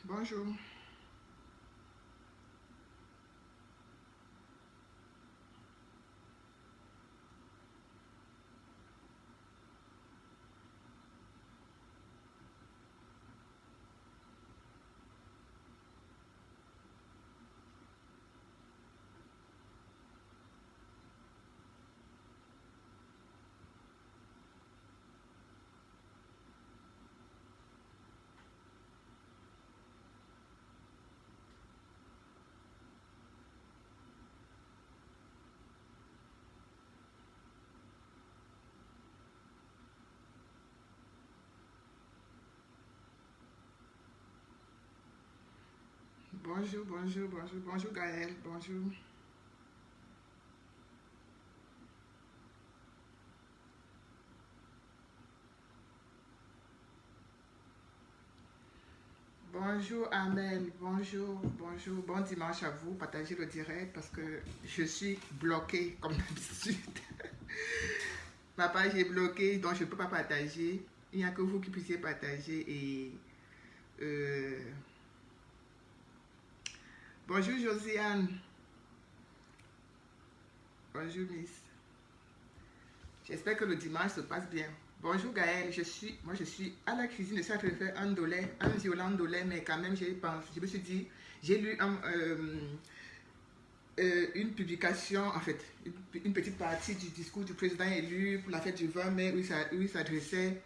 Bonjour. Bonjour Gaël, bonjour. Bonjour Amel, bon dimanche à vous, partagez le direct parce que je suis bloquée comme d'habitude. Ma page est bloquée donc je ne peux pas partager. Il n'y a que vous qui puissiez partager et euh, bonjour Josiane, bonjour Miss. J'espère que le dimanche se passe bien. Bonjour Gaël, moi je suis à la cuisine, je suis en train de faire un violent dolé, mais quand même je me suis dit, j'ai lu une publication, en fait, une petite partie du discours du président élu pour la fête du 20 mai où il s'adressait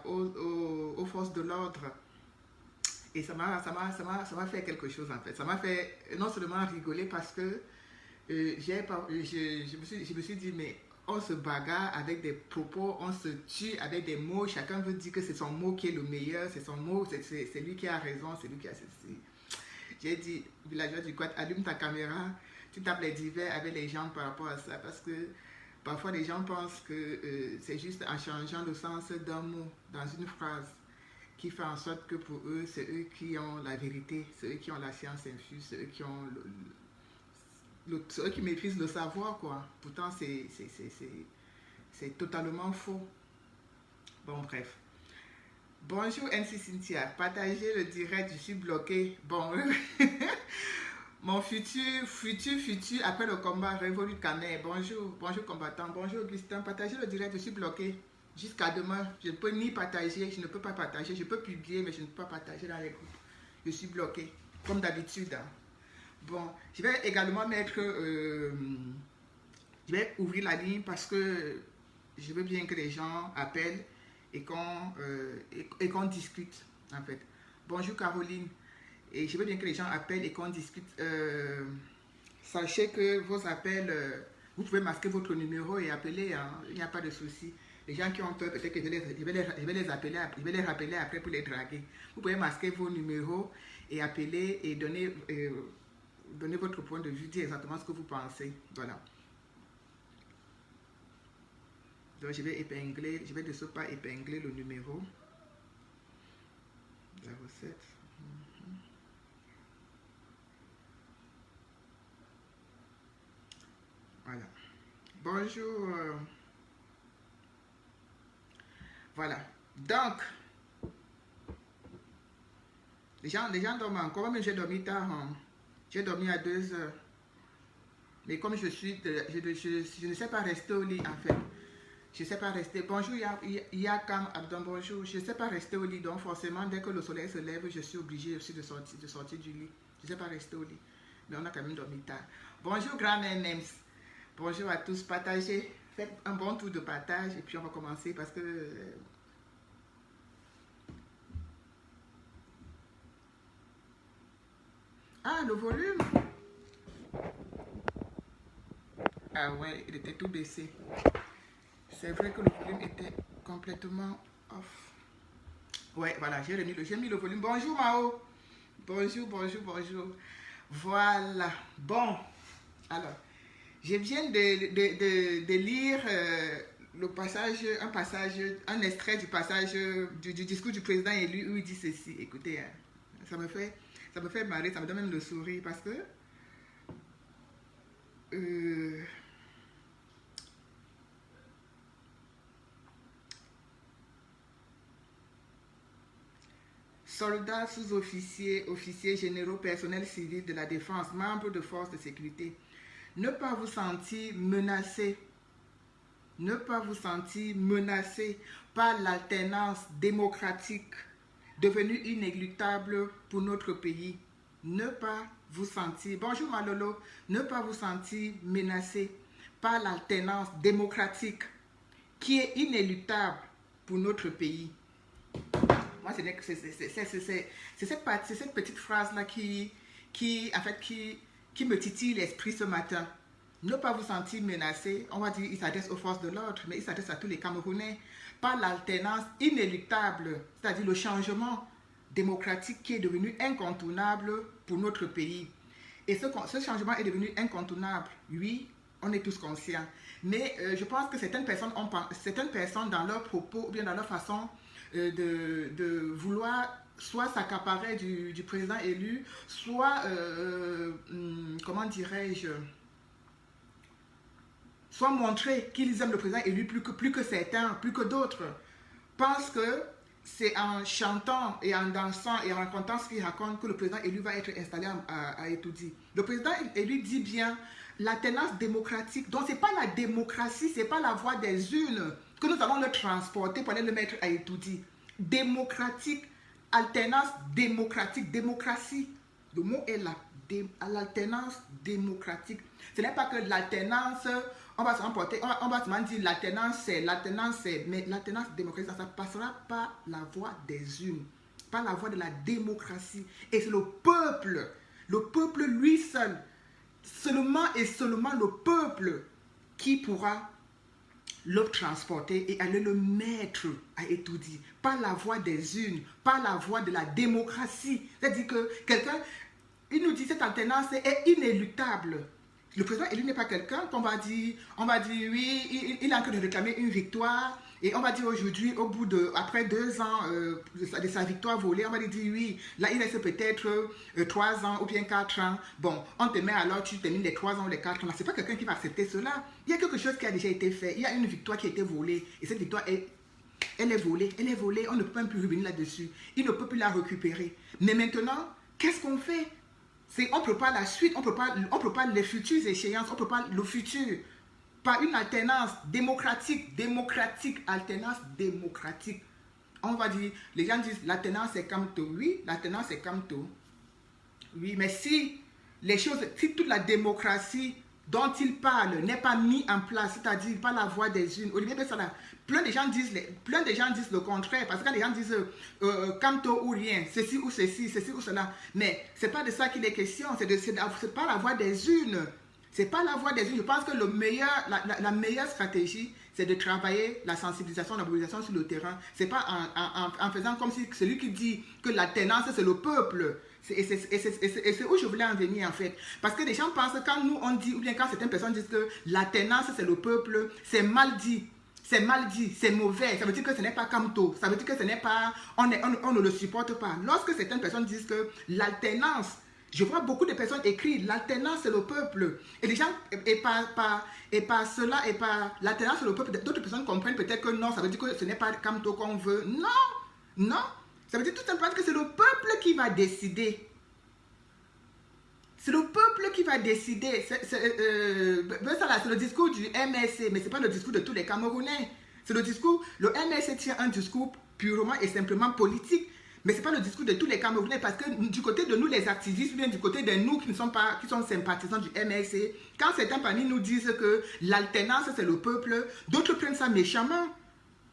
aux forces de l'ordre. Et ça m'a fait quelque chose en fait. Ça m'a fait non seulement rigoler parce que je me suis dit, mais on se bagarre avec des propos, on se tue avec des mots, chacun veut dire que c'est son mot qui est le meilleur, c'est son mot, c'est lui qui a raison, c'est lui qui a ceci. J'ai dit, villageois du Quad, allume ta caméra, tu tapes les divers avec les gens par rapport à ça, parce que parfois les gens pensent que c'est juste en changeant le sens d'un mot dans une phrase qui fait en sorte que pour eux, c'est eux qui ont la vérité, c'est eux qui ont la science infuse, c'est eux qui ont ceux qui maîtrisent le savoir, quoi. Pourtant, c'est totalement faux. Bon, bref. Bonjour NC Cynthia, partagez le direct, je suis bloqué. Bon, mon futur, après le combat, révolu Canet. Bonjour combattant, bonjour Augustin, partagez le direct, je suis bloqué. Jusqu'à demain, je ne peux ni partager, je ne peux pas partager, je peux publier, mais je ne peux pas partager dans les groupes. Je suis bloqué, comme d'habitude. Hein. Bon, je vais également mettre je vais ouvrir la ligne parce que je veux bien que les gens appellent et qu'on discute, en fait. Bonjour Caroline. Et je veux bien que les gens appellent et qu'on discute. Sachez que vos appels, vous pouvez masquer votre numéro et appeler, hein, il n'y a pas de souci. Les gens qui ont peur, peut-être que je vais les appeler, je vais les rappeler après pour les draguer. Vous pouvez masquer vos numéros et appeler et donner votre point de vue, dire exactement ce que vous pensez. Voilà. Donc je vais de ce pas épingler le numéro 07. Voilà. Bonjour. Voilà. Donc, les gens dorment encore, mais j'ai dormi tard. Hein. J'ai dormi à 2 heures. Mais comme je ne sais pas rester au lit en fait. Je ne sais pas rester. Bonjour Yakam Abdon, bonjour. Je ne sais pas rester au lit. Donc forcément, dès que le soleil se lève, je suis obligée aussi de sortir du lit. Je ne sais pas rester au lit. Mais on a quand même dormi tard. Bonjour grand Nems. Bonjour à tous. Partagez. Faites un bon tour de partage et puis on va commencer parce que... Ah, le volume. Ah ouais, il était tout baissé. C'est vrai que le volume était complètement off. Ouais, voilà, j'ai mis le volume. Bonjour Mao. Bonjour. Voilà. Bon, alors, je viens de lire un extrait du passage du discours du président élu où il dit ceci. Écoutez, hein, ça me fait marrer, ça me donne même le sourire parce que euh, soldats, sous-officiers, officiers généraux, personnels civils de la défense, membres de forces de sécurité. Ne pas vous sentir menacé. Ne pas vous sentir menacé par l'alternance démocratique devenue inéluctable pour notre pays. Ne pas vous sentir, bonjour Malolo, ne pas vous sentir menacé par l'alternance démocratique qui est inéluctable pour notre pays. Moi, c'est cette petite phrase-là qui me titille l'esprit ce matin. Ne pas vous sentir menacé, on va dire il s'adresse aux forces de l'ordre, mais il s'adresse à tous les Camerounais par l'alternance inéluctable, c'est-à-dire le changement démocratique qui est devenu incontournable pour notre pays. Et ce changement est devenu incontournable, oui, on est tous conscients. Mais je pense que certaines personnes dans leurs propos ou bien dans leur façon de vouloir soit s'accaparer du président élu, soit, comment dirais-je, soit montrer qu'ils aiment le président élu plus que certains, plus que d'autres, pensent que c'est en chantant et en dansant et en racontant ce qu'il raconte que le président élu va être installé à Etoudi. Le président élu dit bien l'alternance démocratique. Donc, ce n'est pas la démocratie, ce n'est pas la voix des urnes que nous allons le transporter pour aller le mettre à Etoudi. Démocratique, alternance démocratique, démocratie. Le mot est là, l'alternance démocratique. Ce n'est pas que l'alternance, on va se remporter, on va se dire l'alternance c'est, mais l'alternance démocratique, ça passera par la voix des urnes, par la voix de la démocratie. Et c'est le peuple lui seul, seulement et seulement le peuple qui pourra le transporter et aller le mettre à Etoudi, par la voix des urnes, par la voix de la démocratie. C'est-à-dire que quelqu'un, il nous dit cette alternance est inéluctable. Le président élu n'est pas quelqu'un qu'on va dire, oui, il est en train de réclamer une victoire, et on va dire aujourd'hui, après 2 ans de sa victoire volée, on va dire oui, là il reste peut-être 3 ans ou bien 4 ans. Bon, on te met alors, tu termines les 3 ans ou les 4 ans. C'est pas quelqu'un qui va accepter cela. Il y a quelque chose qui a déjà été fait. Il y a une victoire qui a été volée, et cette victoire elle est volée, on ne peut même plus revenir là-dessus. Il ne peut plus la récupérer. Mais maintenant, qu'est-ce qu'on fait? On prépare la suite, on prépare les futures échéances, on prépare le futur par une alternance démocratique, alternance démocratique. On va dire, les gens disent l'alternance c'est Kamto. Oui, l'alternance c'est Kamto. Oui, mais si toute la démocratie dont il parle n'est pas mise en place, c'est-à-dire par la voix des urnes, Olivier Bessala, plein de gens disent le contraire, parce que quand les gens disent Kamto ou rien, ceci ou cela, mais c'est pas de ça qu'il est question, c'est pas la voix des urnes. C'est pas la voix des urnes. Je pense que la meilleure stratégie, c'est de travailler la sensibilisation, la mobilisation sur le terrain. C'est pas en faisant comme si celui qui dit que l'alternance, c'est le peuple. Et c'est où je voulais en venir en fait. Parce que les gens pensent que quand nous on dit, ou bien quand certaines personnes disent que l'alternance, c'est le peuple, c'est mal dit. C'est mal dit, c'est mauvais, ça veut dire que ce n'est pas Kamto, ça veut dire que ce n'est pas, on ne le supporte pas. Lorsque certaines personnes disent que l'alternance, je vois beaucoup de personnes écrire l'alternance c'est le peuple. Et les gens, et par cela, et par l'alternance c'est le peuple, d'autres personnes comprennent peut-être que non, ça veut dire que ce n'est pas Kamto qu'on veut. Non, ça veut dire tout simplement que c'est le peuple qui va décider. C'est le peuple qui va décider. C'est le discours du MSC, mais ce n'est pas le discours de tous les Camerounais. Le MSC tient un discours purement et simplement politique. Mais ce n'est pas le discours de tous les Camerounais, parce que du côté de nous les activistes, ou bien du côté de nous qui sont sympathisants du MSC, quand certains parmi nous disent que l'alternance c'est le peuple, d'autres prennent ça méchamment.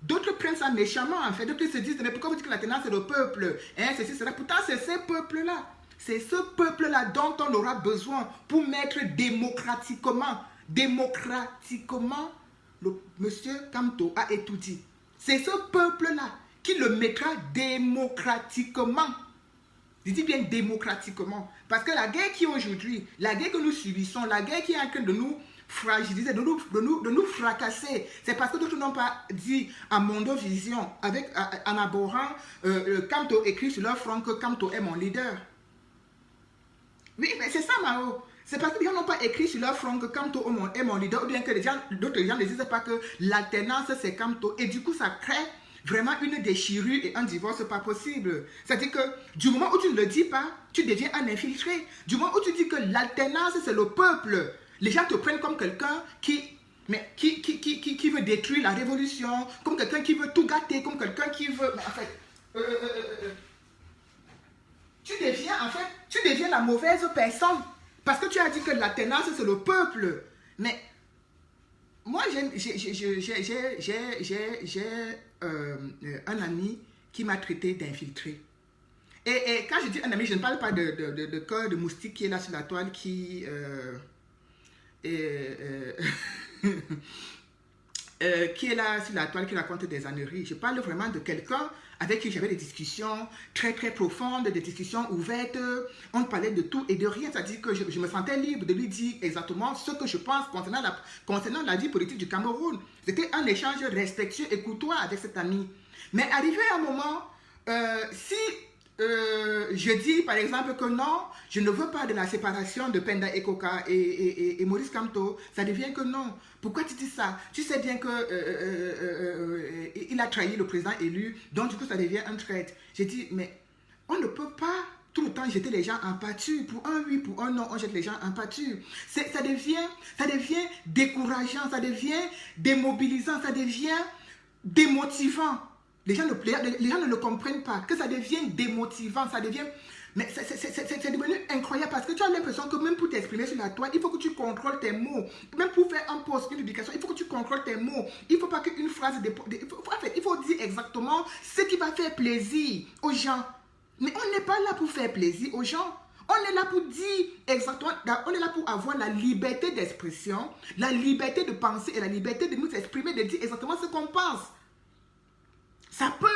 En fait. D'autres se disent, mais pourquoi vous dites que l'alternance c'est le peuple, ceci, cela. Pourtant c'est ces peuples-là. C'est ce peuple-là dont on aura besoin pour mettre démocratiquement le monsieur Kamto à Etoudi. C'est ce peuple-là qui le mettra démocratiquement. Je dis bien démocratiquement. Parce que la guerre qui est aujourd'hui, la guerre que nous subissons, la guerre qui est en train de nous fragiliser, de nous fracasser, c'est parce que d'autres n'ont pas dit à Mondovision, en abhorrant Kamto écrit sur leur front que Kamto est mon leader. Oui, mais c'est ça, Mao. C'est parce que les gens n'ont pas écrit sur leur front que Kamto est mon leader, ou bien que d'autres gens ne disent pas que l'alternance c'est Kamto. Et du coup, ça crée vraiment une déchirure et un divorce pas possible. C'est-à-dire que du moment où tu ne le dis pas, tu deviens un infiltré. Du moment où tu dis que l'alternance, c'est le peuple, les gens te prennent comme quelqu'un qui veut détruire la révolution, comme quelqu'un qui veut tout gâter, comme quelqu'un qui veut... Mais en fait, tu deviens la mauvaise personne. Parce que tu as dit que l'alternance, c'est le peuple. Mais moi, j'ai un ami qui m'a traité d'infiltré. Et quand je dis un ami, je ne parle pas de cœur de moustique qui est là sur la toile, qui qui est là sur la toile, qui raconte des âneries. Je parle vraiment de quelqu'un avec qui j'avais des discussions très très profondes, des discussions ouvertes. On parlait de tout et de rien. C'est-à-dire que je me sentais libre de lui dire exactement ce que je pense concernant la vie politique du Cameroun. C'était un échange respectueux et courtois avec cet ami. Mais arrivé à un moment, si je dis par exemple que non, je ne veux pas de la séparation de Penda Ekoka et Maurice Kamto, ça devient que non. Pourquoi tu dis ça? Tu sais bien que il a trahi le président élu, donc du coup ça devient un traître. J'ai dit, mais on ne peut pas tout le temps jeter les gens en pâture. Pour un oui, pour un non, on jette les gens en pâture. Ça devient décourageant, ça devient démobilisant, ça devient démotivant. Les gens ne le comprennent pas, que ça devient démotivant, ça devient... Mais c'est devenu incroyable parce que tu as l'impression que même pour t'exprimer sur la toile, il faut que tu contrôles tes mots. Même pour faire un post, une publication, il faut que tu contrôles tes mots. Il ne faut pas qu'une phrase... il faut dire exactement ce qui va faire plaisir aux gens. Mais on n'est pas là pour faire plaisir aux gens. On est là pour dire exactement, on est là pour avoir la liberté d'expression, la liberté de penser et la liberté de nous exprimer, de dire exactement ce qu'on pense. Ça peut,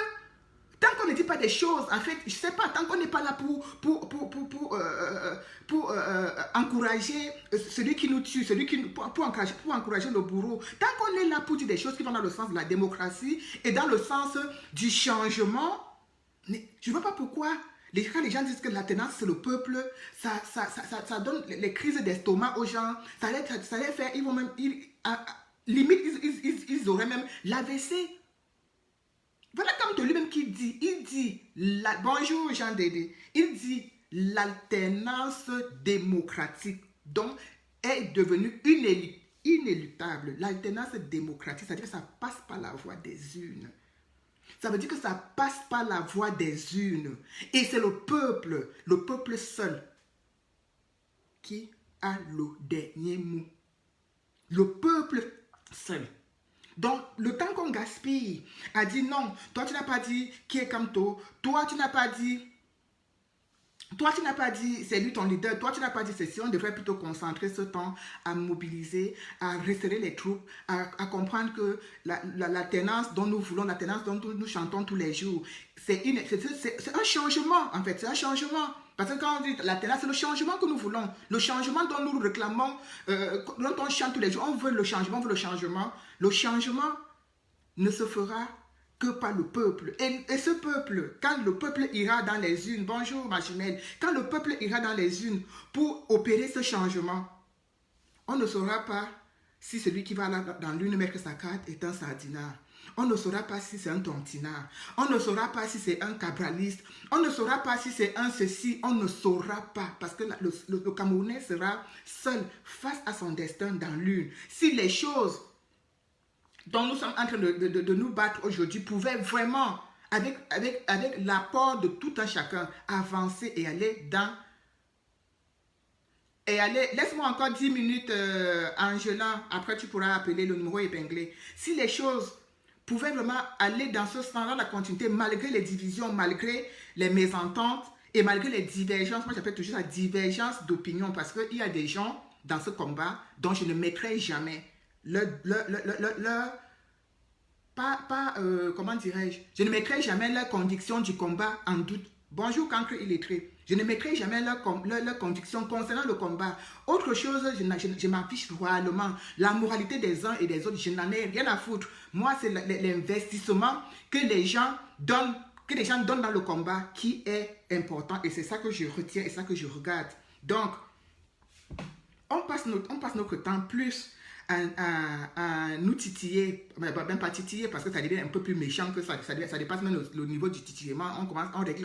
tant qu'on ne dit pas des choses, en fait, je ne sais pas, tant qu'on n'est pas là pour encourager celui qui nous tue, pour encourager le bourreau, tant qu'on est là pour dire des choses qui vont dans le sens de la démocratie et dans le sens du changement, je ne vois pas pourquoi, quand les gens disent que l'alternance c'est le peuple, ça donne les crises d'estomac aux gens, ça les fait, ils vont même, limite, ils auraient même l'AVC. Voilà comme lui-même qui dit, bonjour Jean Dédé, il dit l'alternance démocratique donc est devenue inéluctable. L'alternance démocratique, c'est-à-dire que ça passe par la voie des urnes. Ça veut dire que ça passe par la voie des urnes. Et c'est le peuple seul qui a le dernier mot. Le peuple seul. Donc, le temps qu'on gaspille a dit non, toi tu n'as pas dit qui est Kamto, toi tu n'as pas dit c'est lui ton leader, toi tu n'as pas dit ceci, on devrait plutôt concentrer ce temps à mobiliser, à resserrer les troupes, à comprendre que l'alternance dont nous voulons, l'alternance dont nous chantons tous les jours, c'est un changement en fait, c'est un changement. Parce que quand on dit l'alternance, c'est le changement que nous voulons, le changement dont nous réclamons, dont on chante tous les jours, on veut le changement, on veut le changement. Le changement ne se fera que par le peuple. Et ce peuple, quand le peuple ira dans les urnes, bonjour ma jumelle, quand le peuple ira dans les urnes pour opérer ce changement, on ne saura pas si celui qui va là dans l'urne mettre sa carte est un sardinard. On ne saura pas si c'est un tontinard. On ne saura pas si c'est un cabraliste. On ne saura pas si c'est un ceci. On ne saura pas. Parce que le Camerounais sera seul face à son destin dans l'urne. Si les choses dont nous sommes en train de nous battre aujourd'hui pouvaient vraiment, avec l'apport de tout un chacun, avancer et aller dans... Laisse-moi encore 10 minutes, Angela. Après, tu pourras appeler le numéro épinglé. Si les choses pouvaient vraiment aller dans ce sens-là, la continuité, malgré les divisions, malgré les mésententes et malgré les divergences, moi j'appelle toujours la divergence d'opinion parce qu'il y a des gens dans ce combat dont je ne mettrai jamais comment dirais-je, je ne mettrai jamais leur conviction du combat en doute. Bonjour Cancre illettré. Je ne mettrai jamais leur conviction concernant le combat. Autre chose, je m'en fiche royalement. La moralité des uns et des autres, je n'en ai rien à foutre. Moi, c'est l'investissement que les gens donnent dans le combat qui est important. Et c'est ça que je retiens et ça que je regarde. Donc, on passe notre temps plus à nous titiller, même pas titiller parce que ça devient un peu plus méchant que ça dépasse même le niveau du titillement.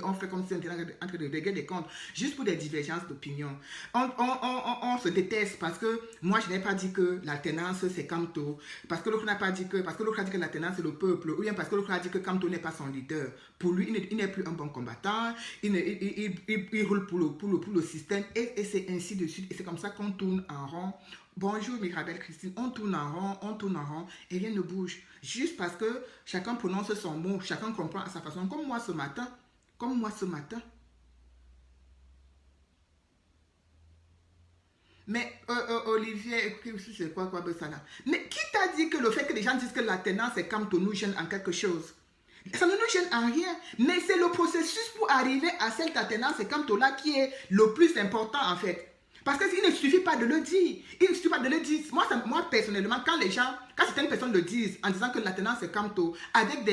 On fait comme si on était en train de régler des comptes, juste pour des divergences d'opinion. On se déteste parce que moi je n'ai pas dit que l'alternance c'est Kamto, parce que l'autre n'a pas dit que, parce que l'autre a dit que l'alternance c'est le peuple, ou bien parce que l'autre a dit que Kamto n'est pas son leader. Pour lui, il n'est plus un bon combattant, il roule pour le système, et c'est ainsi de suite. Et c'est comme ça qu'on tourne en rond. Bonjour Mirabelle Christine, on tourne en rond et rien ne bouge. Juste parce que chacun prononce son mot, chacun comprend à sa façon. Comme moi ce matin. Mais Olivier, c'est quoi ça là? Mais qui t'a dit que le fait que les gens disent que la tendance est comme nous gêne en quelque chose? Ça ne nous gêne en rien, mais c'est le processus pour arriver à cette alternance et comme là qui est le plus important en fait. Parce qu'il ne suffit pas de le dire. Il ne suffit pas de le dire. Moi personnellement, quand certaines personnes le disent en disant que l'alternance est Kamto, avec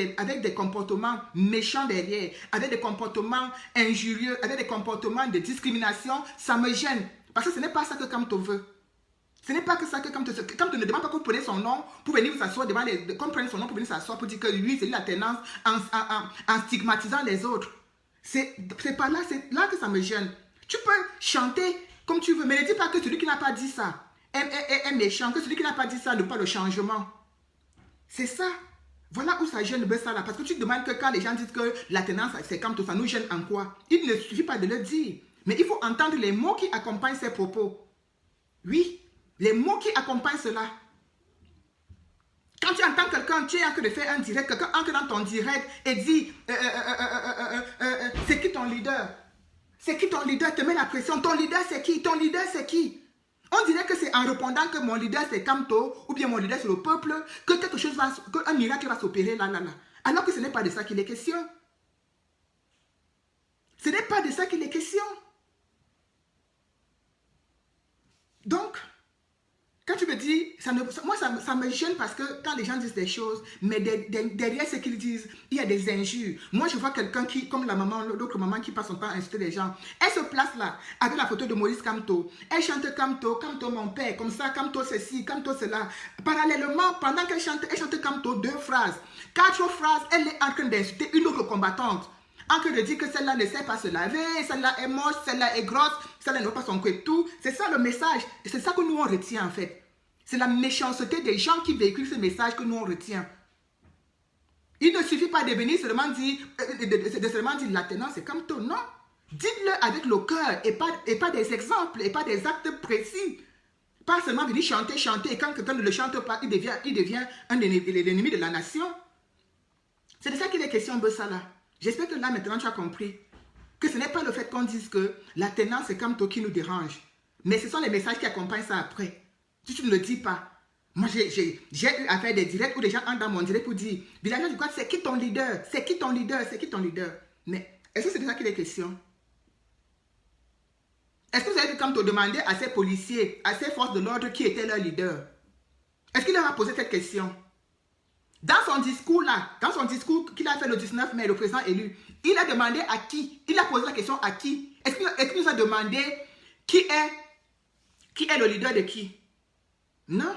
des comportements méchants derrière, avec des comportements injurieux, avec des comportements de discrimination, ça me gêne. Parce que ce n'est pas ça que Kamto veut. Ce n'est pas que ça que Kamto ne demande pas que vous preniez son nom pour venir vous asseoir devant qu'on prenne son nom pour venir s'asseoir pour dire que lui, c'est l'alternance en stigmatisant les autres. C'est là que ça me gêne. Tu peux chanter comme tu veux, mais ne dis pas que celui qui n'a pas dit ça est méchant, que celui qui n'a pas dit ça ne veut pas le changement. C'est ça. Voilà où ça gêne ça là. Parce que tu te demandes que quand les gens disent que la tendance c'est comme tout ça nous gêne en quoi? Il ne suffit pas de le dire. Mais il faut entendre les mots qui accompagnent ces propos. Oui, les mots qui accompagnent cela. Quand tu entends quelqu'un, tu es en train de faire un direct, quelqu'un entre dans ton direct et dit c'est qui ton leader? C'est qui ton leader? Te met la pression. Ton leader, c'est qui? Ton leader, c'est qui? On dirait que c'est en répondant que mon leader, c'est Kamto, ou bien mon leader, c'est le peuple, que quelque chose qu'un miracle va s'opérer là. Alors que ce n'est pas de ça qu'il est question. Ce n'est pas de ça qu'il est question. Donc, quand tu me dis, moi ça me gêne parce que quand les gens disent des choses, mais derrière ce qu'ils disent, il y a des injures. Moi je vois quelqu'un qui, comme l'autre maman qui passe son temps à insulter les gens, elle se place là, avec la photo de Maurice Kamto. Elle chante Kamto, Kamto mon père, comme ça, Kamto ceci, Kamto cela. Parallèlement, pendant qu'elle chante Kamto 2 phrases. 4 phrases, elle est en train d'insulter une autre combattante. En train de dire que celle-là ne sait pas se laver, celle-là est moche, celle-là est grosse, celle-là n'a pas son tout. C'est ça le message. Et c'est ça que nous on retient en fait. C'est la méchanceté des gens qui véhiculent ce message que nous on retient. Il ne suffit pas de venir seulement dire, la tenance c'est comme tout. Non. Dites-le avec le cœur et pas des exemples et pas des actes précis. Pas seulement venir chanter et quand quelqu'un ne le chante pas, il devient l'ennemi de la nation. C'est de ça qu'il est question, Bessala. J'espère que là, maintenant, tu as compris que ce n'est pas le fait qu'on dise que la tenance, c'est comme toi qui nous dérange. Mais ce sont les messages qui accompagnent ça après. Si tu ne le dis pas. Moi, j'ai eu à faire des directs où les gens entrent dans mon direct pour dire, villageois du Quad, c'est qui ton leader? C'est qui ton leader? C'est qui ton leader? Mais est-ce que c'est de ça qu'il est question? Est-ce que vous avez vu quand on demandait à ces policiers, à ces forces de l'ordre qui étaient leur leader? Est-ce qu'il leur a posé cette question? Dans son discours qu'il a fait le 19 mai, le président élu, il a demandé à qui? Il a posé la question à qui? Est-ce qu'il nous a demandé qui est le leader de qui? Non.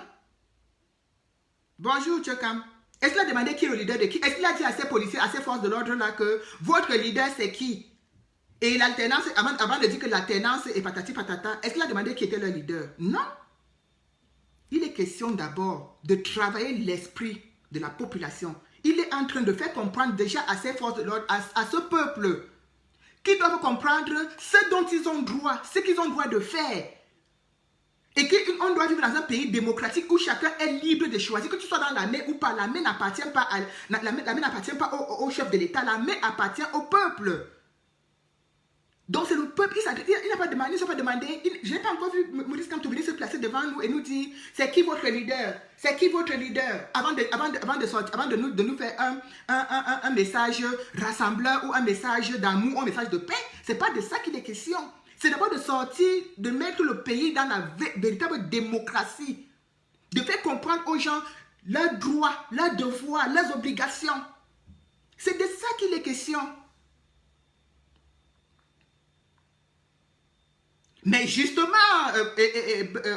Bonjour, Tchokam. Est-ce qu'il a demandé qui est le leader de qui? Est-ce qu'il a dit à ces policiers, à ces forces de l'ordre là que votre leader c'est qui? Et l'alternance, avant de dire que l'alternance est patati patata, est-ce qu'il a demandé qui était le leader? Non. Il est question d'abord de travailler l'esprit de la population. Il est en train de faire comprendre déjà à ces forces de l'ordre, à ce peuple, qu'ils doivent comprendre ce dont ils ont droit, ce qu'ils ont droit de faire. Et qu'on doit vivre dans un pays démocratique où chacun est libre de choisir, que tu sois dans l'armée ou pas. L'armée n'appartient pas, au chef de l'État, l'armée appartient au peuple. Donc c'est le peuple, il n'a pas demandé, ils n'ont pas demandé. Je n'ai pas encore vu Maurice Kamto venir se placer devant nous et nous dire c'est qui votre leader? C'est qui votre leader? Avant de nous faire un message rassembleur ou un message d'amour ou un message de paix. C'est pas de ça qu'il est question. C'est d'abord de sortir, de mettre le pays dans la véritable démocratie. De faire comprendre aux gens leurs droits, leurs devoirs, leurs obligations. C'est de ça qu'il est question. Mais justement,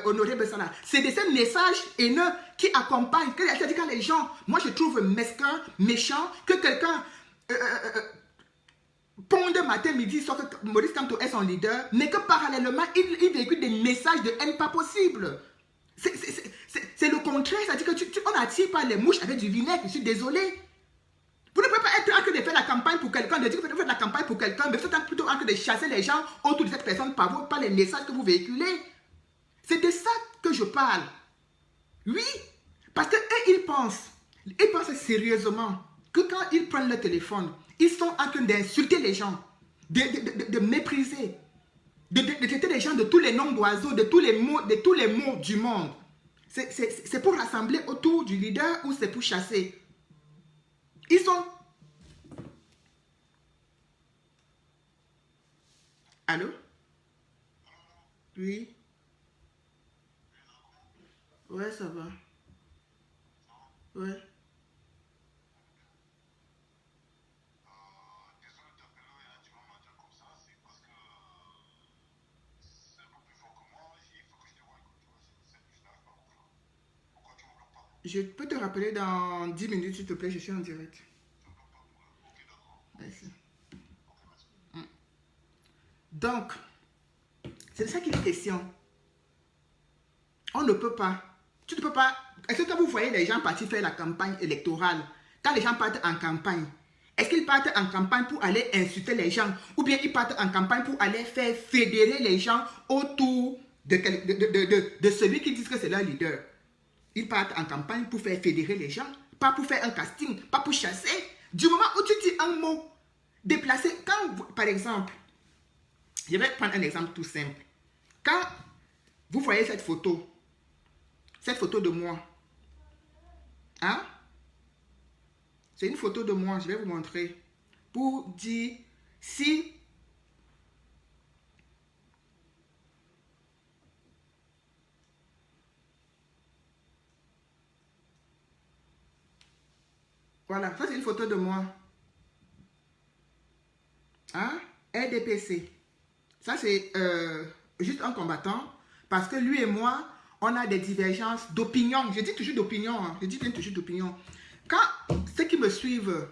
Honoré Bessala, c'est de ces messages haineux qui accompagnent. C'est-à-dire quand les gens, moi je trouve mesquin, méchant, que quelqu'un ponde matin, midi, sauf que Maurice Kamto est son leader, mais que parallèlement, il véhicule des messages de haine pas possible. C'est le contraire, c'est-à-dire qu'on n'attire pas les mouches avec du vinaigre, je suis désolé. Vous ne pouvez pas être en train de faire la campagne pour quelqu'un, de dire que vous faites la campagne pour quelqu'un, mais vous êtes plutôt en train de chasser les gens autour de cette personne par les messages que vous véhiculez. C'est de ça que je parle. Oui, parce qu'eux, ils pensent sérieusement que quand ils prennent le téléphone, ils sont en train d'insulter les gens, de mépriser, de traiter les gens de tous les noms d'oiseaux, de tous les mots du monde. C'est pour rassembler autour du leader ou c'est pour chasser. Ils sont... Allô? Oui. Ouais, ça va. Ouais. Je peux te rappeler dans 10 minutes, s'il te plaît, je suis en direct. Merci. Donc, c'est de ça qu'il est question. On ne peut pas. Tu ne peux pas. Est-ce que quand vous voyez les gens partir faire la campagne électorale, quand les gens partent en campagne, est-ce qu'ils partent en campagne pour aller insulter les gens ou bien ils partent en campagne pour aller faire fédérer les gens autour de celui qui dit que c'est leur leader? Ils partent en campagne pour faire fédérer les gens, pas pour faire un casting, pas pour chasser. Du moment où tu dis un mot déplacé, quand, par exemple, je vais prendre un exemple tout simple. Quand vous voyez cette photo de moi, hein? C'est une photo de moi, je vais vous montrer, pour dire si voilà, ça c'est une photo de moi. Hein? RDPC. Ça c'est juste un combattant parce que lui et moi, on a des divergences d'opinion. Je dis toujours d'opinion. Hein. Je dis bien toujours d'opinion. Quand ceux qui me suivent,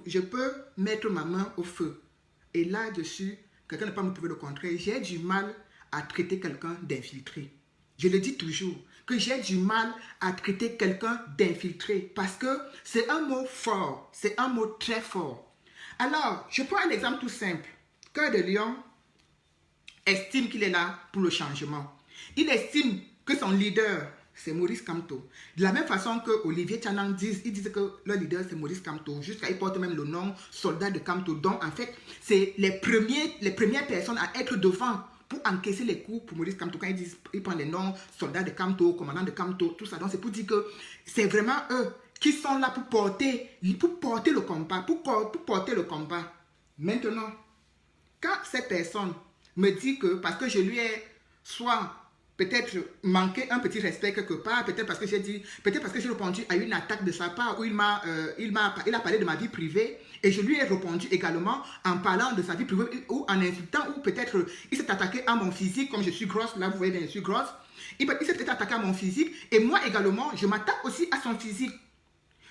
je peux mettre ma main au feu. Et là-dessus, quelqu'un ne peut pas me prouver le contraire. J'ai du mal à traiter quelqu'un d'infiltré. Je le dis toujours, que j'ai du mal à traiter quelqu'un d'infiltré parce que c'est un mot fort, c'est un mot très fort. Alors, je prends un exemple tout simple. Cœur de Lion estime qu'il est là pour le changement. Il estime que son leader, c'est Maurice Kamto. De la même façon que Olivier Tchanan ils disent que leur leader, c'est Maurice Kamto. Jusqu'à il porte même le nom soldat de Kamto. Donc, en fait, c'est les premières personnes à être devant pour encaisser les coups pour Maurice Kamto. Quand ils prennent les noms soldats de Kamto, commandant de Kamto, tout ça. Donc, c'est pour dire que c'est vraiment eux qui sont là pour porter le combat, pour porter le combat. Maintenant, quand cette personne me dit que parce que je lui ai soit peut-être manqué un petit respect quelque part, peut-être parce que j'ai répondu à une attaque de sa part où il a parlé de ma vie privée et je lui ai répondu également en parlant de sa vie privée ou en insultant ou peut-être il s'est attaqué à mon physique comme je suis grosse, là vous voyez bien je suis grosse, il s'est peut-être attaqué à mon physique et moi également je m'attaque aussi à son physique.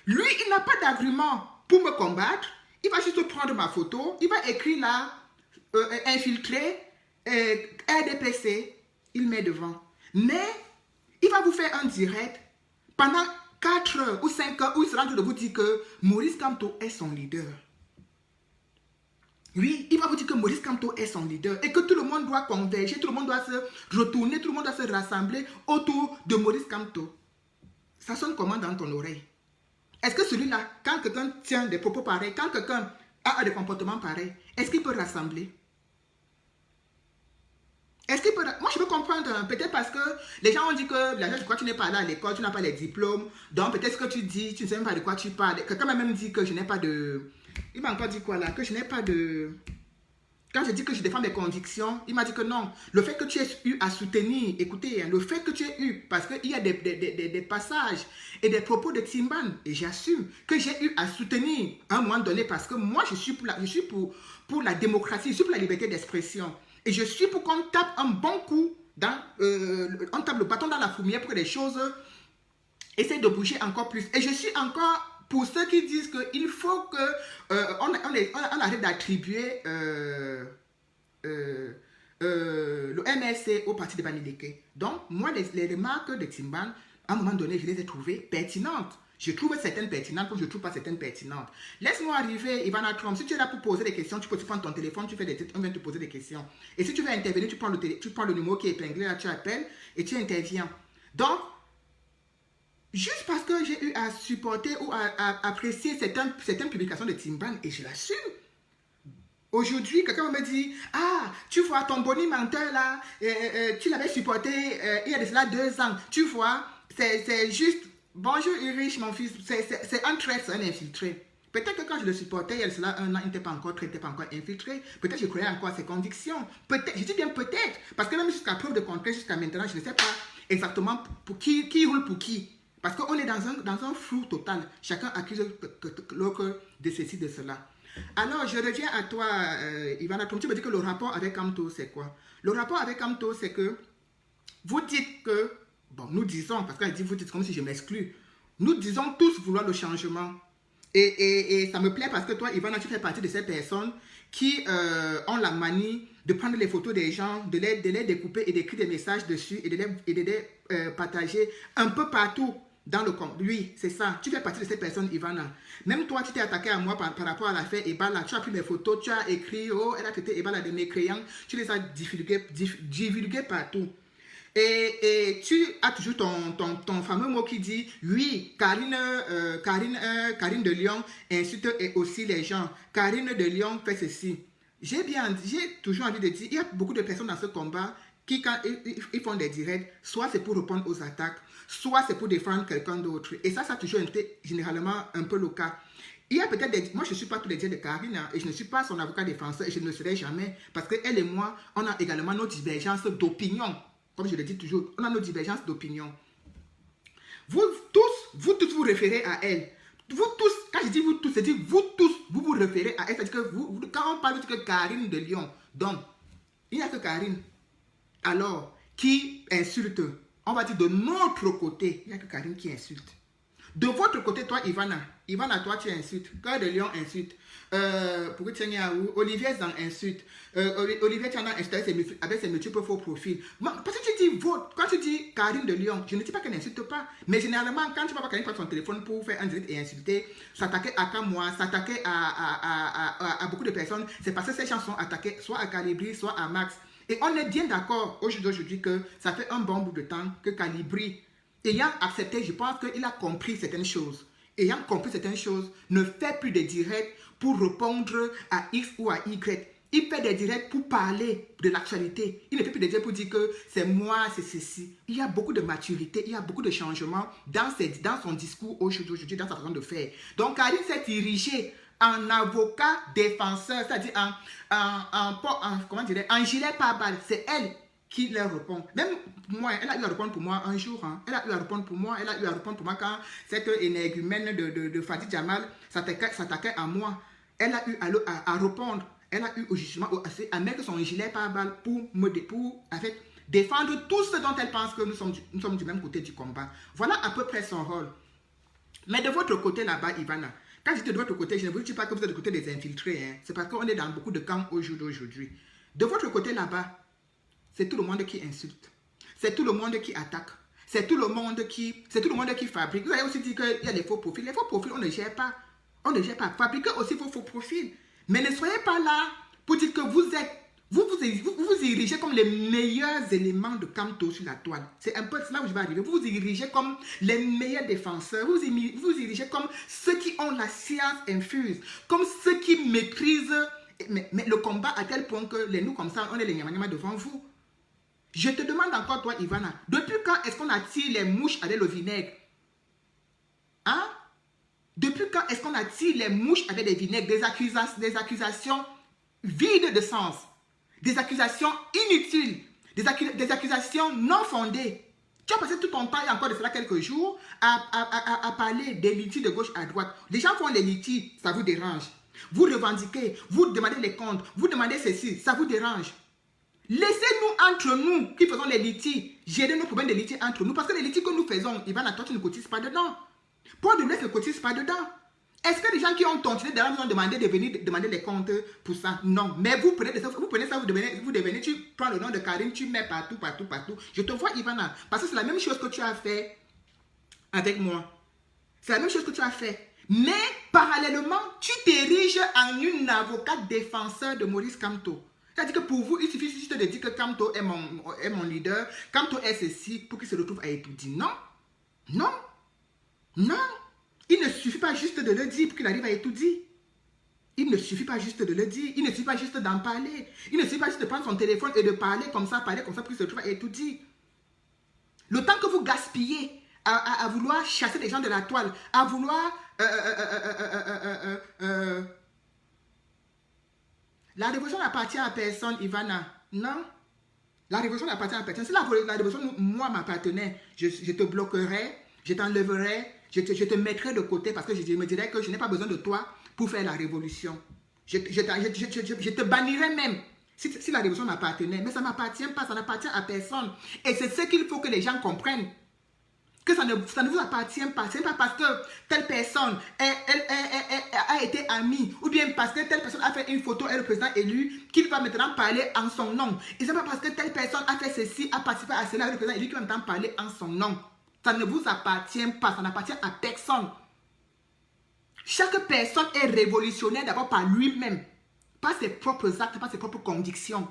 Lui il n'a pas d'argument pour me combattre, il va juste prendre ma photo, il va écrire là infiltré RDPC, il met devant. Mais il va vous faire un direct pendant 4 heures ou 5 heures où il sera en train de vous dire que Maurice Kamto est son leader. Oui, il va vous dire que Maurice Kamto est son leader et que tout le monde doit converger, tout le monde doit se retourner, tout le monde doit se rassembler autour de Maurice Kamto. Ça sonne comment dans ton oreille? Est-ce que celui-là, quand quelqu'un tient des propos pareils, quand quelqu'un a des comportements pareils, est-ce qu'il peut rassembler? Est-ce qu'il peut... Moi, je peux comprendre, peut-être parce que les gens ont dit que, je crois que tu n'es pas là à l'école, tu n'as pas les diplômes, donc peut-être ce que tu dis, tu ne sais même pas de quoi tu parles. Quelqu'un m'a même dit que je n'ai pas de... Il m'a encore dit quoi là? Que je n'ai pas de... Quand je dis que je défends mes convictions, il m'a dit que non. Le fait que tu aies eu à soutenir, écoutez, le fait que tu aies eu, parce qu'il y a des passages et des propos de Timban, et j'assume que j'ai eu à soutenir à un moment donné, parce que moi, je suis pour la démocratie, je suis pour la liberté d'expression. Et je suis pour qu'on tape un bon coup, on tape le bâton dans la fourmilière pour que les choses essaient de bouger encore plus. Et je suis encore pour ceux qui disent qu'il faut qu'on arrête d'attribuer le MSC au parti de Bamileke. Donc, moi, les remarques de Timban, à un moment donné, je les ai trouvées pertinentes. Je trouve certaines pertinentes, comme je ne trouve pas certaines pertinentes. Laisse-moi arriver, Ivana Trump. Si tu es là pour poser des questions, tu peux prendre ton téléphone, tu fais des on vient te poser des questions. Et si tu veux intervenir, tu prends le numéro qui est épinglé, là, tu appelles et tu interviens. Donc, juste parce que j'ai eu à supporter ou à apprécier certaines publications de Timban, et je l'assume. Aujourd'hui, quelqu'un me dit, ah, tu vois, ton boni menteur là, tu l'avais supporté il y a de cela 2 ans. Tu vois, c'est juste, bonjour Ulrich, mon fils, c'est un trait, c'est un infiltré. Peut-être que quand je le supportais il y a de cela 1 an, il n'était pas encore traité, pas encore infiltré. Peut-être que je croyais encore à ses convictions. Peut-être, je dis bien peut-être, parce que même jusqu'à preuve de contraire, jusqu'à maintenant, je ne sais pas exactement pour qui roule pour qui. Parce qu'on est dans un flou total. Chacun accuse l'autre de ceci, de cela. Alors, je reviens à toi, Ivana. Comme tu me dis que le rapport avec Kamto, c'est quoi? Le rapport avec Kamto, c'est que vous dites que, bon, nous disons, parce qu'elle dit vous dites comme si je m'exclus, nous disons tous vouloir le changement. Et ça me plaît parce que toi, Ivana, tu fais partie de ces personnes qui ont la manie de prendre les photos des gens, de les découper et d'écrire des messages dessus et de les partager un peu partout. Dans le compte, oui, c'est ça. Tu fais partie de cette personne, Ivana. Même toi, tu t'es attaqué à moi par rapport à l'affaire Ebala. Tu as pris mes photos, tu as écrit, oh, elle a traité Ebala de mécréants. Tu les as divulgués partout. Et tu as toujours ton fameux mot qui dit, oui, Karine de Lyon insulte aussi les gens. Karine de Lyon fait ceci. J'ai toujours envie de dire, il y a beaucoup de personnes dans ce combat qui, quand ils font des directs, soit c'est pour répondre aux attaques, soit c'est pour défendre quelqu'un d'autre. Et ça a toujours été généralement un peu le cas. Il y a peut-être moi je ne suis pas tous les dieux de Karine, et je ne suis pas son avocat défenseur, et je ne le serai jamais, parce qu'elle et moi, on a également nos divergences d'opinion. Comme je le dis toujours, on a nos divergences d'opinion. Vous tous, vous référez à elle. Vous tous, quand je dis vous tous, c'est dire vous tous, vous référez à elle. C'est-à-dire que quand on parle de Karine de Lyon, donc, il n'y a que Karine. Alors, qui insulte? On va dire de notre côté, il n'y a que Karine qui insulte. De votre côté, toi, Ivana, toi, tu insultes. Cœur de Lion insulte. Pourquoi tu es où? Olivier Zang insulte. Olivier, tu en as insulté avec ses multiples faux profils. Parce que tu dis quand tu dis Karine de Lyon, je ne dis pas qu'elle n'insulte pas. Mais généralement, quand tu vas voir Karine prendre son téléphone pour faire un direct et insulter, s'attaquer à moi, s'attaquer à beaucoup de personnes, c'est parce que ces gens sont attaqués soit à Calibri, soit à Max. Et on est bien d'accord aujourd'hui que ça fait un bon bout de temps que Calibri, ayant accepté, je pense qu'il a compris certaines choses. Ayant compris certaines choses, ne fait plus de directs pour répondre à X ou à Y. Il fait des directs pour parler de l'actualité. Il ne fait plus de directs pour dire que c'est moi, c'est ceci. Il y a beaucoup de maturité, il y a beaucoup de changements dans son discours aujourd'hui, dans sa façon de faire. Donc, Karine s'est dirigée en avocat défenseur, c'est-à-dire en gilet pare-balles. C'est elle qui leur répond. Même moi, elle a eu à répondre pour moi un jour. Elle a eu à répondre pour moi. Elle a eu à répondre pour moi quand cette énergumène de Fadi Jamal s'attaquait à moi. Elle a eu à répondre. Elle a eu au jugement à mettre son gilet pare-balles pour défendre tout ce dont elle pense que nous sommes du même côté du combat. Voilà à peu près son rôle. Mais de votre côté là-bas, Ivana, quand je dis de votre côté, je ne vous dis pas que vous êtes du côté des infiltrés. Hein. C'est parce qu'on est dans beaucoup de camps aujourd'hui. De votre côté là-bas, c'est tout le monde qui insulte. C'est tout le monde qui attaque. C'est tout le monde qui fabrique. Vous avez aussi dit qu'il y a des faux profils. Les faux profils, on ne gère pas. On ne gère pas. Fabriquez aussi vos faux profils. Mais ne soyez pas là pour dire que vous érigez comme les meilleurs éléments de Kamto sur la toile. C'est un peu là où je vais arriver. Vous vous érigez comme les meilleurs défenseurs. Vous érigez comme ceux qui ont la science infuse. Comme ceux qui maîtrisent mais le combat à tel point que nous comme ça, on est les nyama devant vous. Je te demande encore, toi, Ivana, depuis quand est-ce qu'on attire les mouches avec le vinaigre? Hein? Depuis quand est-ce qu'on attire les mouches avec des vinaigres? Des accusations vides de sens, des accusations inutiles, des accusations non fondées. Tu as passé tout ton temps, il y a encore de cela quelques jours, à parler des litiges de gauche à droite. Les gens font les litiges, ça vous dérange. Vous revendiquez, vous demandez les comptes, vous demandez ceci, ça vous dérange. Laissez-nous entre nous qui faisons les litiges, gérer nos problèmes de litiges entre nous. Parce que les litiges que nous faisons, Ivana, toi, tu ne cotises pas dedans. Paul de Blesse ne cotise pas dedans. Est-ce que les gens qui ont continué de nous ont demandé de venir demander les comptes pour ça? Non. Mais vous prenez ça, vous devenez, tu prends le nom de Karine, tu mets partout. Je te vois, Ivana. Parce que c'est la même chose que tu as fait avec moi. C'est la même chose que tu as fait. Mais parallèlement, tu t'ériges en une avocate défenseur de Maurice Kamto. C'est-à-dire que pour vous, il suffit juste de dire que Kamto est mon leader, Kamto est ceci pour qu'il se retrouve à étudier. Non. Non. Non. Il ne suffit pas juste de le dire pour qu'il arrive à étudier. Il ne suffit pas juste de le dire. Il ne suffit pas juste d'en parler. Il ne suffit pas juste de prendre son téléphone et de parler comme ça pour qu'il se retrouve à étudier. Le temps que vous gaspillez à vouloir chasser les gens de la toile, à vouloir... La révolution n'appartient à personne, Ivana. Non. La révolution n'appartient à personne. Si la révolution, moi, m'appartenait, je te bloquerais, je t'enlèverais, je te mettrais de côté parce que je me dirais que je n'ai pas besoin de toi pour faire la révolution. Je te bannirais même si la révolution m'appartenait. Mais ça ne m'appartient pas, ça n'appartient à personne. Et c'est ce qu'il faut que les gens comprennent. Que ça ne vous appartient pas. Ce n'est pas parce que telle personne a été amie ou bien parce que telle personne a fait une photo et le président élu qu'il va maintenant parler en son nom. Et ce n'est pas parce que telle personne a fait ceci, a participé à cela avec le président élu qu'il va maintenant parler en son nom. Ça ne vous appartient pas, ça n'appartient à personne. Chaque personne est révolutionnaire d'abord par lui-même, pas ses propres actes, pas ses propres convictions.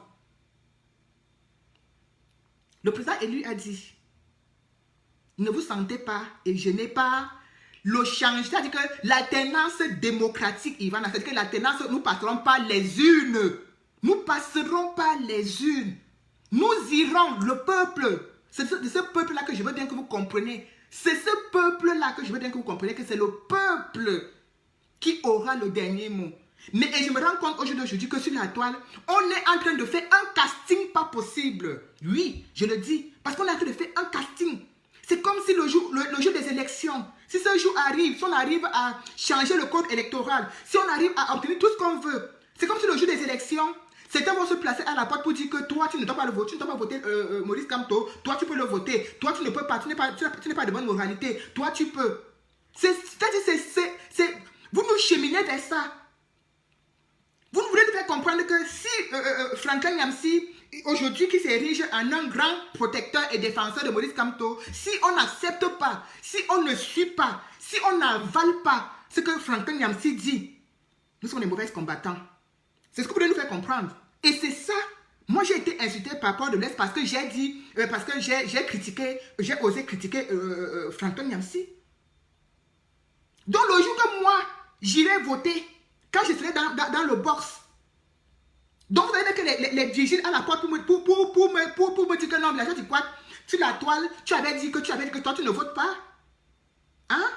Le président élu a dit: ne vous sentez pas et je n'ai pas le change. C'est-à-dire que l'alternance démocratique, Ivana, c'est-à-dire que l'alternance, nous ne passerons pas les unes. Nous ne passerons pas les unes. Nous irons, le peuple. C'est de ce peuple-là que je veux bien que vous compreniez. C'est ce peuple-là que je veux bien que vous compreniez que c'est le peuple qui aura le dernier mot. Mais et je me rends compte aujourd'hui que sur la toile, on est en train de faire un casting pas possible. Oui, je le dis, parce qu'on est en train de faire un casting. C'est comme si le jour des élections, si ce jour arrive, si on arrive à changer le code électoral, si on arrive à obtenir tout ce qu'on veut, c'est comme si le jour des élections, certains vont se placer à la porte pour dire que toi, tu ne dois pas le voter, tu ne dois pas voter Maurice Kamto, toi, tu peux le voter, toi, tu ne peux pas, tu n'es pas de bonne moralité, toi, tu peux. Vous nous cheminez vers ça. Vous voulez nous faire comprendre que si Franklin Nyamsi, aujourd'hui qui s'érige en un grand protecteur et défenseur de Maurice Kamto, si on n'accepte pas, si on ne suit pas, si on n'avale pas ce que Franklin Nyamsi dit, nous sommes des mauvais combattants. C'est ce que vous voulez nous faire comprendre. Et c'est ça. Moi, j'ai été insulté par Paul de Blesse parce que j'ai dit, parce que j'ai critiqué, j'ai osé critiquer Franklin Nyamsi. Donc, le jour que moi, j'irai voter, quand je serai dans le box. Donc, vous savez que les vigiles à la porte pour me dire que non, mais la chose, tu crois, sur la toile, tu avais dit que toi, tu ne votes pas. Hein?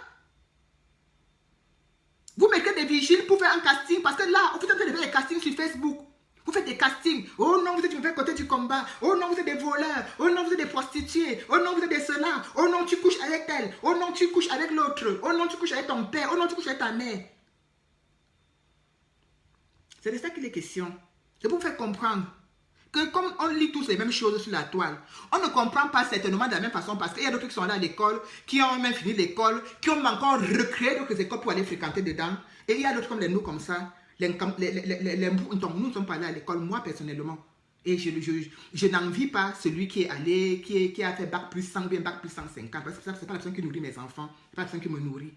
Vous mettez des vigiles pour faire un casting, parce que là, vous êtes en train de faire des castings sur Facebook. Vous faites des castings. Oh non, vous êtes du mauvais côté du combat. Oh non, vous êtes des voleurs. Oh non, vous êtes des prostituées. Oh non, vous êtes des cela. Oh non, tu couches avec elle. Oh non, tu couches avec l'autre. Oh non, tu couches avec ton père. Oh non, tu couches avec ta mère. C'est de ça qu'il est question. C'est pour vous faire comprendre que comme on lit tous les mêmes choses sur la toile, on ne comprend pas certainement de la même façon parce qu'il y a d'autres qui sont allés à l'école, qui ont même fini l'école, qui ont encore recréé d'autres écoles pour aller fréquenter dedans. Et il y a d'autres comme nous comme ça. Nous ne sommes pas allés à l'école, moi personnellement. Et je n'envie pas celui qui est allé, qui a fait bac plus 100 ou bien bac plus 150. Parce que ce n'est pas la personne qui nourrit mes enfants, ce n'est pas la personne qui me nourrit.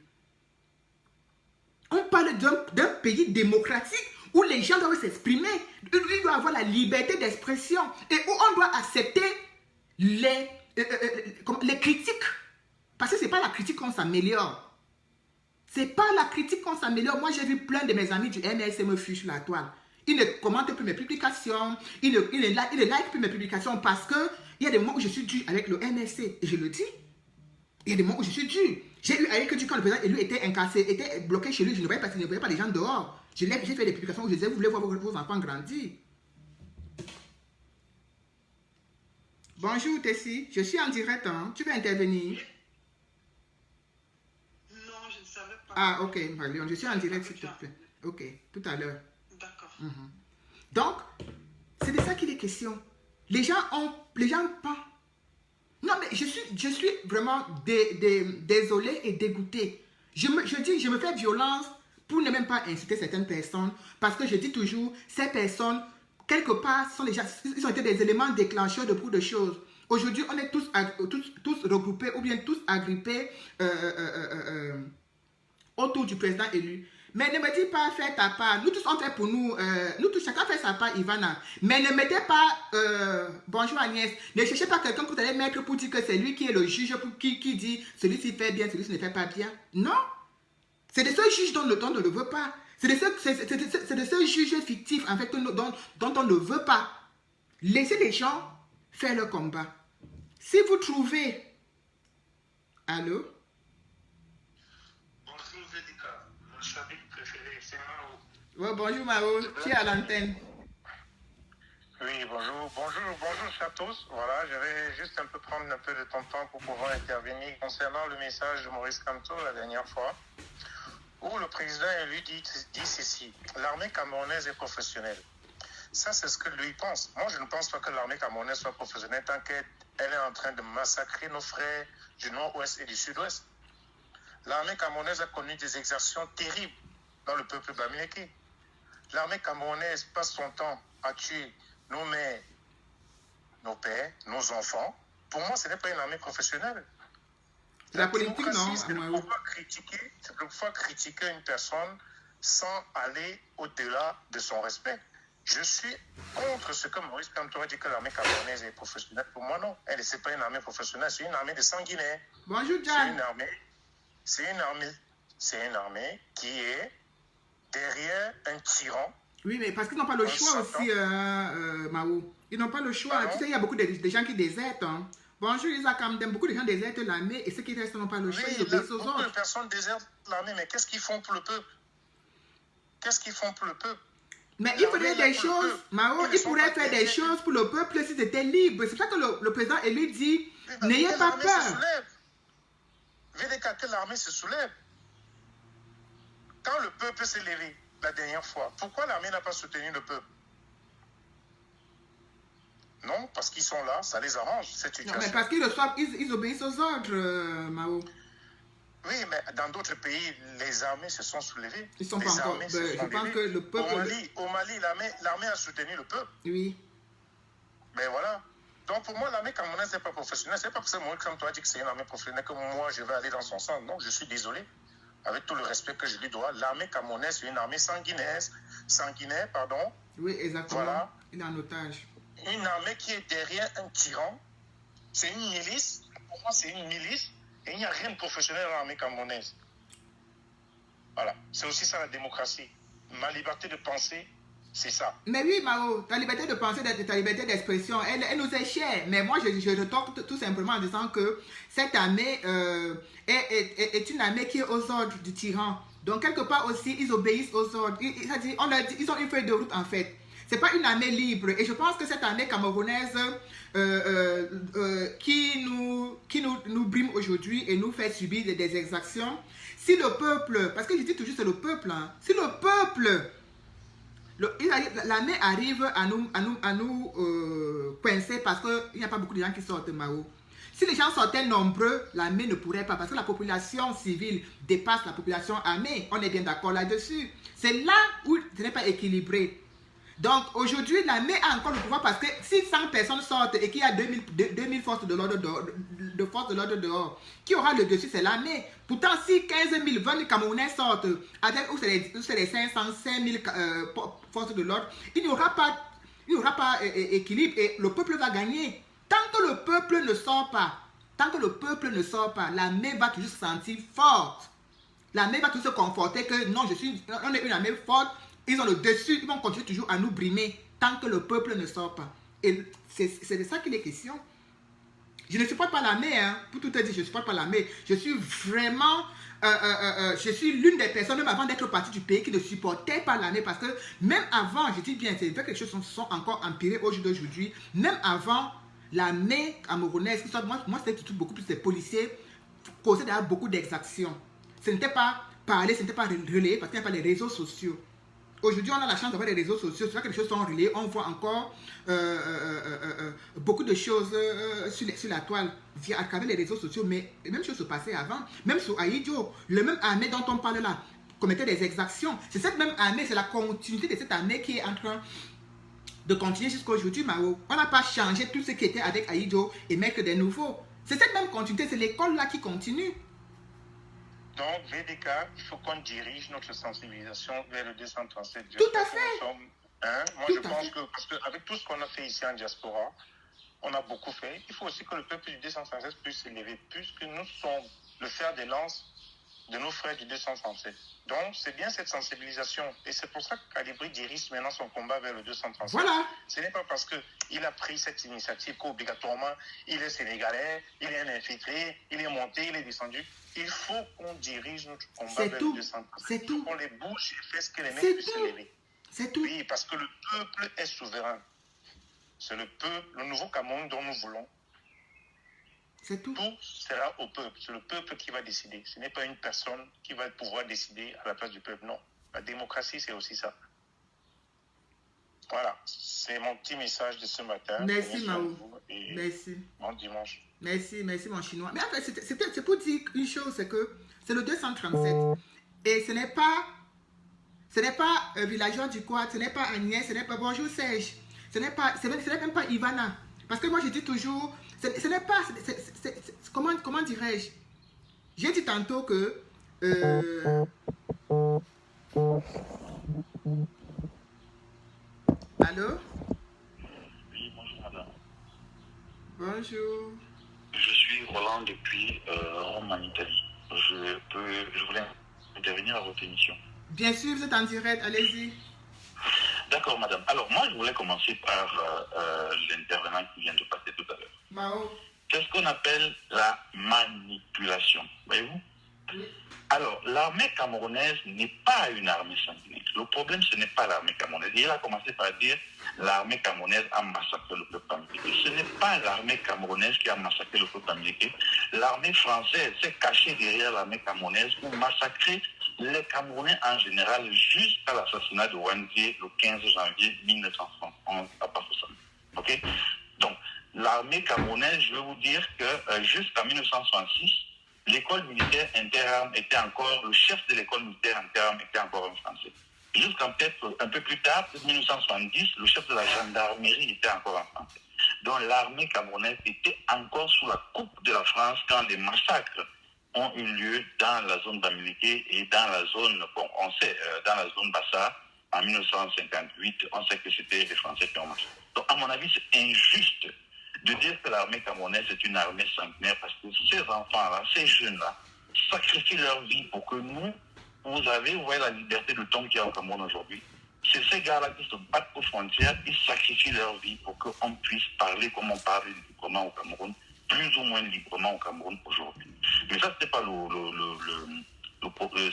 On parle d'un pays démocratique où les gens doivent s'exprimer, ils doivent avoir la liberté d'expression et où on doit accepter les critiques. Parce que ce n'est pas la critique qu'on s'améliore. Ce n'est pas la critique qu'on s'améliore. Moi, j'ai vu plein de mes amis du MLC me fuir sur la toile. Ils ne commentent plus mes publications, ils ne like plus mes publications parce qu'il y a des moments où je suis dur avec le MLC. Et je le dis. Il y a des moments où je suis dur. J'ai eu à que quand le président élu était incassé, était bloqué chez lui, je ne voyais pas les gens dehors. J'ai fait des publications où je disais, vous voulez voir vos enfants grandir. Bonjour Tessie, je suis en direct, hein. Tu veux intervenir? Non, je ne savais pas. Ah, ok, Marion, je suis en direct s'il te plaît. Ok, tout à l'heure. D'accord. Donc, c'est de ça qu'il est question. Les gens pas. Non, mais je suis vraiment désolée et dégoûtée. Je me fais violence pour ne même pas insulter certaines personnes. Parce que je dis toujours, ces personnes, quelque part, ils ont été des éléments déclencheurs de beaucoup de choses. Aujourd'hui, on est tous regroupés ou bien tous agrippés autour du président élu. Mais ne me dis pas, fais ta part. Nous tous, on fait pour nous. Nous tous, chacun fait sa part, Ivana. Mais ne mettez pas, bonjour Agnès, ne cherchez pas quelqu'un que vous allez mettre pour dire que c'est lui qui est le juge, qui dit celui-ci fait bien, celui-ci ne fait pas bien. Non. C'est de ce juge dont on ne le veut pas. C'est de ce juge fictif, en fait, dont on ne veut pas. Laissez les gens faire leur combat. Si vous trouvez... Allô? Bonjour Védica, mon chapitre préféré, c'est Mao. Ouais, bonjour Mao, tu es à l'antenne. Oui, bonjour à tous. Voilà, je vais juste un peu prendre un peu de ton temps pour pouvoir intervenir concernant le message de Maurice Kamto la dernière fois, où le président lui dit ceci: l'armée camerounaise est professionnelle. Ça, c'est ce que lui pense. Moi, je ne pense pas que l'armée camerounaise soit professionnelle tant qu'elle est en train de massacrer nos frères du nord-ouest et du sud-ouest. L'armée camerounaise a connu des exactions terribles dans le peuple bamileke. L'armée camerounaise passe son temps à tuer nos mères, nos pères, nos enfants. Pour moi, ce n'est pas une armée professionnelle. La politique, non. C'est de pouvoir critiquer une personne sans aller au-delà de son respect. Je suis contre ce que Maurice Kamto a dit que l'armée camerounaise est professionnelle. Pour moi, non. Elle n'est pas une armée professionnelle, c'est une armée de sanguinaires. Bonjour, John. C'est une armée qui est derrière un tyran. Oui, mais parce qu'ils n'ont pas le choix aussi, Mao. Ils n'ont pas le choix. Tu sais, il y a beaucoup de gens qui désertent. Hein. Bonjour, Isaac Amdem. Beaucoup de gens désertent l'armée et ceux qui restent n'ont pas le choix. Oui, beaucoup de personnes désertent l'armée, mais qu'est-ce qu'ils font pour le peuple? Mais il faudrait des choses, Mao, il pourrait faire des choses pour le peuple s'ils étaient libres. C'est pour ça que le président élu dit, n'ayez pas peur. Védéka, que l'armée se soulève. Quand le peuple s'est levé la dernière fois, pourquoi l'armée n'a pas soutenu le peuple? Non, parce qu'ils sont là, ça les arrange, cette situation. Non, mais parce qu'ils obéissent aux ordres, Mao. Oui, mais dans d'autres pays, les armées se sont soulevées. Ils sont pas encore. Je pense que le peuple. Au Mali, l'armée a soutenu le peuple. Oui. Mais voilà. Donc pour moi, l'armée camerounaise n'est pas professionnelle. C'est pas parce que Maurice Kamto a dit que c'est une armée professionnelle que moi je vais aller dans son sens. Non, je suis désolé. Avec tout le respect que je lui dois, l'armée camerounaise, c'est une armée sanguinaire. Oui, exactement. Voilà. Il est en otage. Une armée qui est derrière un tyran. C'est une milice. Pour moi, c'est une milice. Et il n'y a rien de professionnel dans l'armée camerounaise. Voilà. C'est aussi ça la démocratie. Ma liberté de penser, c'est ça. Mais oui, Mao, ta liberté de penser, ta liberté d'expression, elle nous est chère. Mais moi, je retorque tout simplement en disant que cette armée est une armée qui est aux ordres du tyran. Donc, quelque part aussi, ils obéissent aux ordres. Ils ont une feuille de route, en fait. Ce n'est pas une armée libre. Et je pense que cette armée camerounaise qui nous brime aujourd'hui et nous fait subir des exactions, si le peuple, parce que je dis toujours c'est le peuple, hein, si le peuple, l'armée arrive à nous coincer parce qu'il n'y a pas beaucoup de gens qui sortent, Mao. Si les gens sortaient nombreux, l'armée ne pourrait pas, parce que la population civile dépasse la population armée. On est bien d'accord là-dessus. C'est là où ce n'est pas équilibré. Donc aujourd'hui, l'armée a encore le pouvoir parce que si 100 personnes sortent et qu'il y a 2000 forces de l'ordre dehors, qui aura le dessus, c'est l'armée. Pourtant, si 15 000, 20 000 Camerounais sortent, où c'est les 500, 5 000 forces de l'ordre, il n'y aura pas équilibre et le peuple va gagner. Tant que le peuple ne sort pas, l'armée va toujours se sentir forte. L'armée va toujours se conforter que non, on est une armée forte. Ils ont le dessus, ils vont continuer toujours à nous brimer tant que le peuple ne sort pas. Et c'est de ça qu'il est question. Je ne supporte pas l'armée, hein. Pour tout te dire, je ne supporte pas l'armée. Je suis vraiment, je suis l'une des personnes, même avant d'être partie du pays, qui ne supportait pas l'armée. Parce que même avant, je dis bien, c'est vrai que les choses sont encore empirées au jour d'aujourd'hui. Même avant, l'armée camerounaise, moi c'était beaucoup plus des policiers, causaient d'ailleurs beaucoup d'exactions. Ce n'était pas parler, ce n'était pas relayer, parce qu'il n'y a pas les réseaux sociaux. Aujourd'hui, on a la chance d'avoir les réseaux sociaux. C'est vrai que les choses sont reliées. On voit encore beaucoup de choses sur la toile à travers les réseaux sociaux. Mais les mêmes choses se passaient avant. Même sur Ahidjo, le même armée dont on parle là commettait des exactions. C'est cette même armée, c'est la continuité de cette armée qui est en train de continuer jusqu'à aujourd'hui, Mao. On n'a pas changé tout ce qui était avec Ahidjo et mettre des nouveaux. C'est cette même continuité, c'est l'école là qui continue. Donc, VDK, il faut qu'on dirige notre sensibilisation vers le 237. Tout à fait. Moi, je pense que, parce qu'avec tout ce qu'on a fait ici en diaspora, on a beaucoup fait. Il faut aussi que le peuple du 237 puisse s'élever, puisque nous sommes le fer de lance de nos frères du 237. Donc, c'est bien cette sensibilisation. Et c'est pour ça qu'Alibri dirige maintenant son combat vers le 237. Voilà. Ce n'est pas parce qu'il a pris cette initiative qu'obligatoirement, il est sénégalais, il est un infiltré, il est monté, il est descendu. Il faut qu'on dirige notre combat vers le 237. C'est tout. Qu'on les bouge et fait ce que les mecs puissent s'élever. C'est tout. Oui, parce que le peuple est souverain. C'est le peuple, le nouveau Cameroun dont nous voulons. C'est tout. Tout sera au peuple. C'est le peuple qui va décider. Ce n'est pas une personne qui va pouvoir décider à la place du peuple. Non. La démocratie, c'est aussi ça. Voilà. C'est mon petit message de ce matin. Merci, Mao. Merci. Bon dimanche. Merci, mon chinois. Mais en fait, c'est pour dire une chose, c'est que c'est le 237. Et ce n'est pas villageois du Quad, ce n'est pas Agnès, ce n'est pas bonjour Serge, ce n'est même pas Ivana. Parce que moi, je dis toujours, ce n'est pas, comment dirais-je? J'ai dit tantôt que allô? Oui, bonjour madame. Bonjour. Je suis Roland depuis Rome en Italie. Je voulais intervenir à votre émission. Bien sûr, vous êtes en direct, allez-y. D'accord madame. Alors moi je voulais commencer par l'intervenant qui vient de passer tout à l'heure. Mao. C'est ce qu'on appelle la manipulation. Voyez-vous? Oui. Alors, l'armée camerounaise n'est pas une armée sanguinaire. Le problème, ce n'est pas l'armée camerounaise. Il a commencé par dire l'armée camerounaise a massacré le peuple américain. Ce n'est pas l'armée camerounaise qui a massacré le peuple américain. L'armée française s'est cachée derrière l'armée camerounaise pour massacrer les Camerounais en général jusqu'à l'assassinat de Wandier le 15 janvier 1971 à Bafoussam. Ok? Donc, l'armée camerounaise, je veux vous dire que jusqu'en 1966, l'école militaire interarmes était encore, le chef de l'école militaire interarmes était encore un Français. Jusqu'en peut-être un peu plus tard, 1970, le chef de la gendarmerie était encore un Français. Donc l'armée camerounaise était encore sous la coupe de la France quand les massacres ont eu lieu dans la zone d'Amérique et dans la zone, bon, on sait, dans la zone Bassa, en 1958, on sait que c'était les Français qui ont massacré. Donc à mon avis, c'est injuste de dire que l'armée camerounaise est une armée sanguinaire parce que ces enfants-là, ces jeunes-là, sacrifient leur vie pour que nous, vous voyez la liberté de ton qui est au Cameroun aujourd'hui. C'est ces gars-là qui se battent aux frontières, ils sacrifient leur vie pour qu'on puisse parler comme on parle librement au Cameroun, plus ou moins librement au Cameroun aujourd'hui. Mais ça, c'était pas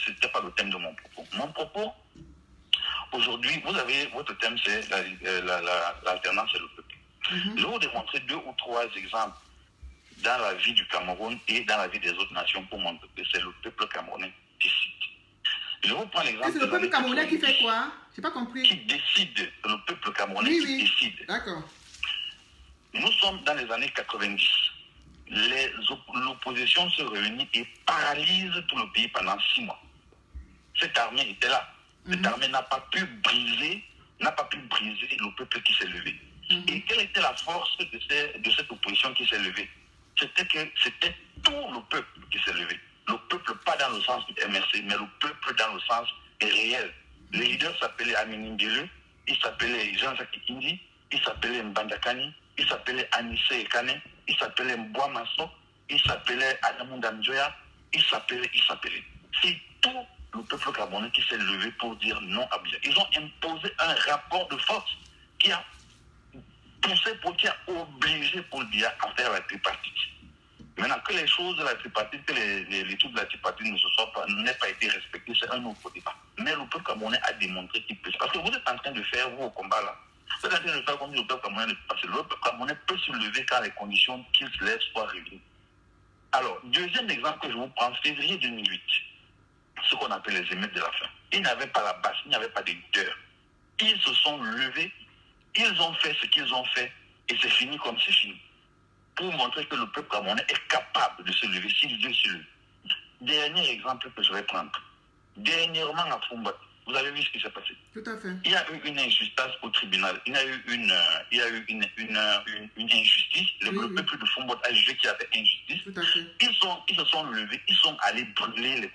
c'était pas le thème de mon propos. Mon propos, aujourd'hui, vous avez, votre thème, c'est l'alternance et le peuple. Je vais vous démontrer 2 ou 3 exemples dans la vie du Cameroun et dans la vie des autres nations pour montrer que c'est le peuple camerounais qui décide. Je vous prends l'exemple. C'est le peuple camerounais qui fait quoi? J'ai pas compris. Qui décide, le peuple camerounais qui décide. D'accord. Nous sommes dans les années 90. L'opposition se réunit et paralyse tout le pays pendant 6 mois. Cette armée était là. Cette armée n'a pas pu briser le peuple qui s'est levé. Et quelle était la force de cette opposition qui s'est levée? C'était tout le peuple qui s'est levé. Le peuple, pas dans le sens du MRC, mais le peuple dans le sens réel. Les leaders s'appelaient Amini Mbele, il s'appelait Jean-Jacques Kindi, il s'appelait Mbandakani, il s'appelait Anissé Ekane, il s'appelait Mboua Masso, il s'appelait Adamou Damjoya, il s'appelait. C'est tout le peuple camerounais qui s'est levé pour dire non à Biya. Ils ont imposé un rapport de force qui a qui a obligé Paul Biya à faire la tripartite. Maintenant, que les choses de la tripartite, que les trucs de la tripartite n'aient pas été respectés, c'est un autre débat. Mais le peuple camerounais a démontré qu'il peut. Parce que vous êtes en train de faire, vous, au combat là, vous êtes en train de faire comme le peuple camerounais. Parce que le peuple camerounais peut se lever quand les conditions qu'il se lève soient réunies. Alors, deuxième exemple que je vous prends, février 2008, ce qu'on appelle les émeutes de la faim. il n'y avait pas la base, il n'y avait pas de leader. Ils se sont levés, ils ont fait ce qu'ils ont fait, et c'est fini comme c'est fini. Pour montrer que le peuple camerounais est capable de se lever s'il veut se lever. Dernier exemple que je vais prendre. Dernièrement à Fumbat, vous avez vu ce qui s'est passé. Tout à fait. Il y a eu une injustice au tribunal. Il y a eu une injustice. Le peuple de Fumbat a jugé qu'il y avait injustice. Tout à fait. Ils se sont levés, ils sont allés brûler le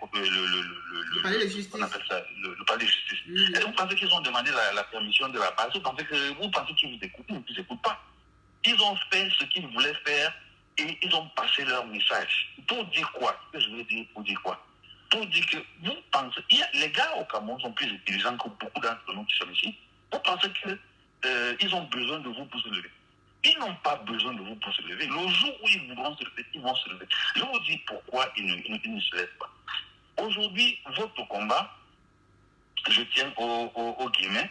palais de justice. On appelle ça le palais de justice. Et vous pensez qu'ils ont demandé la permission de la base? Vous pensez qu'ils vous écoutent? Ils ne vous écoutent pas. Ils ont fait ce qu'ils voulaient faire et ils ont passé leur message. Pour dire quoi? Ce que je veux dire, pour dire quoi? Pour dire que vous pensez, les gars au Cameroun sont plus intelligents que beaucoup d'entre nous qui sommes ici. Vous pensez qu'ils ont besoin de vous pour se lever. Ils n'ont pas besoin de vous pour se lever. Le jour où ils voudront se lever, ils vont se lever. Je vous dis pourquoi ils ne se lèvent pas. Aujourd'hui, votre combat, je tiens au guillemets,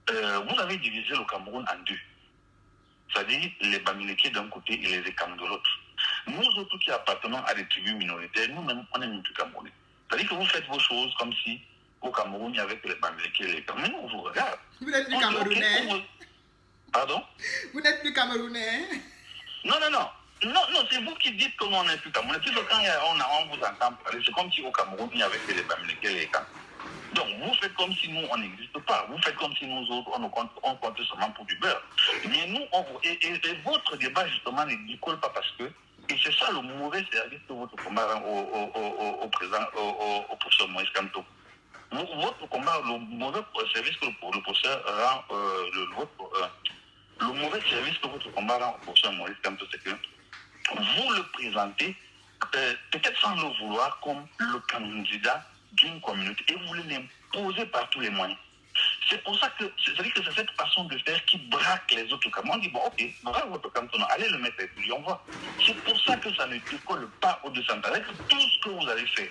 vous avez divisé le Cameroun en deux. C'est-à-dire les Bamileke d'un côté et les Ekam de l'autre. Nous autres qui appartenons à des tribus minoritaires, nous-mêmes, on est même plus Camerounais. C'est-à-dire que vous faites vos choses comme si au Cameroun, il n'y avait que les Bamileke et les Ekam. Mais nous, on vous regarde. Vous n'êtes plus Camerounais. Pardon? Vous n'êtes plus Camerounais. Non, c'est vous qui dites que nous, on n'est plus Camerounais. Puis quand on vous entend parler, c'est comme si au Cameroun, il n'y avait que les Bamileke et les Ekam. Donc, vous faites comme si nous, on n'existe pas. Vous faites comme si nous autres, on compte seulement pour du beurre. Mais nous, et votre débat, justement, ne décolle pas parce que, et c'est ça le mauvais service que votre combat rend au professeur Moïse Kamto. Votre combat, le mauvais service que le professeur rend, le mauvais service que votre combat rend au professeur Moïse Kamto, c'est que vous le présentez, peut-être sans le vouloir, comme le candidat d'une communauté et vous voulez l'imposer par tous les moyens. C'est pour ça que c'est cette façon de faire qui braque les autres Camerounais. On dit, bon, ok, voilà votre canton, allez le mettre à étudier, on voit. C'est pour ça que ça ne décolle pas au-dessus. Avec tout ce que vous allez faire,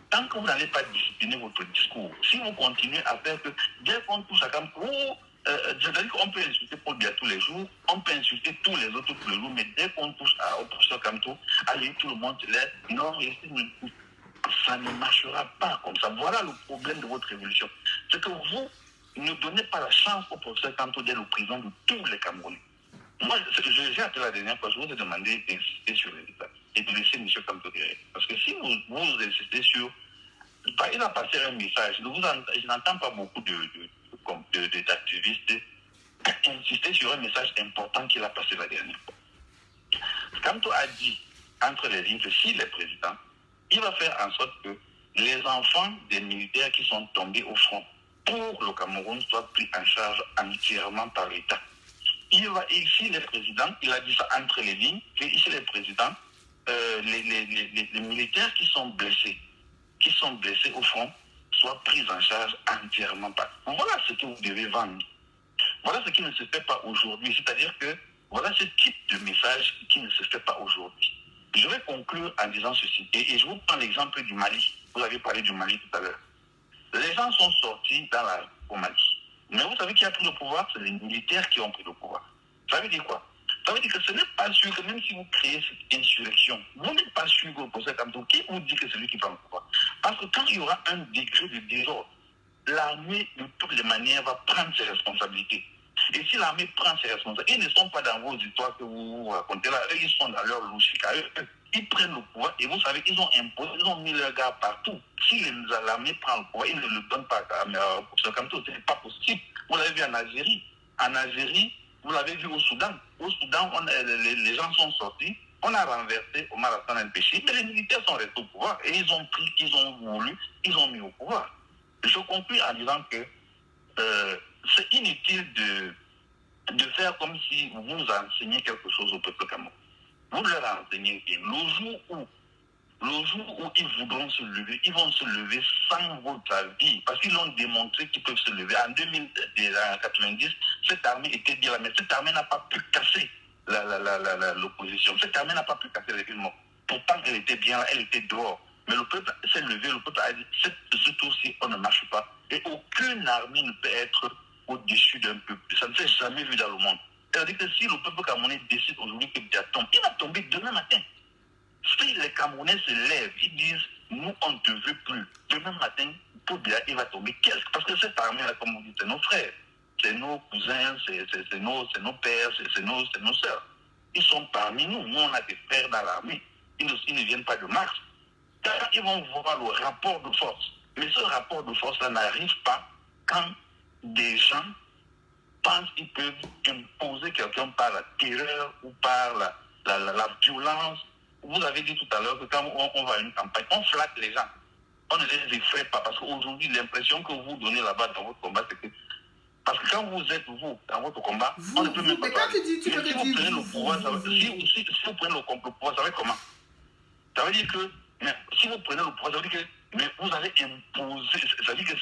tant que vous n'allez pas discipliner votre discours, si vous continuez à faire que dès qu'on touche à Cameroun, c'est-à-dire qu'on peut insulter Paul Biya tous les jours, on peut insulter tous les autres tous les jours, mais dès qu'on touche au professeur Kamto, allez, tout le monde se lève, non, ça ne marchera pas comme ça. Voilà le problème de votre révolution. C'est que vous ne donnez pas la chance au professeur Kamto d'être le président de tous les Camerounais. Moi, j'ai appelé la dernière fois, je vous ai demandé d'insister sur les états et de laisser M. Kamto derrière. Parce que si vous insistez sur... Il a passé un message. Je n'entends pas beaucoup d'activistes insister sur un message important qu'il a passé la dernière fois. Kamto a dit, entre les lignes, que s'il est président, il va faire en sorte que les enfants des militaires qui sont tombés au front pour le Cameroun soient pris en charge entièrement par l'État. Ici, les présidents, il a dit ça entre les lignes, que ici, les présidents, les militaires qui sont blessés au front, soient pris en charge entièrement par. Voilà ce que vous devez vendre. Voilà ce qui ne se fait pas aujourd'hui. C'est-à-dire que voilà ce type de message qui ne se fait pas aujourd'hui. Je vais conclure en disant ceci. Et je vous prends l'exemple du Mali. Vous avez parlé du Mali tout à l'heure. Les gens sont sortis au Mali. Mais vous savez qui a pris le pouvoir? C'est les militaires qui ont pris le pouvoir. Ça veut dire quoi? Ça veut dire que ce n'est pas sûr que même si vous créez cette insurrection, vous n'êtes pas sûr que le procès comme tout. Qui vous dit que c'est lui qui prend le pouvoir? Parce que quand il y aura un degré de désordre, l'armée, de toutes les manières, va prendre ses responsabilités. Et si l'armée prend ses responsabilités, ils ne sont pas dans vos histoires que vous racontez là, eux, ils sont dans leur logique à eux. Ils prennent le pouvoir et vous savez, ils ont imposé, ils ont mis leurs gars partout. Si l'armée prend le pouvoir, ils ne le donnent pas pour ce comme tout. Ce n'est pas possible. Vous l'avez vu en Algérie. En Algérie, vous l'avez vu au Soudan. Au Soudan, les gens sont sortis. On a renversé Omar Hassan el-Béchir, mais les militaires sont restés au pouvoir et ils ont pris, qu'ils ont voulu, ils ont mis au pouvoir. Je conclue en disant que c'est inutile de faire comme si vous enseignez quelque chose au peuple camerounais. Vous leur enseignez bien. Le jour où ils voudront se lever, ils vont se lever sans votre avis. Parce qu'ils ont démontré qu'ils peuvent se lever. En 1990, cette armée était bien là, mais cette armée n'a pas pu casser l'opposition. Cette armée n'a pas pu casser les villes mortes. Pourtant, elle était bien là, elle était dehors. Mais le peuple s'est levé, le peuple a dit, ce tour-ci, on ne marche pas. Et aucune armée ne peut être au-dessus d'un peuple. Ça ne s'est jamais vu dans le monde. C'est-à-dire que si le peuple camerounais décide aujourd'hui que Biya tombe, il va tomber demain matin. Si les Camerounais se lèvent, ils disent, nous, on ne te veut plus. Demain matin, Paul Biya, il va tomber. Parce que cette armée-là, comme vous dites, c'est nos frères, c'est nos cousins, c'est nos pères, c'est nos sœurs. Ils sont parmi nous. Nous, on a des frères dans l'armée. Ils ne viennent pas de Mars. Car ils vont voir le rapport de force. Mais ce rapport de force-là n'arrive pas quand des gens pensent qu'ils peuvent imposer quelqu'un par la terreur ou par la violence. Vous avez dit tout à l'heure que quand on va à une campagne, on flatte les gens. On ne les effraie pas parce qu'aujourd'hui, l'impression que vous donnez là-bas dans votre combat, c'est que parce que quand vous êtes, vous, dans votre combat, on ne peut même pas mais quand parler. tu dis, tu peux si vous prenez le pouvoir, si vous prenez le pouvoir, ça va être comment? Ça veut dire que, mais si vous prenez le pouvoir, ça veut dire que mais vous allez imposer, ça veut dire que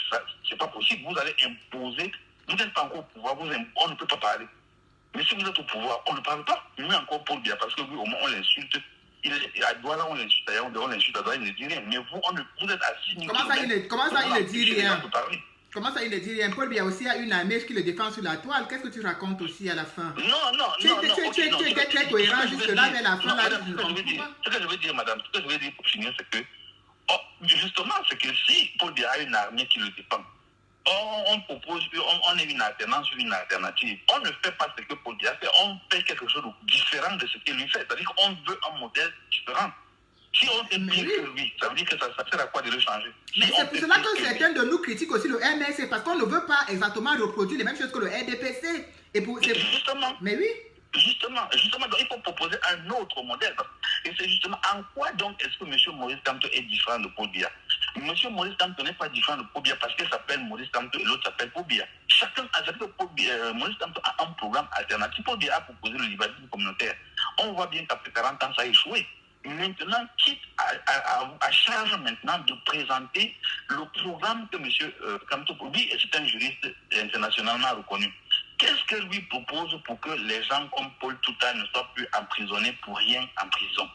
c'est pas possible, vous allez imposer, vous n'êtes pas encore au pouvoir, on ne peut pas parler. Mais si vous êtes au pouvoir, on ne parle pas, mais encore pour bien, parce que lui, au moins, on l'insulte. À Douala, on l'insulte, on l'insulte à Douala, il ne dit rien. Mais vous êtes assis. Comment ça, il ne dit rien? Comment ça, il ne dit rien? Paul Biya aussi a une armée qui le défend sur la toile. Qu'est-ce que tu racontes aussi à la fin? Non. Tu étais très cohérent jusque-là, mais la fin, là, je ne comprends pas. Ce que je veux dire, madame, ce que je veux dire pour finir, c'est que, justement, c'est que si Paul Biya a une armée qui le défend, on propose, on est une alternance ou une alternative. On ne fait pas ce que Paul Biya fait, on fait quelque chose de différent de ce qu'il lui fait. C'est-à-dire qu'on veut un modèle différent. Si on fait pire que lui, ça veut dire que ça sert à quoi de le changer? Mais c'est pour cela que certains de nous critiquent aussi le MSC, parce qu'on ne veut pas exactement reproduire les mêmes choses que le RDPC. Justement. Mais oui. Justement, donc il faut proposer un autre modèle. Et c'est justement en quoi donc est-ce que M. Maurice Kamto est différent de Paul Biya? M. Maurice Kamto n'est pas différent de Paul Biya parce qu'il s'appelle Maurice Kamto et l'autre s'appelle Paul Biya. Chacun a dit que Maurice Kamto a un programme alternatif. Paul Biya a proposé le libéralisme communautaire. On voit bien qu'après 40 ans, ça a échoué. Maintenant, quitte à charge maintenant de présenter le programme que M. Kamto produit, et c'est un juriste internationalement reconnu. Qu'est-ce que lui propose pour que les gens comme Paul Touta ne soient plus emprisonnés pour rien en prison?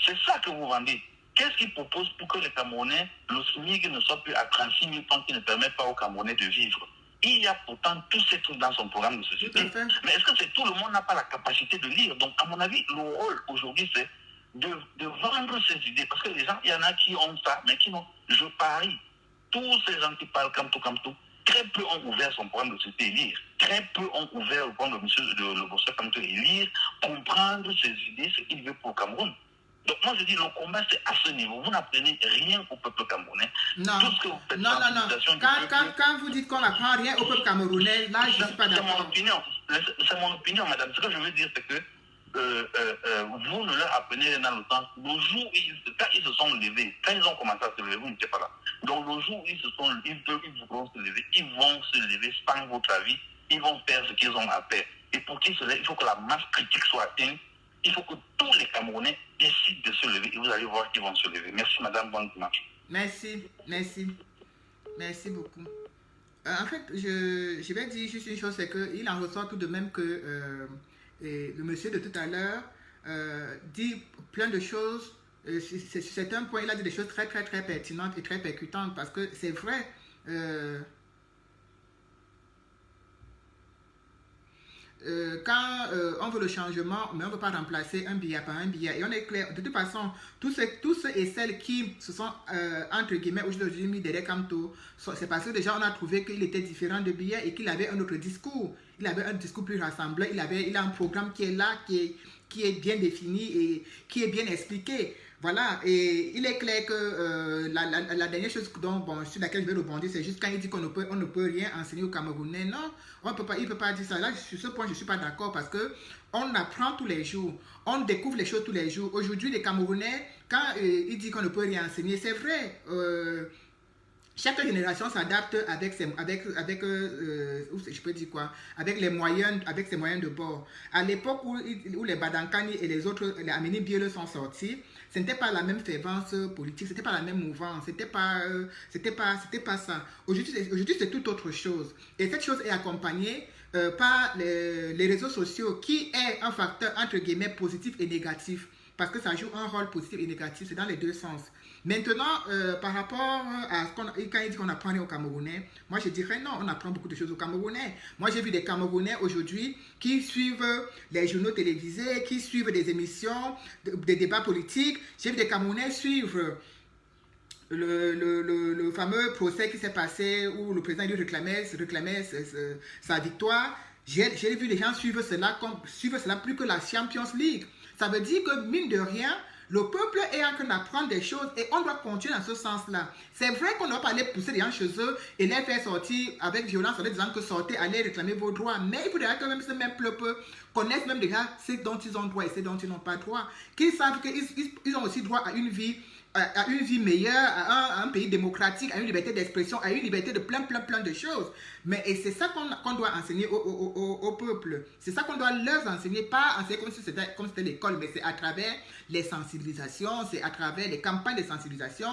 C'est ça que vous vendez. Qu'est-ce qu'il propose pour que les Camerounais, le SMIC ne soit plus à 36 000 francs qui ne permettent pas aux Camerounais de vivre? Il y a pourtant tous ces trucs dans son programme de société. Mais est-ce que tout le monde n'a pas la capacité de lire? Donc, à mon avis, le rôle aujourd'hui, c'est de vendre ces idées. Parce que les gens, il y en a qui ont ça, mais qui n'ont. Je parie, tous ces gens qui parlent Kamto, très peu ont ouvert son programme de société et lire. Très peu ont ouvert le programme de professeur Kamto et lire, comprendre ses idées, ce qu'il veut pour le Cameroun. Donc moi je dis, le combat c'est à ce niveau. Vous n'apprenez rien au peuple camerounais. Non, tout ce que vous faites, non. Quand vous dites qu'on n'apprend rien au peuple camerounais, là je ne suis pas d'accord. C'est mon opinion, madame. Ce que je veux dire, c'est que vous ne leur apprenez rien dans le sens, le jour où quand ils se sont levés, quand ils ont commencé à se lever, vous n'étiez pas là. Donc le jour où ils vont se lever, ils vont se lever sans votre avis, ils vont faire ce qu'ils ont à faire. Et pour qu'ils se lèvent, il faut que la masse critique soit atteinte, il faut que tous les Camerounais décident de se lever et vous allez voir qu'ils vont se lever. Merci madame, bonne dimanche. Merci beaucoup. En fait, je vais dire juste une chose, c'est qu'il en ressort tout de même que le monsieur de tout à l'heure dit plein de choses. C'est un point, il a dit des choses très pertinentes et très percutantes parce que c'est vrai. Quand on veut le changement, mais on ne veut pas remplacer un billet par un billet. Et on est clair, de toute façon, tous ceux et celles qui se sont, entre guillemets, aujourd'hui mis derrière Kamto, c'est parce que déjà on a trouvé qu'il était différent de billet et qu'il avait un autre discours. Il avait un discours plus rassemblant, il a un programme qui est là, qui est bien défini et qui est bien expliqué. Voilà, et il est clair que la dernière chose sur laquelle je vais rebondir, c'est juste quand il dit qu'on ne peut rien enseigner aux Camerounais. Non, il ne peut pas dire ça. Là, sur ce point, je ne suis pas d'accord parce qu'on apprend tous les jours, on découvre les choses tous les jours. Aujourd'hui, les Camerounais, quand il dit qu'on ne peut rien enseigner, c'est vrai. Chaque génération s'adapte avec ses moyens de bord. À l'époque où les Badankani et les autres, les Amini Biele sont sortis, ce n'était pas la même fervence politique, c'était pas la même mouvance, c'était pas ça. Aujourd'hui, c'est tout autre chose. Et cette chose est accompagnée par les réseaux sociaux, qui est un facteur entre guillemets positif et négatif, parce que ça joue un rôle positif et négatif, c'est dans les deux sens. Maintenant, par rapport à quand il dit qu'on apprend aux Camerounais, moi je dirais non, on apprend beaucoup de choses aux Camerounais. Moi j'ai vu des Camerounais aujourd'hui qui suivent les journaux télévisés, qui suivent des émissions, des débats politiques. J'ai vu des Camerounais suivre le fameux procès qui s'est passé où le président lui réclamait sa victoire, j'ai vu les gens suivre cela plus que la Champions League. Ça veut dire que, mine de rien, le peuple est en train d'apprendre des choses et on doit continuer dans ce sens-là. C'est vrai qu'on ne doit pas aller pousser les gens chez eux et les faire sortir avec violence en leur disant que sortez, allez réclamer vos droits. Mais il faudrait que même ce même peuple connaisse même déjà ce dont ils ont droit et ce dont ils n'ont pas droit. Qu'ils savent qu'ils ont aussi droit à une vie meilleure, à un pays démocratique, à une liberté d'expression, à une liberté de plein de choses. Mais et c'est ça qu'on doit enseigner au peuple. C'est ça qu'on doit leur enseigner, pas enseigner comme si c'était l'école, mais c'est à travers les sensibilisations, c'est à travers les campagnes de sensibilisation.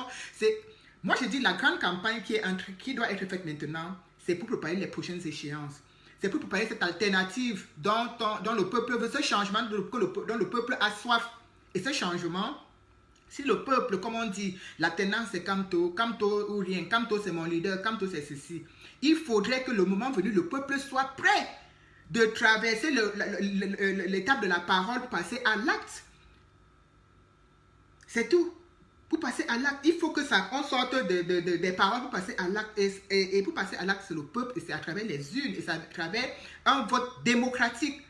Moi, je dis la grande campagne qui doit être faite maintenant, c'est pour préparer les prochaines échéances. C'est pour préparer cette alternative dont le peuple veut, ce changement dont le peuple a soif. Et ce changement, si le peuple, comme on dit, la tenance c'est Kamto ou rien, Kamto c'est mon leader, Kamto c'est ceci, il faudrait que le moment venu, le peuple soit prêt de traverser l'étape de la parole pour passer à l'acte. C'est tout. Pour passer à l'acte, il faut que on sorte des paroles pour passer à l'acte. Et pour passer à l'acte, c'est le peuple, et c'est à travers les urnes, et c'est à travers un vote démocratique.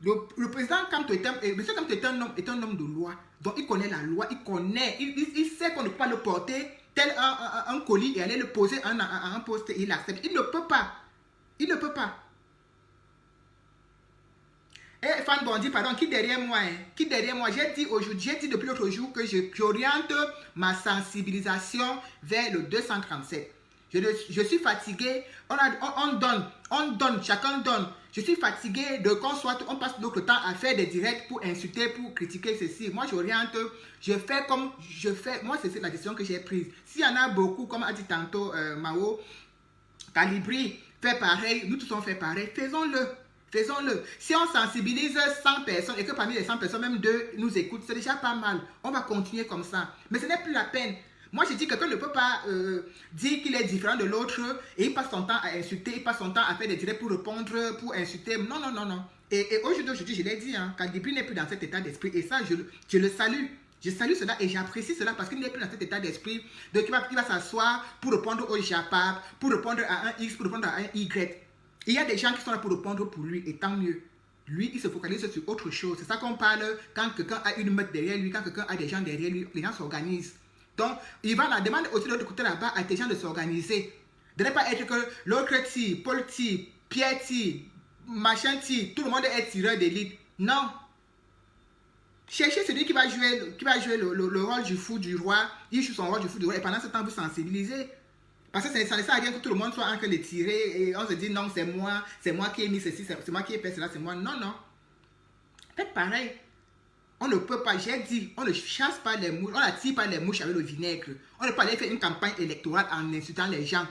Le président Kamto est un homme de loi. Donc il connaît la loi, il sait qu'on ne peut pas le porter tel un colis et aller le poser à un poste et il accepte. Il ne peut pas. Il ne peut pas. Et Fan Bondi, pardon, qui derrière moi? Qui derrière moi? J'ai dit depuis l'autre jour que j'oriente ma sensibilisation vers le 237. Je suis fatigué. On donne, chacun donne. Je suis fatigué de on passe notre temps à faire des directs pour insulter, pour critiquer ceci. Moi, j'oriente, moi, c'est la décision que j'ai prise. S'il y en a beaucoup, comme a dit tantôt Mao, Calibri, fait pareil, nous tous on fait pareil, faisons-le. Faisons-le. Si on sensibilise 100 personnes et que parmi les 100 personnes, même 2 nous écoutent, c'est déjà pas mal. On va continuer comme ça. Mais ce n'est plus la peine. Moi, je dis que quelqu'un ne peut pas dire qu'il est différent de l'autre et il passe son temps à insulter, il passe son temps à faire des directs pour répondre, pour insulter. Non. Et aujourd'hui, je l'ai dit, Calibri n'est plus dans cet état d'esprit. Et ça, je le salue. Je salue cela et j'apprécie cela parce qu'il n'est plus dans cet état d'esprit. Donc, il va s'asseoir pour répondre au Japap, pour répondre à un X, pour répondre à un Y. Il y a des gens qui sont là pour répondre pour lui, et tant mieux. Lui, il se focalise sur autre chose. C'est ça qu'on parle quand quelqu'un a une meute derrière lui, quand quelqu'un a des gens derrière lui, les gens s'organisent. Donc, il va la demander aussi de l'autre côté là-bas à des gens de s'organiser. De ne pas être que l'autre tire, Paul tire, Pierre tire, machin tire, tout le monde est tireur d'élite. Non. Cherchez celui qui va jouer le rôle du fou du roi. Il joue son rôle du fou du roi et pendant ce temps, vous sensibilisez. Parce que ça ne sert à rien que tout le monde soit en train de tirer et on se dit non, c'est moi qui ai mis ceci, c'est moi qui ai fait cela, c'est moi. Non. Faites pareil. On ne peut pas, j'ai dit, on ne chasse pas les mouches, on n'attire pas les mouches avec le vinaigre. On ne peut pas aller faire une campagne électorale en insultant les gens.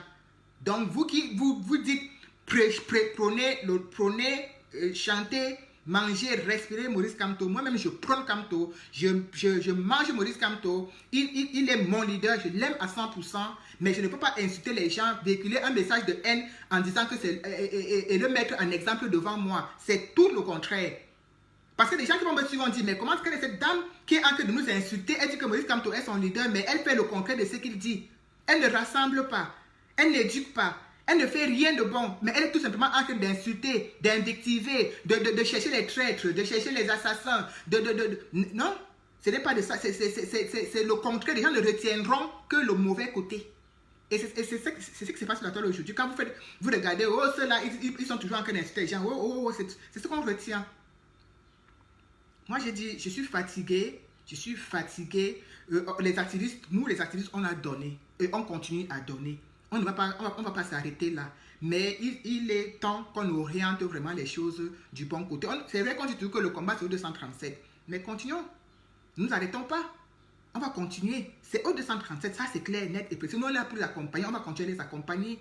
Donc vous dites, prenez, chantez, mangez, respirez Maurice Kamto. Moi-même, je prends Kamto, je mange Maurice Kamto. Il est mon leader, je l'aime à 100%, mais je ne peux pas insulter les gens, véhiculer un message de haine en disant que c'est et le mettre en exemple devant moi. C'est tout le contraire. Parce que les gens qui vont me suivre vont dire, mais comment est-ce que cette dame qui est en train de nous insulter, elle dit que Maurice Kamto est son leader, mais elle fait le contraire de ce qu'il dit. Elle ne rassemble pas, elle n'éduque pas. Elle ne fait rien de bon, mais elle est tout simplement en train d'insulter, d'invectiver, de chercher les traîtres, de chercher les assassins. Non, ce n'est pas de ça, c'est le contraire. Les gens ne retiendront que le mauvais côté. Et c'est ce qui se passe sur la toile aujourd'hui. Quand vous regardez, oh, ceux-là, ils sont toujours en train d'insulter les gens. Oh, c'est ce qu'on retient. Moi, j'ai dit, je suis fatigué. Les activistes, on a donné et on continue à donner. On ne va pas s'arrêter là. Mais il est temps qu'on oriente vraiment les choses du bon côté. C'est vrai qu'on dit toujours que le combat c'est au 237. Mais continuons. Ne nous arrêtons pas. On va continuer. C'est au 237. Ça c'est clair, net et précis. Nous on est là pour les accompagner. On va continuer à les accompagner.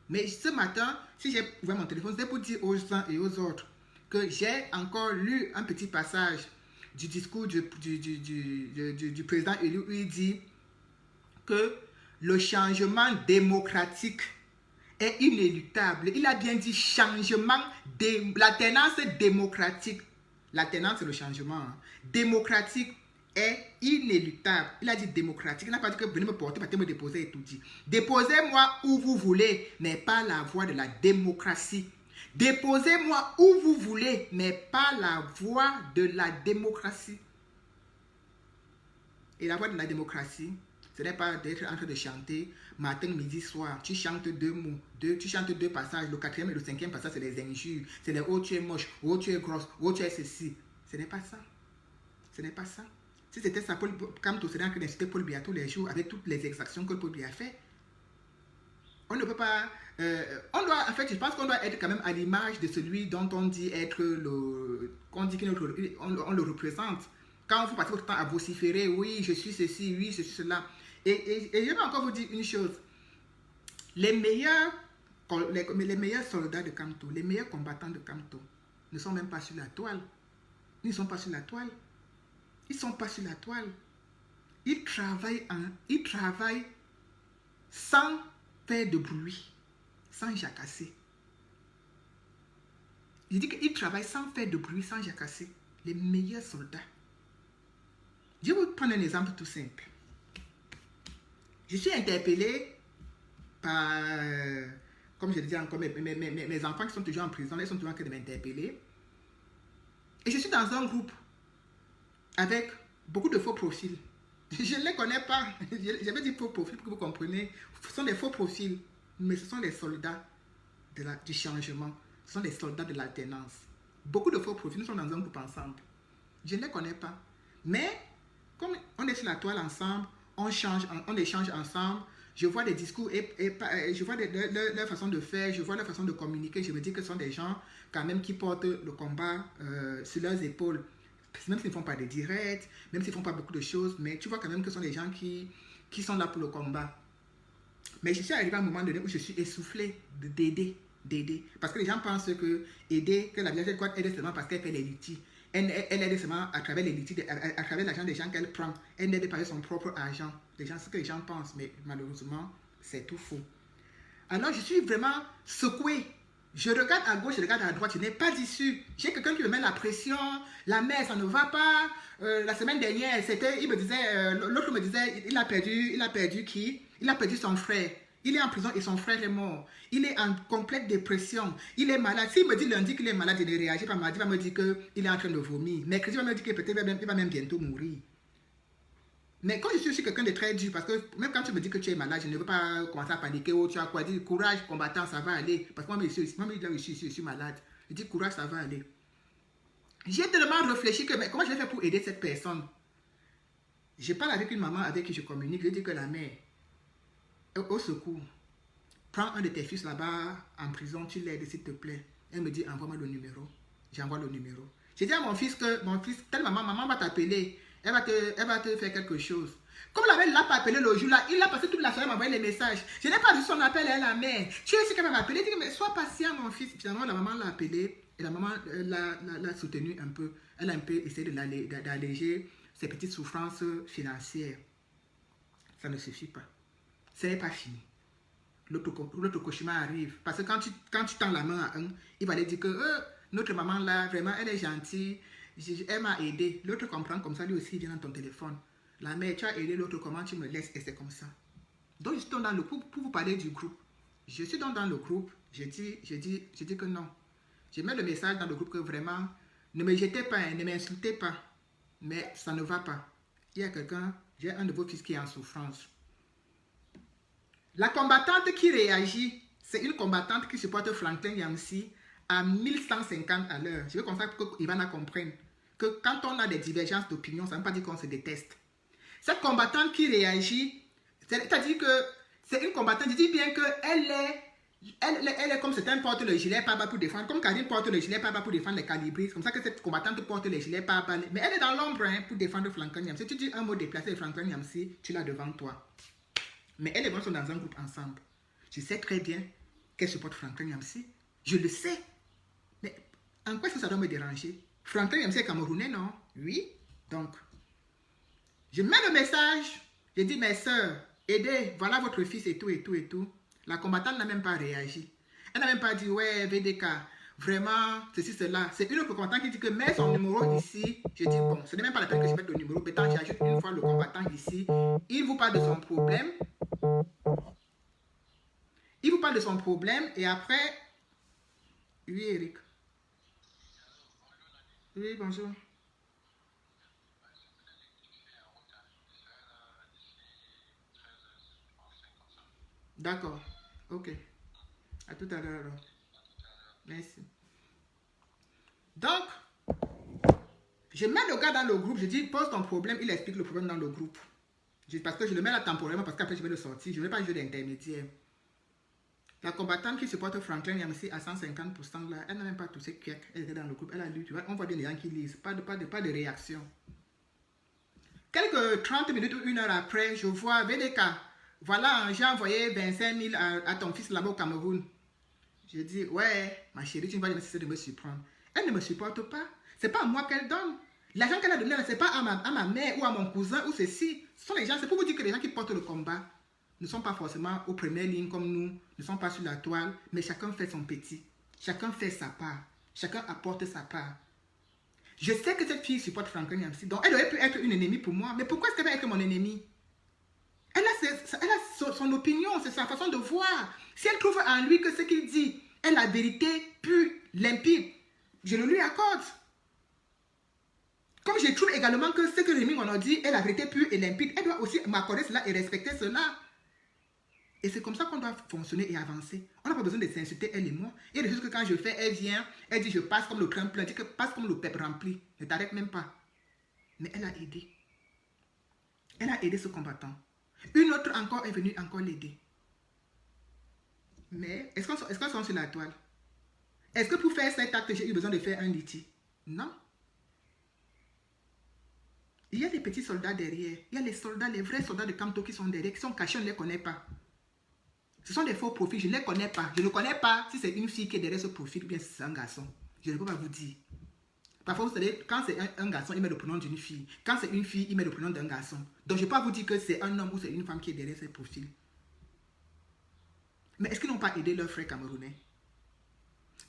Mais ce matin, si j'ai ouvert mon téléphone, c'est pour dire aux uns et aux autres que j'ai encore lu un petit passage du discours du président élu où il dit que le changement démocratique est inéluctable. Il a bien dit changement, l'alternance démocratique. L'alternance, c'est le changement démocratique est inéluctable. Il a dit démocratique. Il n'a pas dit que venez me porter, partez me déposer et tout dit. Déposez-moi où vous voulez, mais pas la voie de la démocratie. Déposez-moi où vous voulez, mais pas la voie de la démocratie. Et la voie de la démocratie, ce n'est pas d'être en train de chanter matin, midi, soir. Tu chantes deux mots, tu chantes deux passages. Le quatrième et le cinquième passage, c'est les injures. C'est les oh tu es moche, oh tu es grosse, oh tu es ceci. Ce n'est pas ça. Ce n'est pas ça. Si c'était ça, Paul Camto serait en train d'insulter Paul Biya tous les jours avec toutes les exactions que Paul Biya a fait. On ne peut pas... on doit, en fait, je pense qu'on doit être quand même à l'image de celui dont on dit être le... qu'on dit qu'on le représente. Quand vous passez votre temps à vociférer, oui, je suis ceci, oui, je suis cela. Et je vais encore vous dire une chose. Les meilleurs soldats de Camto, les meilleurs combattants de Camto ne sont même pas sur la toile. Ils ne sont pas sur la toile. Ils ne sont pas sur la toile. Ils travaillent sans faire de bruit, sans jacasser. Je dis qu'ils travaillent sans faire de bruit, sans jacasser. Les meilleurs soldats. Je vais vous prendre un exemple tout simple. Je suis interpellé par, comme je le dis encore, mes enfants qui sont toujours en prison, ils sont toujours en train de m'interpeller. Et je suis dans un groupe avec beaucoup de faux profils. Je ne les connais pas. J'avais dit faux profils pour que vous compreniez. Ce sont des faux profils, mais ce sont les soldats du changement. Ce sont les soldats de l'alternance. Beaucoup de faux profils, nous sommes dans un groupe ensemble. Je ne les connais pas. Mais, comme on est sur la toile ensemble, on échange ensemble, je vois des discours et je vois leur façon de faire, je vois leur façon de communiquer. Je me dis que ce sont des gens quand même qui portent le combat sur leurs épaules. Même s'ils ne font pas des directs, même s'ils ne font pas beaucoup de choses, mais tu vois quand même que ce sont des gens qui sont là pour le combat. Mais je suis arrivé à un moment donné où je suis essoufflé d'aider. Parce que les gens pensent que la village doit aider seulement parce qu'elle fait les litiges. Elle aide seulement à travers les litiges, à travers l'argent des gens qu'elle prend. Elle n'aide pas avec son propre argent. Ce que les gens pensent, mais malheureusement, c'est tout faux. Alors, je suis vraiment secoué. Je regarde à gauche, je regarde à droite, je n'ai pas d'issue. J'ai quelqu'un qui me met la pression, la mère, ça ne va pas. La semaine dernière, il me disait, l'autre me disait, il a perdu qui? Il a perdu son frère. Il est en prison et son frère est mort. Il est en complète dépression. Il est malade. S'il me dit lundi qu'il est malade, je ne réagis pas. Il va me dire qu'il est en train de vomir. Mercredi, il va me dire qu'il va même bientôt mourir. Mais quand je suis quelqu'un de très dur, parce que même quand tu me dis que tu es malade, je ne veux pas commencer à paniquer. Oh, tu as quoi? Dis courage, combattant, ça va aller. Parce que moi, je suis malade. Je dis courage, ça va aller. J'ai tellement réfléchi que mais comment je vais faire pour aider cette personne? Je parle avec une maman avec qui je communique. Je dis que la mère, au secours, prends un de tes fils là-bas en prison, tu l'aides s'il te plaît. Elle me dit envoie-moi le numéro. J'envoie le numéro. J'ai dit à mon fils que telle maman va t'appeler. Elle va te faire quelque chose. Comme la mère ne l'a pas appelé le jour là, il a passé toute la soirée à m'envoyer les messages. Je n'ai pas reçu son appel à la mère. Tu sais qu'elle m'a appelé, elle dit mais sois patient mon fils. Finalement la maman l'a appelé et la maman l'a soutenu un peu. Elle a un peu essayé d'alléger ses petites souffrances financières. Ça ne suffit pas. Ce n'est pas fini. L'autre cauchemar arrive. Parce que quand tu tends la main à un, il va aller dire que notre maman là, vraiment, elle est gentille. Elle m'a aidé. L'autre comprend comme ça, lui aussi, il vient dans ton téléphone. La mère, tu as aidé l'autre, comment tu me laisses? Et c'est comme ça. Donc, je suis dans le groupe pour vous parler du groupe. Je suis donc dans le groupe. Je dis que non. Je mets le message dans le groupe que vraiment, ne me jetez pas, ne m'insultez pas. Mais ça ne va pas. Il y a quelqu'un, j'ai un de vos fils qui est en souffrance. La combattante qui réagit, c'est une combattante qui supporte Franklin Yamsi à 1150 à l'heure. Je veux comme ça que Ivana comprenne que quand on a des divergences d'opinion, ça ne veut pas dire qu'on se déteste. Cette combattante qui réagit, c'est-à-dire que c'est une combattante, je dis bien qu'elle est comme certains portent le gilet pare-balles pour défendre, comme Karine porte le gilet pare-balles pour défendre les calibristes, comme ça que cette combattante porte le gilet pare-balles, mais elle est dans l'ombre pour défendre Franklin Yamsi. Si tu dis un mot déplacé de Franklin Yamsi, tu l'as devant toi. Mais elle et moi sont dans un groupe ensemble. Je sais très bien qu'elle supporte Franklin Yamsi. Je le sais. Mais en quoi est-ce que ça doit me déranger? Franklin Yamsi est camerounais, non? Oui. Donc, je mets le message. Je dis, mes soeurs, aidez, voilà votre fils et tout, et tout, et tout. La combattante n'a même pas réagi. Elle n'a même pas dit, ouais, VDK, vraiment, ceci, cela. C'est une autre combattant qui dit que mets son numéro ici. Je dis, bon, ce n'est même pas la peine que je mette le numéro. Maintenant, j'ajoute une fois le combattant ici. Il vous parle de son problème. Il vous parle de son problème et après... Oui, Eric. Oui, bonjour. D'accord. Ok. À tout à l'heure alors. Merci. Donc, je mets le gars dans le groupe. Je dis, pose ton problème. Il explique le problème dans le groupe. Parce que je le mets là temporairement parce qu'après je vais le sortir. Je ne vais pas jouer d'intermédiaire. La combattante qui supporte Franklin Yamsi à 150% là, elle n'a même pas touché Kiek. Elle était dans le groupe. Elle a lu, tu vois. On voit bien les gens qui lisent. Pas de réaction. Quelques 30 minutes ou une heure après, je vois VDK. Voilà, j'ai envoyé 25 000 à ton fils là-bas au Cameroun. Je dis, ouais, ma chérie, tu ne vas pas essayer de me surprendre. Elle ne me supporte pas. C'est pas à moi qu'elle donne. L'argent qu'elle a donné, ce n'est pas à ma mère ou à mon cousin ou ceci. Ce sont les gens, c'est pour vous dire que les gens qui portent le combat ne sont pas forcément aux premières lignes comme nous, ne sont pas sur la toile, mais chacun fait son petit. Chacun fait sa part. Chacun apporte sa part. Je sais que cette fille supporte Franklin Yamsi, donc elle aurait pu être une ennemie pour moi. Mais pourquoi est-ce qu'elle va être mon ennemie? Elle a son opinion, c'est sa façon de voir. Si elle trouve en lui que ce qu'il dit est la vérité pure, limpide, je le lui accorde. Comme je trouve également que ce que Rémi m'en a dit est la vérité pure et limpide, elle doit aussi m'accorder cela et respecter cela. Et c'est comme ça qu'on doit fonctionner et avancer. On n'a pas besoin de s'insulter, elle et moi. Il y a des choses que quand je fais, elle vient, elle dit je passe comme le train plein, elle dit que passe comme le pep rempli. Ne t'arrête même pas. Mais elle a aidé. Elle a aidé ce combattant. Une autre encore est venue encore l'aider. Mais est-ce qu'on sont sur la toile? Est-ce que pour faire cet acte, j'ai eu besoin de faire un litige? Non. Il y a des petits soldats derrière. Il y a les soldats, les vrais soldats de Kamto qui sont derrière, qui sont cachés, on ne les connaît pas. Ce sont des faux profils, je ne les connais pas. Je ne connais pas si c'est une fille qui est derrière ce profil ou bien si c'est un garçon. Je ne peux pas vous dire. Parfois, vous savez, quand c'est un garçon, il met le prénom d'une fille. Quand c'est une fille, il met le prénom d'un garçon. Donc, je ne peux pas vous dire que c'est un homme ou c'est une femme qui est derrière ce profil. Mais est-ce qu'ils n'ont pas aidé leurs frères camerounais?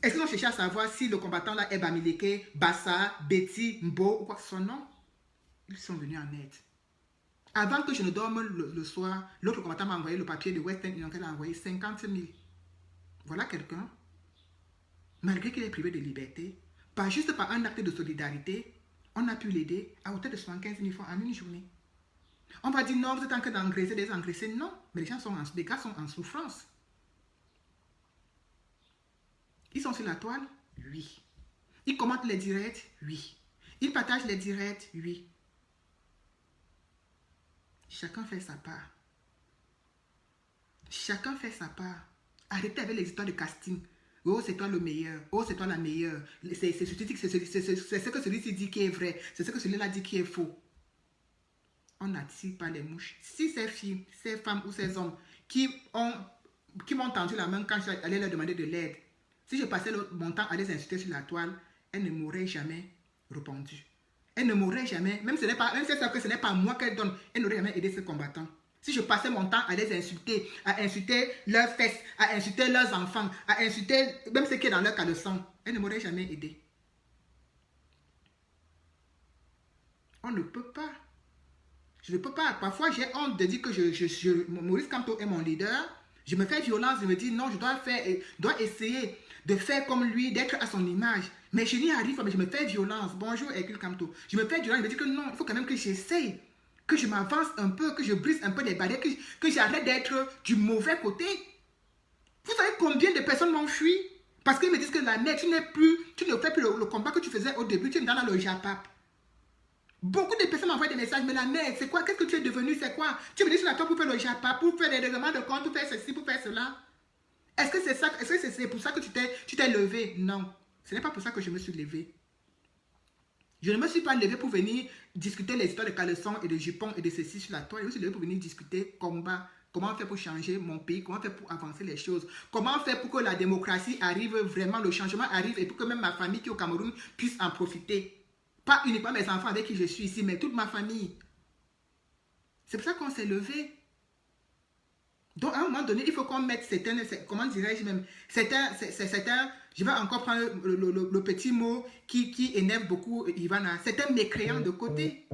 Est-ce qu'ils ont cherché à savoir si le combattant là est Bamileke, Bassa, Betty, Mbo ou quoi que ce soit? Non. Ils sont venus en aide. Avant que je ne dorme le soir, l'autre combattant m'a envoyé le papier de Western Union qu'elle a envoyé 50 000. Voilà quelqu'un, malgré qu'il est privé de liberté, pas juste par un acte de solidarité, on a pu l'aider à hauteur de 75 000 francs en une journée. On va dire non, vous êtes en train d'engraisser des engraissés. Non, mais les gars sont en souffrance. Ils sont sur la toile? Oui. Ils commentent les directs? Oui. Ils partagent les directs? Oui. Chacun fait sa part. Chacun fait sa part. Arrêtez avec les histoires de casting. Oh, c'est toi le meilleur. Oh, c'est toi la meilleure. C'est ce que celui-ci dit qui est vrai. C'est ce que celui-là dit qui est faux. On n'attire pas les mouches. Si ces filles, ces femmes ou ces hommes qui m'ont tendu la main quand je allais leur demander de l'aide, si je passais mon temps à les insulter sur la toile, elles ne m'auraient jamais répondu. Elle ne m'aurait jamais, même si c'est ça que ce n'est pas moi qu'elle donne, elle n'aurait jamais aidé ce combattant. Si je passais mon temps à les insulter, à insulter leurs fesses, à insulter leurs enfants, à insulter même ce qui est dans leur caleçon, elle ne m'aurait jamais aidé. On ne peut pas. Je ne peux pas. Parfois, j'ai honte de dire que Maurice Kamto est mon leader. Je me fais violence, je me dis non, je dois essayer de faire comme lui, d'être à son image. Mais je n'y arrive pas, mais je me fais violence. Bonjour, Hercule Kamto. Je me fais violence, je me dis que non, il faut quand même que j'essaye, que je m'avance un peu, que je brise un peu les barrières, que j'arrête d'être du mauvais côté. Vous savez combien de personnes m'ont fui? Parce qu'ils me disent que la mère, tu ne fais plus le combat que tu faisais au début, tu es dans le Japap. Beaucoup de personnes m'envoient des messages, mais la mère, c'est quoi? Qu'est-ce que tu es devenu? C'est quoi? Tu es venu sur la table pour faire le Japap, pour faire des règlements de compte, pour faire ceci, pour faire cela. Est-ce que c'est ça? Est-ce que c'est pour ça que tu t'es levé? Non. Ce n'est pas pour ça que je me suis levé. Je ne me suis pas levé pour venir discuter les histoires de caleçons et de jupons et de ceci sur la toile. Je me suis levé pour venir discuter combat. Comment on fait pour changer mon pays? Comment on fait pour avancer les choses? Comment on fait pour que la démocratie arrive vraiment, le changement arrive et pour que même ma famille qui est au Cameroun puisse en profiter? Pas uniquement mes enfants avec qui je suis ici, mais toute ma famille. C'est pour ça qu'on s'est levé. Donc, à un moment donné, il faut qu'on mette certains, comment dirais-je même, certains, je vais encore prendre le petit mot qui énerve beaucoup Ivana, certains mécréants de côté.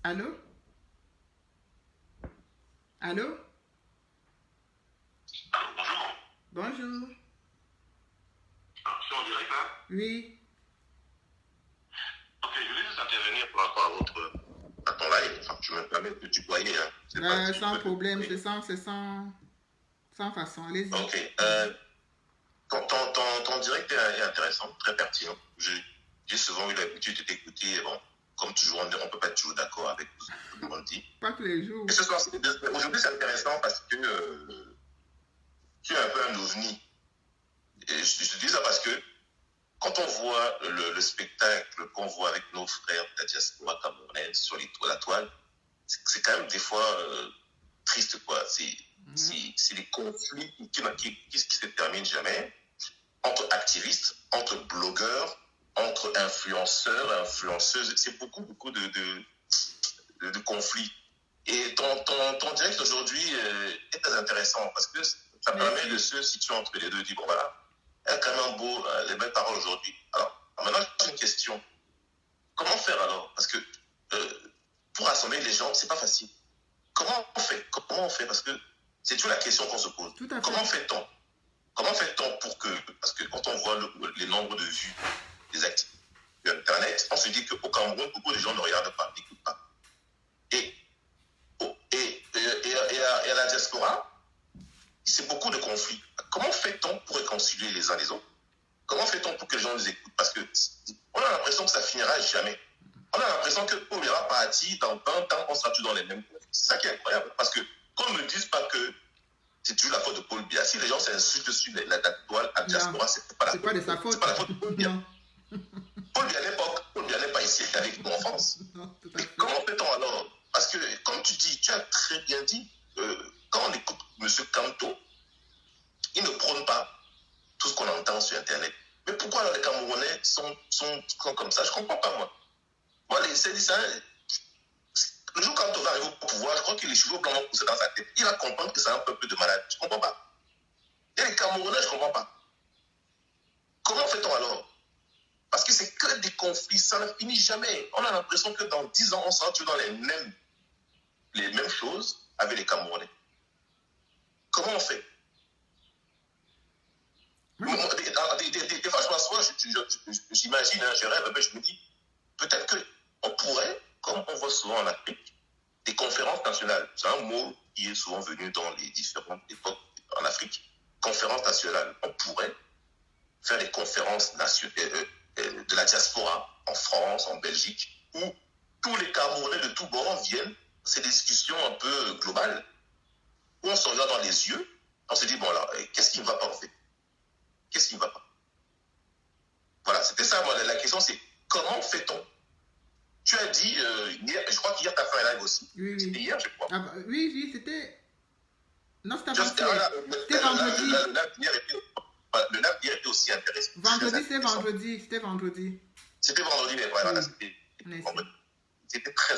Allô? Allô? Bonjour. Bonjour. C'est en direct, là? Oui. Ok, je voulais juste intervenir par rapport à ton live. Enfin, je me permets de tutoyer. Hein. Sans problème, c'est sans façon. Allez-y. Ok. Ton direct est intéressant, très pertinent. J'ai souvent eu l'habitude de t'écouter. Bon, comme toujours, on ne peut pas être toujours d'accord avec tout ce que le monde dit. Pas tous les jours. Et ce soir, aujourd'hui, c'est intéressant parce que tu es un peu un ovni. Et je te dis ça parce que quand on voit le spectacle qu'on voit avec nos frères de la diaspora camerounaise sur la toile, c'est quand même des fois triste, quoi. C'est des conflits qui se terminent jamais entre activistes, entre blogueurs, entre influenceurs, influenceuses. C'est beaucoup de conflits. Et ton direct aujourd'hui est très intéressant parce que ça permet de se situer entre les deux. Dire, bon, voilà, il y a quand même les belles paroles aujourd'hui. Alors, maintenant, j'ai une question. Comment faire alors? Parce que pour rassembler les gens, c'est pas facile. Comment on fait? Parce que c'est toujours la question qu'on se pose. Comment fait-on? Comment fait-on pour que... Parce que quand on voit les nombres de vues des actifs d'Internet, on se dit qu'au Cameroun, beaucoup de gens ne regardent pas, n'écoutent pas. Et à la diaspora, c'est beaucoup de conflits. Comment fait-on pour réconcilier les uns les autres? Comment fait-on pour que les gens nous écoutent? Parce qu'on a l'impression que ça finira jamais. On a l'impression que Paul ira partir dans 20 ans, on sera toujours dans les mêmes conflits. C'est ça qui est incroyable. Parce que qu'on ne me dise pas que c'est toujours la faute de Paul Biya. Si les gens s'insultent sur la toile à diaspora, c'est pas la faute. C'est pas de sa faute. C'est pas la faute de Paul Biya. Paul Biya n'est pas ici avec nous en France. Mais comment fait-on alors? Parce que, comme tu dis, tu as très bien dit, quand on écoute M. Kanto, il ne prône pas tout ce qu'on entend sur Internet. Mais pourquoi alors les Camerounais sont comme ça? Je ne comprends pas, moi. Moi, le jour quand on va arriver au pouvoir, je crois que les cheveux blancs vont pousser dans sa tête. Il va comprendre que c'est un peuple de malades. Je ne comprends pas. Et les Camerounais, je ne comprends pas. Comment fait-on alors? Parce que c'est que des conflits, ça ne finit jamais. On a l'impression que dans 10 ans, on sera toujours dans les mêmes choses avec les Camerounais. Comment on fait? Des fois, je m'assois, j'imagine, je rêve, je me dis, peut-être qu'on pourrait, comme on voit souvent en Afrique, des conférences nationales. C'est un mot qui est souvent venu dans les différentes époques en Afrique. Conférences nationales. On pourrait faire des conférences de la diaspora en France, en Belgique, où tous les Camerounais de tous bords viennent. C'est des discussions un peu globales, où on se regarde dans les yeux, on se dit, bon là, qu'est-ce qui ne va pas en fait? Qu'est-ce qui ne va pas? Voilà, c'était ça, moi, la question, c'est comment fait-on? Tu as dit, hier, je crois qu'hier, tu as fait un live aussi. Oui. C'était hier, je crois. Oui, c'était... Non, c'était C'était vendredi. Le live hier était aussi intéressant. C'était vendredi. C'était vendredi, mais voilà, c'était très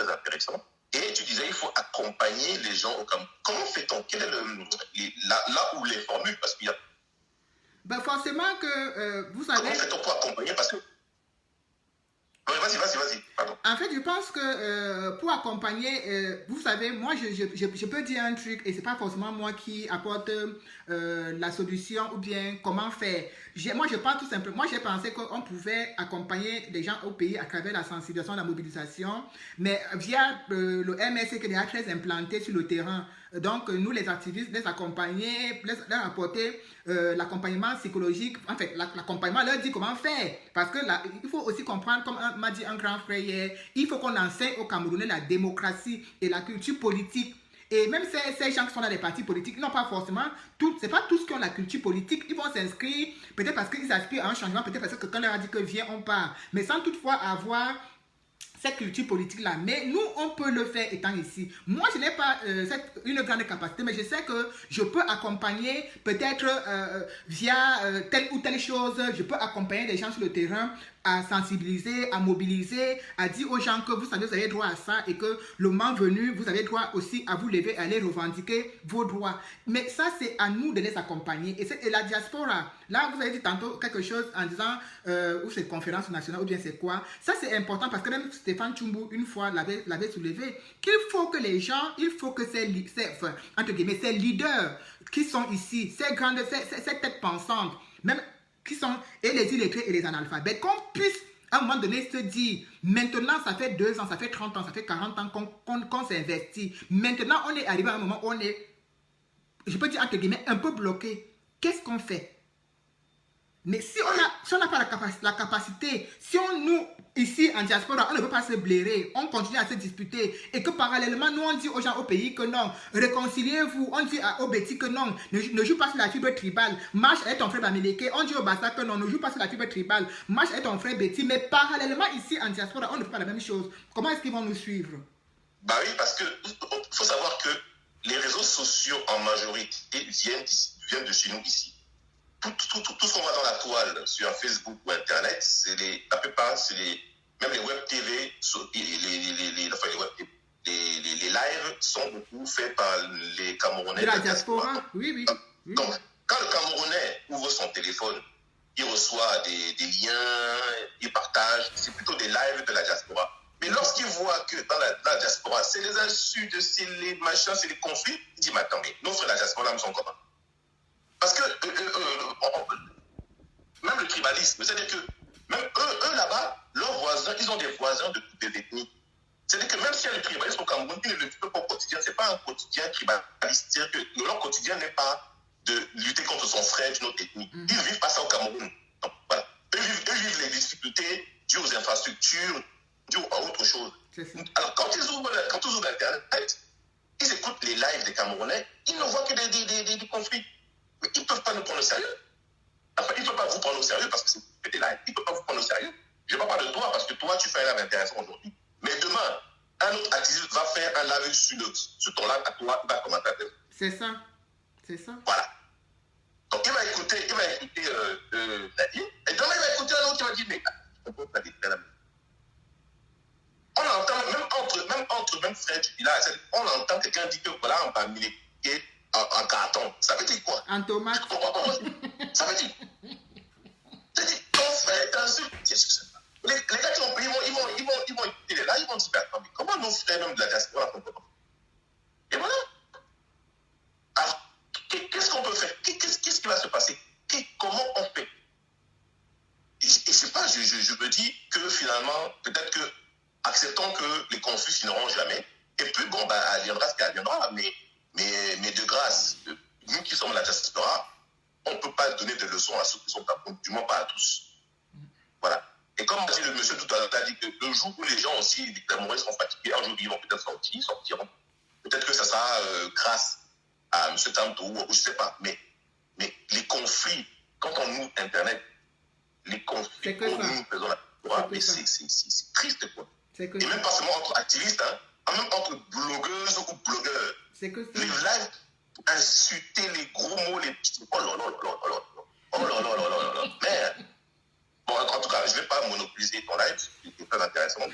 intéressant. Et tu disais, il faut accompagner les gens au Cameroun. Comment fait-on? Quel est là où les formules? Parce qu'il y a... Ben forcément que, vous savez... Comment fait-on pour accompagner? Parce que... Vas-y, pardon. En fait, je pense que pour accompagner, vous savez, moi, je peux dire un truc et c'est pas forcément moi qui apporte la solution ou bien comment faire. Moi, je parle tout simplement. Moi, j'ai pensé qu'on pouvait accompagner les gens au pays à travers la sensibilisation, la mobilisation, mais via le MSC qui est déjà très implanté sur le terrain. Donc, nous, les activistes, les accompagner, leur apporter l'accompagnement psychologique. En fait, l'accompagnement leur dit comment faire. Parce que là, il faut aussi comprendre, comme m'a dit un grand frère hier, il faut qu'on enseigne aux Camerounais la démocratie et la culture politique. Et même ces gens qui sont dans les partis politiques, ils n'ont pas forcément c'est pas tous qui ont la culture politique. Ils vont s'inscrire, peut-être parce qu'ils aspirent à un changement, peut-être parce que quelqu'un leur a dit que viens, on part. Mais sans toutefois avoir cette culture politique-là. Mais nous, on peut le faire étant ici. Moi, je n'ai pas une grande capacité, mais je sais que je peux accompagner peut-être via telle ou telle chose. Je peux accompagner les gens sur le terrain à sensibiliser, à mobiliser, à dire aux gens que vous savez, vous avez droit à ça et que le moment venu, vous avez droit aussi à vous lever et aller revendiquer vos droits. Mais ça, c'est à nous de les accompagner. Et la diaspora, là, vous avez dit tantôt quelque chose en disant, ou c'est conférence nationale, ou bien c'est quoi. Ça, c'est important parce que même Stéphane Tchumbu, une fois, l'avait soulevé, qu'il faut que les gens, il faut que ces leaders qui sont ici, ces têtes pensantes, même qui sont et les illettrés et les analphabètes, qu'on puisse à un moment donné se dire, maintenant ça fait 2 ans, ça fait 30 ans, ça fait 40 ans qu'on s'investit. Maintenant on est arrivé à un moment où on est, je peux dire entre guillemets, un peu bloqué. Qu'est-ce qu'on fait? Mais si on n'a pas la capacité, si nous, ici en diaspora, on ne peut pas se blairer, on continue à se disputer, et que parallèlement, nous, on dit aux gens au pays que non, réconciliez-vous, on dit aux Betty que non, ne joue pas sur la fibre tribale, marche avec ton frère Bamileke, on dit au Bassa que non, ne joue pas sur la fibre tribale, marche avec ton frère Betty, mais parallèlement, ici en diaspora, on ne fait pas la même chose. Comment est-ce qu'ils vont nous suivre? Bah oui, parce que faut savoir que les réseaux sociaux, en majorité, viennent de chez nous ici. Tout ce qu'on voit dans la toile sur Facebook ou Internet, la plupart, même les web TV, les lives sont beaucoup faits par les Camerounais. De la diaspora, oui. Donc, quand le Camerounais ouvre son téléphone, il reçoit des liens, il partage, c'est plutôt des lives de la diaspora. Mais lorsqu'il voit que dans la diaspora, c'est les insultes, c'est les machins, c'est les conflits, il dit, mais attends, mais nos frères de la diaspora, nous sommes comment? Parce que même le tribalisme, c'est-à-dire que même eux là-bas, leurs voisins, ils ont des voisins de toutes les ethnies. C'est-à-dire que même s'il y a le tribalisme au Cameroun, ils ne le vivent pas au quotidien. Ce n'est pas un quotidien tribaliste. C'est-à-dire que leur quotidien n'est pas de lutter contre son frère d'une autre ethnie. Ils ne vivent pas ça au Cameroun. Donc, voilà. Eux vivent les difficultés dues aux infrastructures, dues à autre chose. Alors quand ils ouvrent Internet, ils écoutent les lives des Camerounais, ils ne voient que des conflits. Mais ils ne peuvent pas nous prendre au sérieux. Enfin, ils ne peuvent pas vous prendre au sérieux parce que c'est des lives. Ils ne peuvent pas vous prendre au sérieux. Je ne parle pas de toi parce que toi, tu fais un live intéressant aujourd'hui. Mais demain, un autre activiste va faire un live sur ton live à toi, il va commenter. C'est ça. Voilà. Donc, il va écouter Nadine. Et demain, il va écouter un autre qui va dire, mais on entend, même frères du village, on entend quelqu'un dire que voilà, on va militer en carton. Ça veut dire quoi? En tomate. Ça veut dire. Ton frère t'insulte. Les gars qui ont payé, ils vont écouter là, ils vont se dire, mais comment nos frères même de la diaspora font comment? Et voilà. Alors, qu'est-ce qu'on peut faire? Qu'est-ce qui va se passer? Comment on fait? Et je sais pas, je me dis que finalement, peut-être que acceptons que les conflits finiront jamais. Et puis bon, bah, viendra ce qu'elle viendra, mais de grâce, nous qui sommes la diaspora, on ne peut pas donner des leçons à ceux qui sont Cameroun, du moins pas à tous. Voilà. Et comme a dit le monsieur tout à l'heure, il a dit que le jour où les gens aussi, les Camerounais seront fatigués, un jour ils vont peut-être sortiront. Peut-être que ça sera grâce à M. Tamto ou je ne sais pas. Mais les conflits, quand on ouvre Internet, les conflits, quand nous faisons la diaspora, mais c'est triste quoi. Et même pas seulement entre activistes, hein, même entre blogueuses ou blogueurs. Les lives, insulter les gros mots, les petits. Oh là là là là là. Oh là là là là là. Merde. Bon, en tout cas, je ne vais pas monopoliser ton live, c'est très intéressant.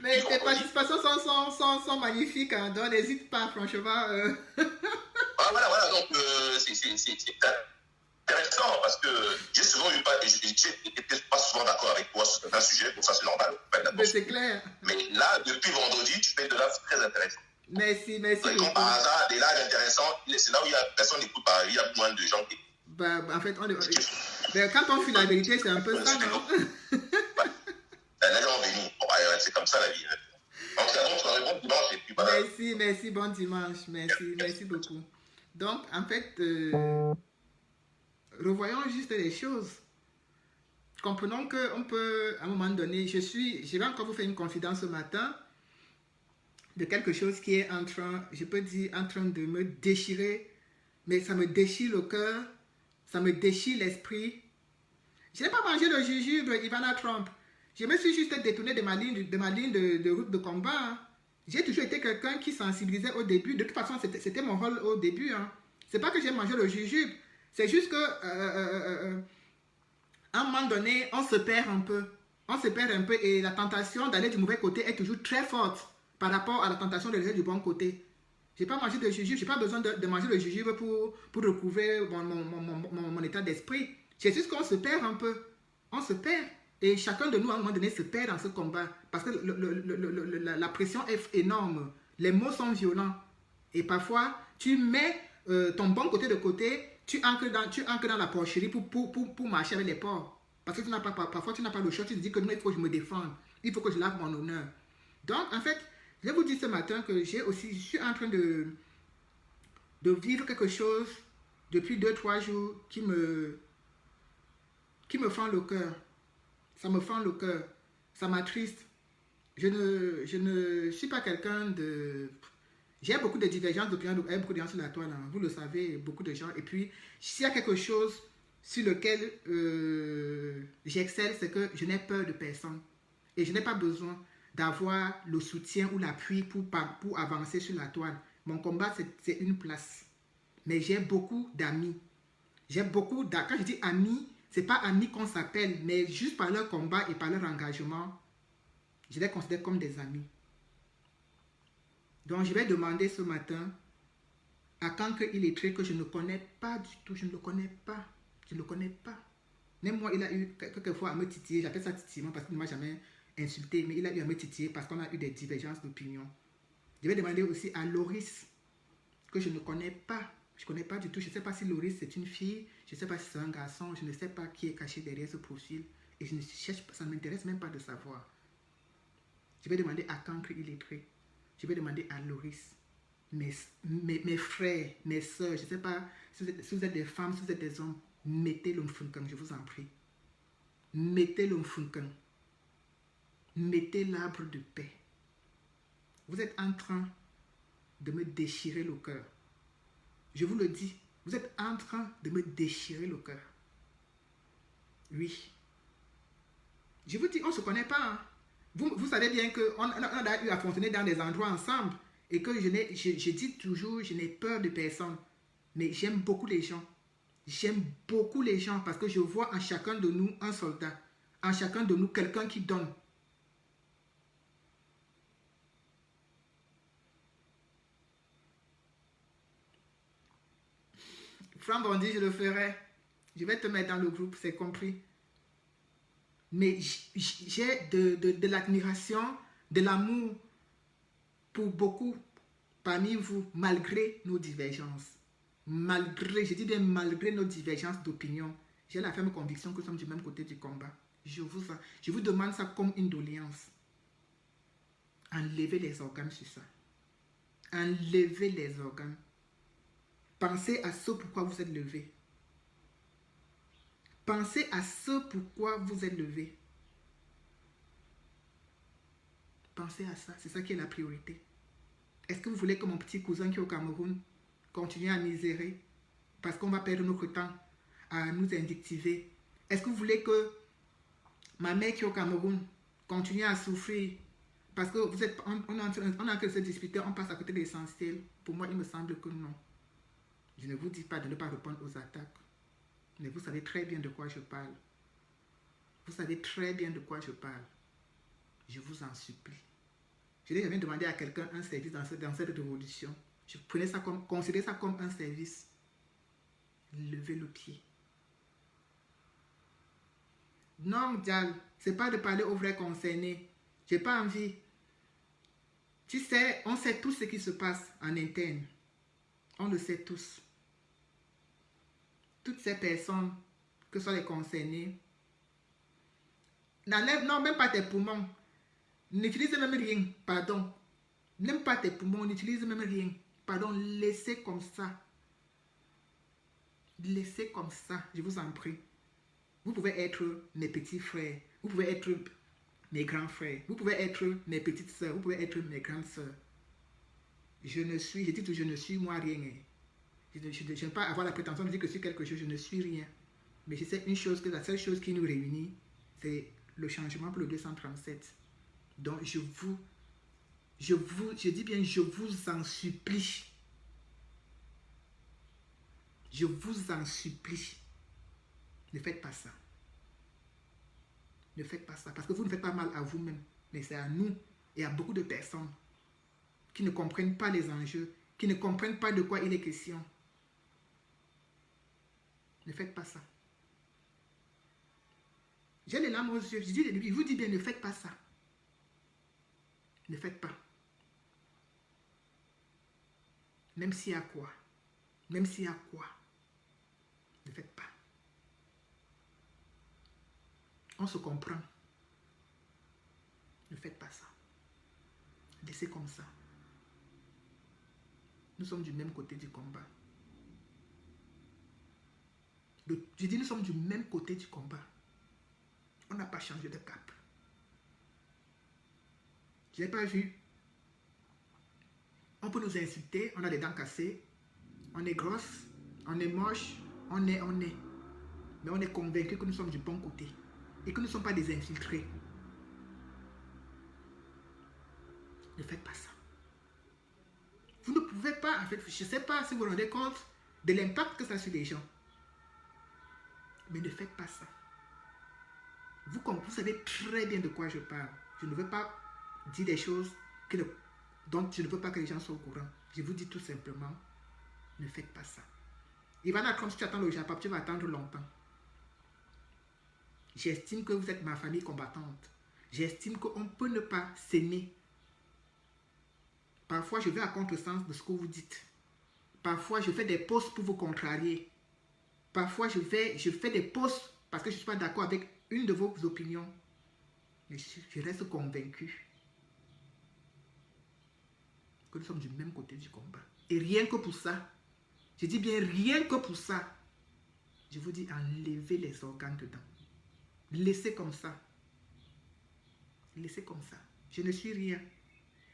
Mais tes participations sont magnifiques, hein, donc n'hésite pas, franchement. Voilà, donc c'est intéressant parce que j'ai souvent eu j'étais pas souvent d'accord avec toi sur un sujet, pour ça c'est normal. Mais c'est clair. Mais là, depuis vendredi, tu fais de lives très intéressants. Merci. Comme par hasard, des lives intéressants, c'est là où il y a personne n'écoute pas, il y a moins de gens qui. En fait, quand on fait la vérité, c'est un peu ça, non? Les gens bénis. Bon, c'est comme ça la vie. En tout cas, donc, bon dimanche et puis voilà. Merci, bon dimanche. Merci beaucoup. Donc, en fait, revoyons juste les choses. Comprenons qu'on peut, à un moment donné, je vais encore vous faire une confidence ce matin de quelque chose qui est en train de me déchirer, mais ça me déchire le cœur, ça me déchire l'esprit. Je n'ai pas mangé le jujube Ivana Trump. Je me suis juste détourné de ma ligne de route de combat. Hein. J'ai toujours été quelqu'un qui sensibilisait au début. De toute façon, c'était mon rôle au début. Hein. C'est pas que j'ai mangé le jujube. C'est juste que à un moment donné, on se perd un peu. on se perd un peu et la tentation d'aller du mauvais côté est toujours très forte par rapport à la tentation d'aller du bon côté. Je n'ai pas mangé de jujube, je n'ai pas besoin de manger de jujube pour recouvrer mon état d'esprit. C'est juste qu'on se perd un peu. On se perd. Et chacun de nous, à un moment donné, se perd dans ce combat. Parce que la pression est énorme. Les mots sont violents. Et parfois, tu mets ton bon côté de côté, tu ancres dans la porcherie pour marcher avec les porcs. Parce que parfois, tu n'as pas le choix. Tu te dis que non, il faut que je me défende. Il faut que je lave mon honneur. Donc, en fait, je vous dis ce matin que je suis en train de vivre quelque chose depuis 2-3 jours qui me fend le cœur. Ça me fend le cœur. Ça m'attriste. Je ne suis pas quelqu'un de... J'ai beaucoup de divergences d'opinion avec beaucoup de gens sur la toile. Hein. Vous le savez, beaucoup de gens. Et puis, s'il y a quelque chose sur lequel j'excelle, c'est que je n'ai peur de personne. Et je n'ai pas besoin d'avoir le soutien ou l'appui pour avancer sur la toile. Mon combat, c'est une place. Mais j'ai beaucoup d'amis. Quand je dis amis, ce n'est pas amis qu'on s'appelle, mais juste par leur combat et par leur engagement, je les considère comme des amis. Donc, je vais demander ce matin à Cancre Illettré que je ne connais pas du tout. Je ne le connais pas. Je ne le connais pas. Même moi, il a eu quelquefois à me titiller. J'appelle ça titillement parce qu'il ne m'a jamais insulté, mais il a eu à me titiller parce qu'on a eu des divergences d'opinion. Je vais demander aussi à Loris, que je ne connais pas. Je ne connais pas du tout. Je ne sais pas si Loris c'est une fille, je ne sais pas si c'est un garçon, je ne sais pas qui est caché derrière ce profil. Et je ne cherche pas, ça ne m'intéresse même pas de savoir. Je vais demander à Cancre Illettré. Je vais demander à Loris, mes frères, mes soeurs, je ne sais pas si vous êtes des femmes, si vous êtes des hommes, mettez l'Umfunkan, je vous en prie. Mettez l'Umfunkan. Mettez l'arbre de paix. Vous êtes en train de me déchirer le cœur. Je vous le dis, vous êtes en train de me déchirer le cœur. Oui. Je vous dis, on ne se connaît pas. Hein. Vous savez bien qu'on a eu à fonctionner dans des endroits ensemble et que je dis toujours, je n'ai peur de personne. Mais j'aime beaucoup les gens. J'aime beaucoup les gens parce que je vois en chacun de nous un soldat. En chacun de nous quelqu'un qui donne. Franck Bondi, je le ferai. Je vais te mettre dans le groupe, c'est compris. Mais j'ai de l'admiration, de l'amour pour beaucoup parmi vous, malgré nos divergences. Je dis bien malgré nos divergences d'opinion. J'ai la ferme conviction que nous sommes du même côté du combat. Je vous demande ça comme une doléance. Enlevez les organes sur ça. Enlevez les organes. Pensez à ce pourquoi vous êtes levé. Pensez à ce pourquoi vous êtes levé. Pensez à ça. C'est ça qui est la priorité. Est-ce que vous voulez que mon petit cousin qui est au Cameroun continue à misérer parce qu'on va perdre notre temps à nous invectiver? Est-ce que vous voulez que ma mère qui est au Cameroun continue à souffrir parce que on est en train de se disputer, on passe à côté de l'essentiel? Pour moi, il me semble que non. Je ne vous dis pas de ne pas répondre aux attaques. Mais vous savez très bien de quoi je parle. Vous savez très bien de quoi je parle. Je vous en supplie. Je n'ai jamais demandé à quelqu'un un service dans cette révolution. Considérez ça comme un service. Levez le pied. Non, Dial, ce n'est pas de parler aux vrais concernés. Je n'ai pas envie. Tu sais, on sait tout ce qui se passe en interne. On le sait tous. Toutes ces personnes, que ce soit les concernés, n'enlève, non, même pas tes poumons. N'utilise même rien, pardon. Même pas tes poumons, n'utilise même rien. Pardon, laissez comme ça. Laissez comme ça, je vous en prie. Vous pouvez être mes petits frères. Vous pouvez être mes grands frères. Vous pouvez être mes petites soeurs. Vous pouvez être mes grandes soeurs. Je dis toujours, je ne suis moi rien. Je n'aime pas avoir la prétention de dire que je suis quelque chose, je ne suis rien. Mais je sais une chose, que la seule chose qui nous réunit, c'est le changement pour le 237. Donc je dis bien, je vous en supplie. Je vous en supplie. Ne faites pas ça. Ne faites pas ça. Parce que vous ne faites pas mal à vous-même. Mais c'est à nous et à beaucoup de personnes qui ne comprennent pas les enjeux, qui ne comprennent pas de quoi il est question. Ne faites pas ça. J'ai les larmes aux yeux. Je vous dis bien, ne faites pas ça. Ne faites pas. Même s'il y a quoi. Même s'il y a quoi. Ne faites pas. On se comprend. Ne faites pas ça. Laissez comme ça. Nous sommes du même côté du combat. Je dis nous sommes du même côté du combat. On n'a pas changé de cap. Je n'ai pas vu. On peut nous insulter, on a les dents cassées, on est grosse, on est moche, on est. Mais on est convaincu que nous sommes du bon côté et que nous ne sommes pas des infiltrés. Ne faites pas ça. Vous ne pouvez pas, en fait, je ne sais pas si vous vous rendez compte de l'impact que ça a sur les gens. Mais ne faites pas ça. Vous savez très bien de quoi je parle. Je ne veux pas dire des choses dont je ne veux pas que les gens soient au courant. Je vous dis tout simplement, ne faites pas ça. Ivana Trump, si tu attends le Japon, tu vas attendre longtemps. J'estime que vous êtes ma famille combattante. J'estime qu'on peut ne pas s'aimer. Parfois, je vais à contresens de ce que vous dites. Parfois, je fais des posts pour vous contrarier. Parfois, je fais des posts parce que je ne suis pas d'accord avec une de vos opinions. Mais je reste convaincu que nous sommes du même côté du combat. Et rien que pour ça, je dis bien rien que pour ça, je vous dis enlevez les organes dedans. Laissez comme ça. Laissez comme ça. Je ne suis rien.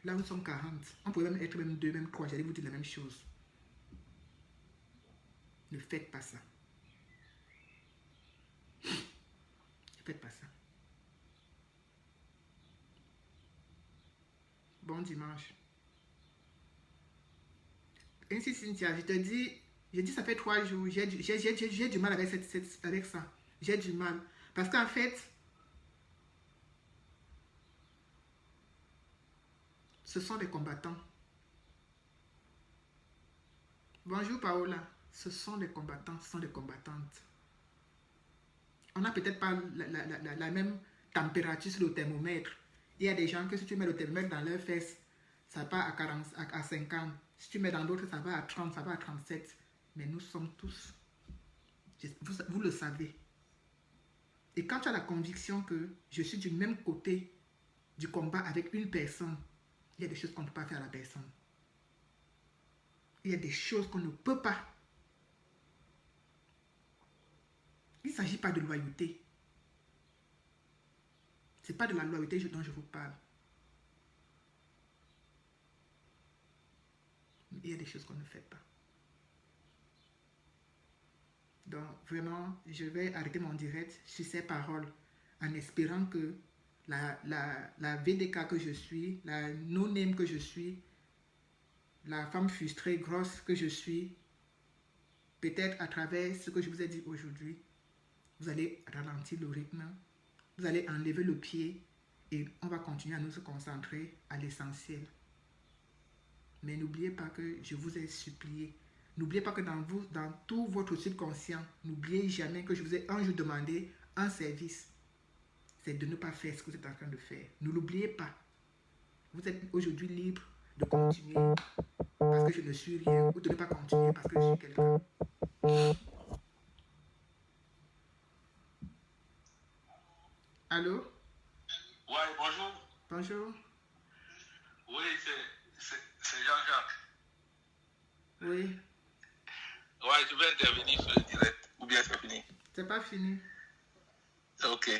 Là, nous sommes 40. On pourrait même être même 2, même 3. J'allais vous dire la même chose. Ne faites pas ça. Ne faites pas ça. Bon dimanche. Ainsi, Cynthia, je te dis, ça fait 3 jours. J'ai du mal avec ça. J'ai du mal. Parce qu'en fait, ce sont des combattants. Bonjour Paola. Ce sont des combattants, ce sont des combattantes. On n'a peut-être pas la même température sur le thermomètre. Il y a des gens que si tu mets le thermomètre dans leurs fesses, ça part à 50. Si tu mets dans d'autres, ça va à 30, ça va à 37. Mais nous sommes tous, vous le savez. Et quand tu as la conviction que je suis du même côté du combat avec une personne, il y a des choses qu'on ne peut pas faire à la personne. Il y a des choses qu'on ne peut pas. Il ne s'agit pas de loyauté. Ce n'est pas de la loyauté dont je vous parle. Il y a des choses qu'on ne fait pas. Donc, vraiment, je vais arrêter mon direct sur ces paroles en espérant que la VDK que je suis, la no-name que je suis, la femme frustrée, grosse que je suis, peut-être à travers ce que je vous ai dit aujourd'hui, vous allez ralentir le rythme, vous allez enlever le pied et on va continuer à nous concentrer à l'essentiel. Mais n'oubliez pas que je vous ai supplié. N'oubliez pas que dans tout votre subconscient, n'oubliez jamais que je vous ai un jour demandé un service. C'est de ne pas faire ce que vous êtes en train de faire. Ne l'oubliez pas. Vous êtes aujourd'hui libre de continuer parce que je ne suis rien ou de ne pas continuer parce que je suis quelqu'un. Allô? Ouais, bonjour. Bonjour. Oui, c'est Jean-Jacques. Oui. Ouais, je vais intervenir sur le direct. Ou bien c'est fini? C'est pas fini. Ok.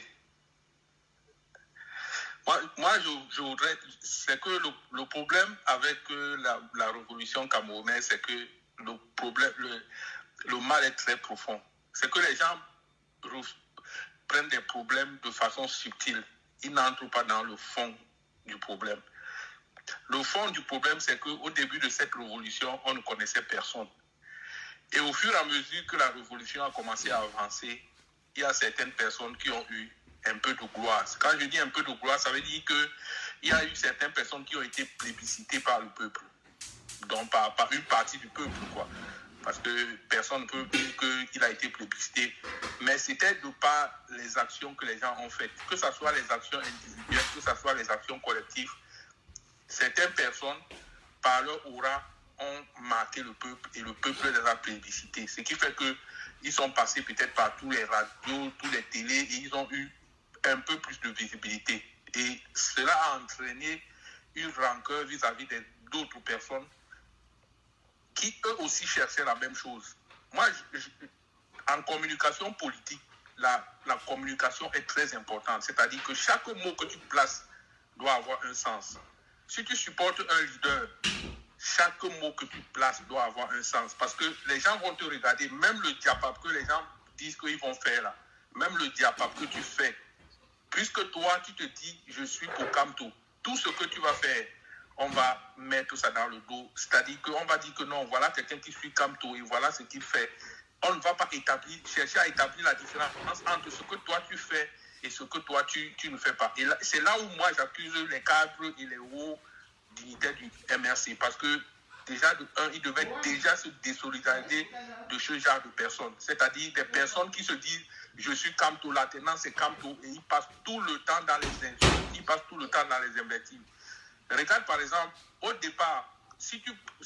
Moi je voudrais... C'est que le problème avec la révolution camerounaise, c'est que le mal est très profond. C'est que les gens prennent des problèmes de façon subtile. Ils n'entrent pas dans le fond du problème. Le fond du problème, c'est qu'au début de cette révolution, on ne connaissait personne. Et au fur et à mesure que la révolution a commencé à avancer, il y a certaines personnes qui ont eu un peu de gloire. Quand je dis un peu de gloire, ça veut dire qu'il y a eu certaines personnes qui ont été plébiscitées par le peuple, donc par une partie du peuple, quoi. Parce que personne ne peut dire qu'il a été plébiscité. Mais c'était de par les actions que les gens ont faites, que ce soit les actions individuelles, que ce soit les actions collectives. Certaines personnes, par leur aura, ont marqué le peuple et le peuple les a plébiscités. Ce qui fait qu'ils sont passés peut-être par tous les radios, tous les télés et ils ont eu un peu plus de visibilité. Et cela a entraîné une rancœur vis-à-vis d'autres personnes qui eux aussi cherchaient la même chose. Moi, en communication politique, la communication est très importante. C'est-à-dire que chaque mot que tu places doit avoir un sens. Si tu supportes un leader, chaque mot que tu places doit avoir un sens. Parce que les gens vont te regarder, même le diapap que les gens disent qu'ils vont faire là, même le diapap que tu fais, puisque toi, tu te dis, je suis pour Kamto, tout ce que tu vas faire, on va mettre ça dans le dos. C'est-à-dire qu'on va dire que non, voilà quelqu'un qui suit Kamto et voilà ce qu'il fait. On ne va pas chercher à établir la différence entre ce que toi tu fais et ce que toi tu ne fais pas. Et là, c'est là où moi j'accuse les cadres et les hauts dignitaires du MRC. Parce que déjà, ils devaient déjà se désolidariser de ce genre de personnes. C'est-à-dire des personnes qui se disent je suis Kamto, la tenance c'est Kamto, et ils passent tout le temps dans les insultes, ils passent tout le temps dans les invectives. Regarde par exemple, au départ, si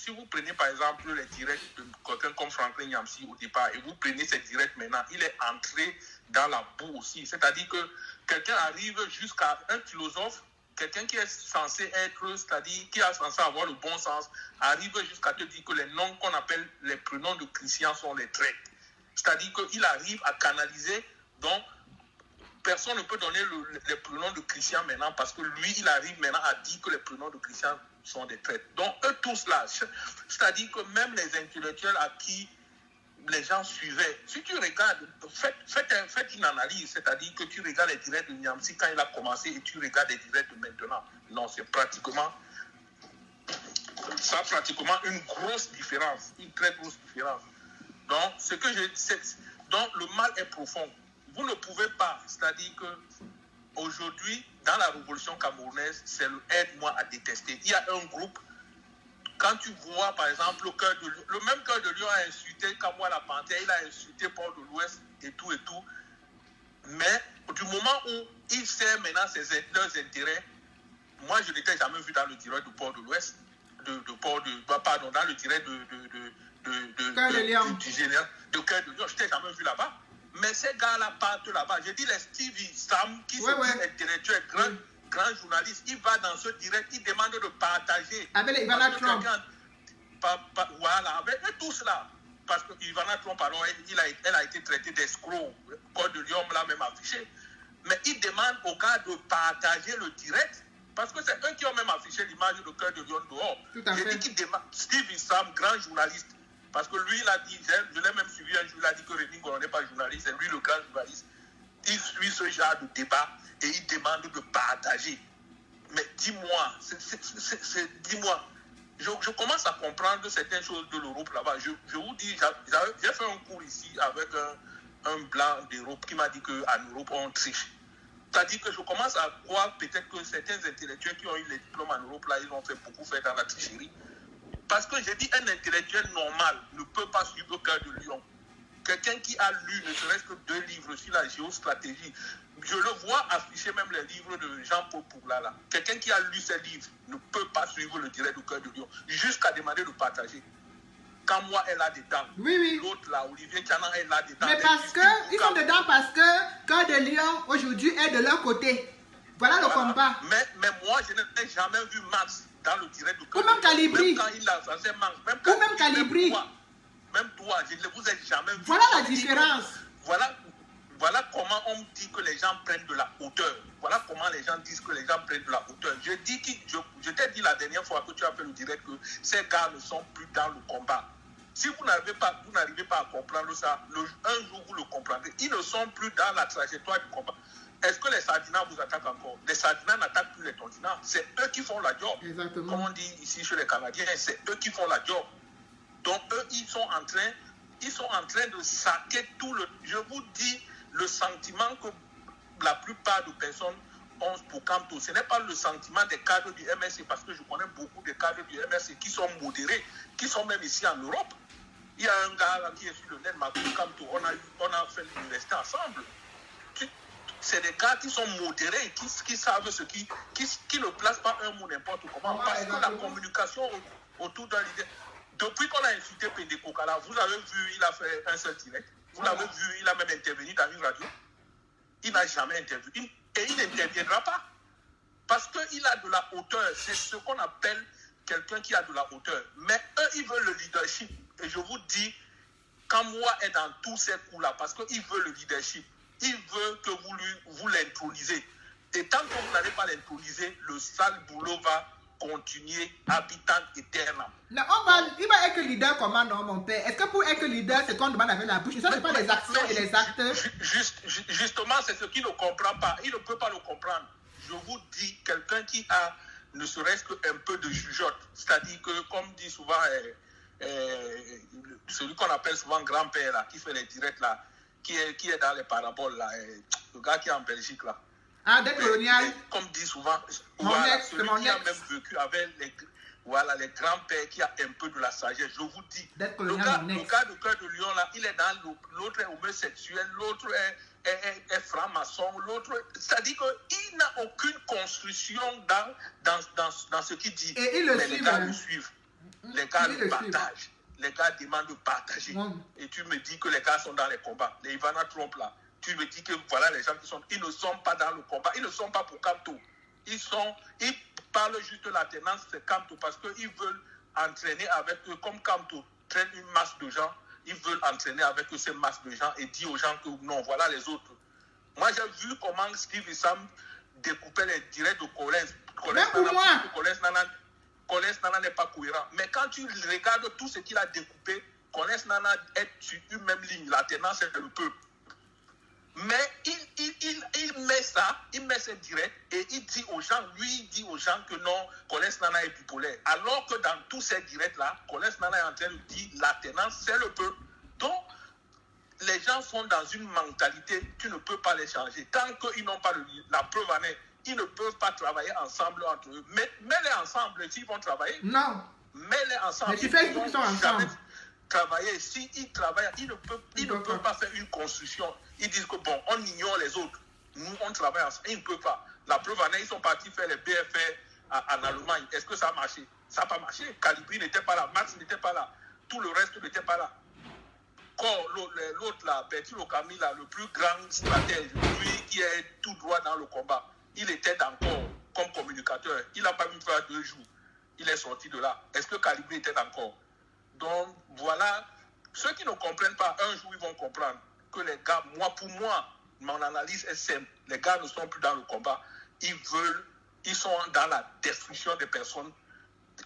vous prenez par exemple les directs de quelqu'un comme Franklin Nyamsi au départ, et vous prenez ces directs maintenant, il est entré dans la boue aussi. C'est-à-dire que quelqu'un arrive jusqu'à un philosophe, quelqu'un qui est censé être, c'est-à-dire qui est censé avoir le bon sens, arrive jusqu'à te dire que les noms qu'on appelle les prénoms de Christian sont les traits. C'est-à-dire qu'il arrive à canaliser, donc personne ne peut donner les prénoms de Christian maintenant parce que lui, il arrive maintenant à dire que les prénoms de Christian sont des traîtres. Donc, eux tous là, c'est-à-dire que même les intellectuels à qui les gens suivaient, si tu regardes, faites une analyse, c'est-à-dire que tu regardes les directs de Nyamsi quand il a commencé et tu regardes les directs de maintenant. Non, ça a pratiquement une grosse différence, une très grosse différence. Donc, donc le mal est profond. Vous ne pouvez pas, c'est-à-dire que aujourd'hui, dans la révolution camerounaise, c'est le aide-moi à détester. Il y a un groupe, quand tu vois par exemple le même Cœur de Lion a insulté Kamwa la Panthère, il a insulté Port de l'Ouest et tout, mais du moment où il sait maintenant leurs intérêts, moi je n'étais jamais vu dans le direct de Port de l'Ouest, dans le direct du général de Cœur de Lion, je n'étais jamais vu là-bas. Mais ces gars-là partent là-bas. Je dis les Stevie Sam, qui sont intellectuels, grands journalistes, il va dans ce direct, il demande de partager. Avec Ivana Trump. Voilà, avec eux tous là. Parce que Ivana Trump, alors, elle a été traitée d'escroc. Code de Lyon l'a même affiché. Mais il demande aux gars de partager le direct. Parce que c'est eux qui ont même affiché l'image de Cœur de Lion dehors. Tout à fait. Dit qu'il demande, Stevie Sam, grand journaliste. Parce que lui, il a dit, je l'ai même suivi un jour, il a dit que Rémi Ngolo n'est pas journaliste, c'est lui le grand journaliste. Il suit ce genre de débat et il demande de partager. Mais dis-moi, dis-moi, je commence à comprendre certaines choses de l'Europe là-bas. Je vous dis, j'ai fait un cours ici avec un blanc d'Europe qui m'a dit qu'en Europe, on triche. C'est-à-dire que je commence à croire peut-être que certains intellectuels qui ont eu les diplômes en Europe, là, ils ont beaucoup fait dans la tricherie. Parce que j'ai dit, un intellectuel normal ne peut pas suivre le Cœur de Lion. Quelqu'un qui a lu ne serait-ce que 2 livres sur la géostratégie, je le vois afficher même les livres de Jean-Paul Pouglala. Quelqu'un qui a lu ces livres ne peut pas suivre le direct du Cœur de Lion, jusqu'à demander de partager. Quand moi, elle a dedans. Oui. L'autre là, Olivier Canan, elle a dedans. Mais parce qu'ils sont dedans parce que Cœur de Lion, aujourd'hui, est de leur côté. Voilà le combat. Mais moi, je n'ai jamais vu Max dans le direct du Cœur. Ou même Calibri. Même quand il a censé Max. Ou même Calibri. Même toi, je ne vous ai jamais vu. Voilà la différence. Voilà comment on dit que les gens prennent de la hauteur. Voilà comment les gens disent que les gens prennent de la hauteur. Je t'ai dit la dernière fois que tu as fait le direct que ces gars ne sont plus dans le combat. Si vous n'arrivez pas à comprendre ça, un jour vous le comprendrez. Ils ne sont plus dans la trajectoire du combat. Est-ce que les Sardinats vous attaquent encore? Les Sardinats n'attaquent plus les Tondinats. C'est eux qui font la job. Exactement. Comme on dit ici chez les Canadiens, c'est eux qui font la job. Donc eux, ils sont en train de saquer tout le... Je vous dis, le sentiment que la plupart de personnes ont pour Kamto. Ce n'est pas le sentiment des cadres du MSC, parce que je connais beaucoup de cadres du MSC qui sont modérés, qui sont même ici en Europe. Il y a un gars là, qui est sur le net, Marco Kamto, on a fait l'université ensemble. C'est des gars qui sont modérés, qui savent ce qui ne placent pas un mot n'importe comment. Parce que la communication autour d'un leader. Depuis qu'on a insulté Pende Kokala, vous avez vu, il a fait un seul direct. Vous l'avez vu, il a même intervenu dans une radio. Il n'a jamais intervenu. Et il n'interviendra pas. Parce qu'il a de la hauteur. C'est ce qu'on appelle quelqu'un qui a de la hauteur. Mais eux, ils veulent le leadership. Et je vous dis, Kamwa est dans tous ces coups-là. Parce qu'il veut le leadership. Il veut que vous l'intronisez. Et tant que vous n'allez pas l'introniser, le sale boulot va continuer habitant éternel. Non, il va être leader comment, non, mon père? Est-ce que pour être leader, c'est qu'on demande avec la bouche? Ça, c'est pas les actions et les actes. Justement, c'est ce qu'il ne comprend pas. Il ne peut pas le comprendre. Je vous dis, quelqu'un qui a ne serait-ce qu'un peu de jugeote, c'est-à-dire que, comme dit souvent celui qu'on appelle souvent grand-père, là, qui fait les directs, là, qui est dans les paraboles, là, le gars qui est en Belgique, là. Ah, d'être colonial. Comme dit souvent, celui qui a même vécu avec les grands-pères, qui a un peu de la sagesse. Je vous dis, le gars de Cœur de Lion, là, il est dans l'autre est homosexuel, l'autre est franc-maçon, l'autre. C'est-à-dire qu'il n'a aucune construction dans ce qu'il dit. Et mais les gars le suivent. Les gars le partagent. Les gars demandent de partager. Et tu me dis que les gars sont dans les combats. Les Ivana Trump, là. Tu me dis que voilà les gens qui sont. Ils ne sont pas dans le combat. Ils ne sont pas pour Kamto. Ils parlent juste de la tenance de Kamto parce qu'ils veulent entraîner avec eux. Comme Kamto traîne une masse de gens, ils veulent entraîner avec eux ces masses de gens et dire aux gens que non, voilà les autres. Moi, j'ai vu comment Steve et Sam découpaient les directs de Collins. Collins Nana n'est pas cohérent. Mais quand tu regardes tout ce qu'il a découpé, Collins Nana est sur une même ligne. La tenance, c'est le peuple. Mais il met ses directs et il dit aux gens que non, Collins Nana est bipolaire. Alors que dans tous ces directs-là, Collins Nana est en train de dire la tenance, c'est le peuple. Donc, les gens sont dans une mentalité, tu ne peux pas les changer. Tant qu'ils n'ont pas la preuve en est, ils ne peuvent pas travailler ensemble entre eux. Mets-les ensemble s'ils vont travailler. Non. Mets-les ensemble. Mais tu fais qu'ils sont ensemble. Travailler. S'ils travaillent, ils ne peuvent pas faire une construction. Ils disent que bon, on ignore les autres. Nous, on travaille ensemble. Ils ne peuvent pas. La preuve en est, ils sont partis faire les BFR en Allemagne. Est-ce que ça a marché? Ça n'a pas marché. Calibri n'était pas là. Max n'était pas là. Tout le reste n'était pas là. Quand l'autre là, Bertil Okami, là, le plus grand stratège, lui qui est tout droit dans le combat, il était encore comme communicateur. Il n'a pas pu faire 2 jours. Il est sorti de là. Est-ce que Calibri était encore? Donc, voilà. Ceux qui ne comprennent pas, un jour, ils vont comprendre que les gars, pour moi, mon analyse est simple. Les gars ne sont plus dans le combat. Ils sont dans la destruction des personnes,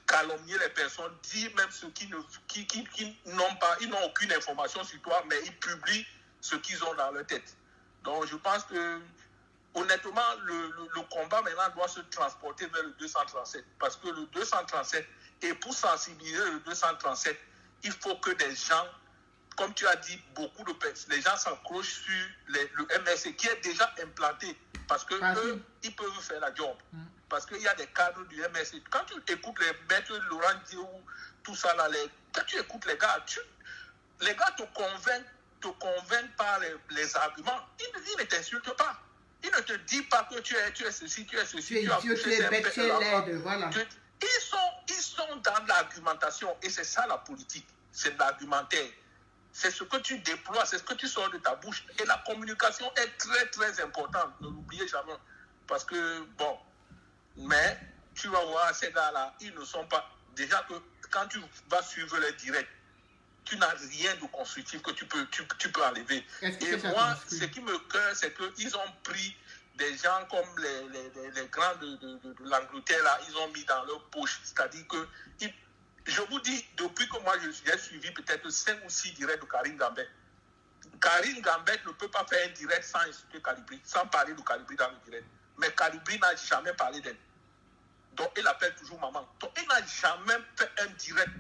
calomnier les personnes, dire même ceux qui n'ont aucune information sur toi, mais ils publient ce qu'ils ont dans leur tête. Donc, je pense que, honnêtement, le combat maintenant doit se transporter vers le 237. Parce que le 237, et pour sensibiliser le 237, il faut que des gens, comme tu as dit, beaucoup de personnes, les gens s'accrochent sur le MSC qui est déjà implanté. Parce que eux, ils peuvent faire la job. Parce qu'il y a des cadres du MSC. Quand tu écoutes les maîtres Laurent Diou, tout ça là, quand tu écoutes les gars te convainquent par les arguments. Ils ne t'insultent pas. Ils ne te disent pas que tu es ceci, tu es ceci, tu as bête, voilà. Ils sont dans l'argumentation et c'est ça la politique. C'est l'argumentaire. C'est ce que tu déploies, c'est ce que tu sors de ta bouche. Et la communication est très, très importante. Ne l'oubliez jamais. Parce que, bon, mais tu vas voir ces gars-là, ils ne sont pas... Déjà que quand tu vas suivre les directs, tu n'as rien de constructif que tu peux enlever. Et moi, ce qui me cœur, c'est qu'ils ont pris des gens comme les grands de l'Angleterre, là, ils ont mis dans leur poche. C'est-à-dire que... Je vous dis, depuis que moi j'ai suivi peut-être 5 ou 6 directs de Karine Gambet, Karine Gambet ne peut pas faire un direct sans insulter Calibri, sans parler de Calibri dans le direct. Mais Calibri n'a jamais parlé d'elle. Donc il appelle toujours maman. Donc il n'a jamais fait un direct.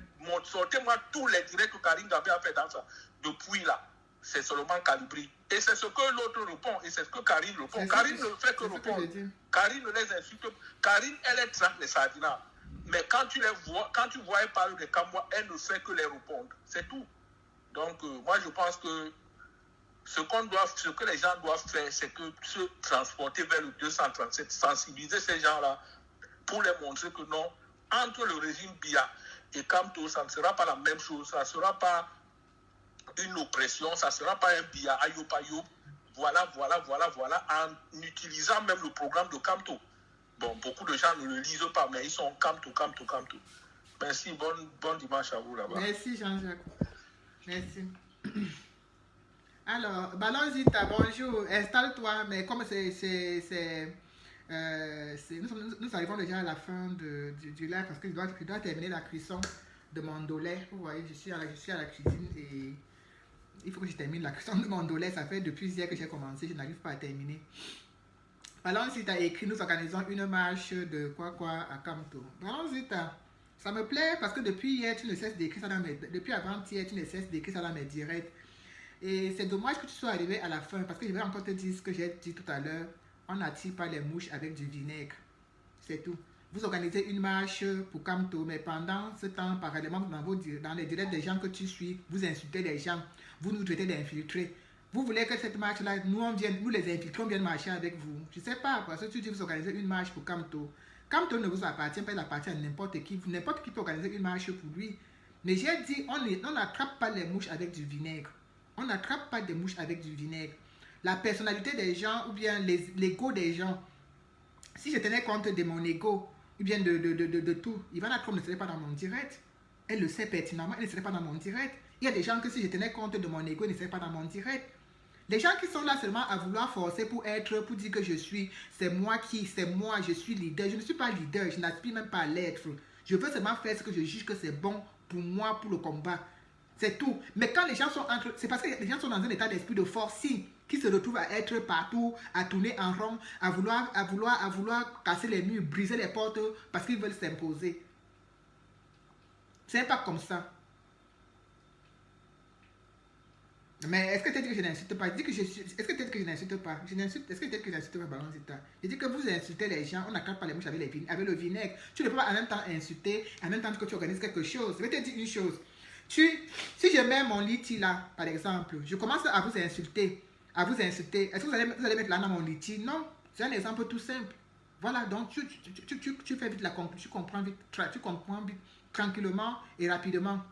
Sortez-moi tous les directs que Karine Gambet a fait dans ça. Depuis là, c'est seulement Calibri. Et c'est ce que l'autre répond, et c'est ce que Karine répond. Karine ne fait que répondre. Karine ne les insulte. Karine, elle est traque les sardinats. Mais quand tu vois elle parler de Kamwa, elle ne fait que les répondre. C'est tout. Donc, moi, je pense que ce que les gens doivent faire, c'est que se transporter vers le 237, sensibiliser ces gens-là pour les montrer que non, entre le régime Biya et Kamto, ça ne sera pas la même chose, ça ne sera pas une oppression, ça ne sera pas un Biya Ayop Ayop, voilà, en utilisant même le programme de Kamto. Bon, beaucoup de gens ne le lisent pas, mais ils sont Kamto. Merci, bon dimanche à vous là-bas. Merci Jean-Jacques. Merci. Alors, Ballon Zita, bonjour, installe-toi, mais comme nous arrivons déjà à la fin du live parce que je dois terminer la cuisson de mon dolet. Vous voyez, je suis à la cuisine et il faut que je termine la cuisson de mon dolet. Ça fait depuis hier que j'ai commencé, je n'arrive pas à terminer. Ballon Zita écrit, nous organisons une marche de quoi à Kamto. Ballon Zita, ça me plaît parce que depuis hier, tu ne cesses d'écrire ça depuis avant-hier, tu ne cesses d'écrire ça dans mes directs. Et c'est dommage que tu sois arrivé à la fin parce que je vais encore te dire ce que j'ai dit tout à l'heure. On n'attire pas les mouches avec du vinaigre. C'est tout. Vous organisez une marche pour Kamto, mais pendant ce temps, parallèlement, dans les directs des gens que tu suis, vous insultez les gens, vous nous traitez d'infiltrés. Vous voulez que cette marche-là, nous les infiltrons, viennent marcher avec vous. Je ne sais pas, parce que tu dis que vous organisez une marche pour Kamto. Kamto ne vous appartient pas, il appartient à n'importe qui. N'importe qui peut organiser une marche pour lui. Mais j'ai dit, on n'attrape pas les mouches avec du vinaigre. On n'attrape pas des mouches avec du vinaigre. La personnalité des gens ou bien l'ego des gens, si je tenais compte de mon ego ou bien de tout, Ivana Trump ne serait pas dans mon direct. Elle le sait pertinemment, elle ne serait pas dans mon direct. Il y a des gens que si je tenais compte de mon ego, ils ne seraient pas dans mon direct. Les gens qui sont là seulement à vouloir forcer pour dire que c'est moi, je suis leader. Je ne suis pas leader, je n'aspire même pas à l'être. Je veux seulement faire ce que je juge que c'est bon pour moi, pour le combat. C'est tout. Mais quand les gens sont c'est parce que les gens sont dans un état d'esprit de forcing qui se retrouvent à être partout, à tourner en rond, à vouloir casser les murs, briser les portes parce qu'ils veulent s'imposer. C'est pas comme ça. Mais est-ce que tu dis que je n'insulte pas? Est-ce que tu dis que je n'insulte pas? Est-ce que tu dis que je n'insulte pas, Ballon Zita? Je dis que vous insultez les gens, on n'attrape pas les mouches avec le vinaigre. Tu ne peux pas en même temps insulter, en même temps que tu organises quelque chose. Je vais te dire une chose. Si je mets mon liti là, par exemple, je commence à vous insulter. Est-ce que vous allez mettre là dans mon liti? Non, c'est un exemple tout simple. Voilà, donc tu fais vite la conclusion, tu comprends vite tranquillement et rapidement.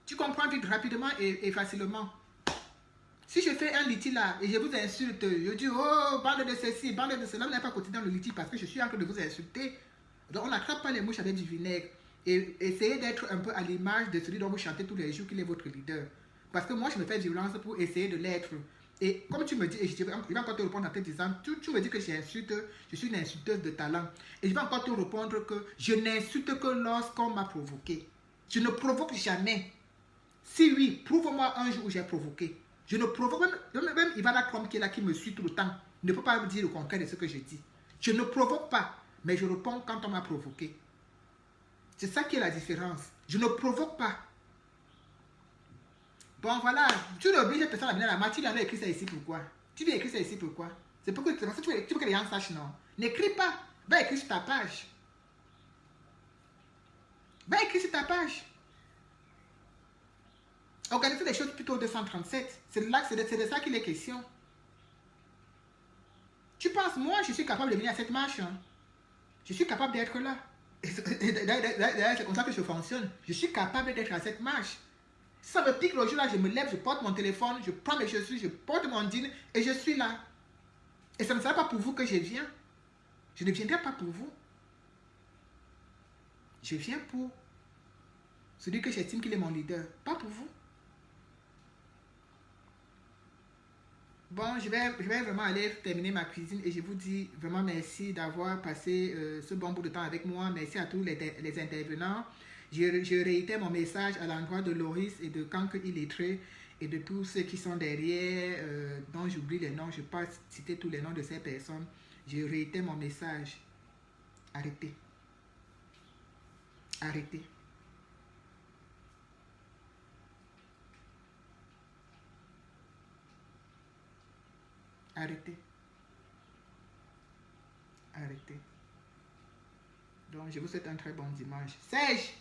Tu comprends vite rapidement et facilement. Si je fais un liti là et je vous insulte, je dis oh, bande de ceci, bande de cela, vous n'avez pas continué dans le liti parce que je suis en train de vous insulter. Donc on n'attrape pas les mouches avec du vinaigre. Et essayez d'être un peu à l'image de celui dont vous chantez tous les jours qu'il est votre leader. Parce que moi, je me fais violence pour essayer de l'être. Et comme tu me dis, et je vais encore te répondre en te disant, tu me dis que je suis une insulteuse de talent. Et je vais encore te répondre que je n'insulte que lorsqu'on m'a provoqué. Je ne provoque jamais. Si oui, prouve-moi un jour où j'ai provoqué. Je ne provoque même Ivana Trump qui est là, qui me suit tout le temps, ne peut pas me dire le contraire de ce que je dis. Je ne provoque pas, mais je réponds quand on m'a provoqué. C'est ça qui est la différence. Je ne provoque pas. Bon, voilà. Tu n'obliges personne à venir à la marche. Tu viens écrire ça ici pourquoi? Tu viens écrire ça ici pourquoi? C'est parce que tu veux que les gens sachent, non? N'écris pas. Va écrire sur ta page. Va écrire sur ta page. Organiser les choses plutôt 237. C'est de ça qu'il est question. Tu penses, moi, je suis capable de venir à cette marche. Hein? Je suis capable d'être là. D'ailleurs, c'est comme ça que je fonctionne. Je suis capable d'être à cette marche. Si ça me pique le jour là, je me lève, je porte mon téléphone, je prends mes chaussures, je porte mon jean et je suis là. Et ça ne sera pas pour vous que je viens. Je ne viendrai pas pour vous. Je viens pour celui que j'estime qu'il est mon leader, pas pour vous. Bon, je vais vraiment aller terminer ma cuisine et je vous dis vraiment merci d'avoir passé ce bon bout de temps avec moi. Merci à tous les intervenants. Je réitère mon message à l'endroit de Loris et de Kank Illettré et de tous ceux qui sont derrière, dont j'oublie les noms, je ne vais pas citer tous les noms de ces personnes. Je réitère mon message. Arrêtez. Arrêtez. Arrêtez. Arrêtez. Donc, je vous souhaite un très bon dimanche. Serge,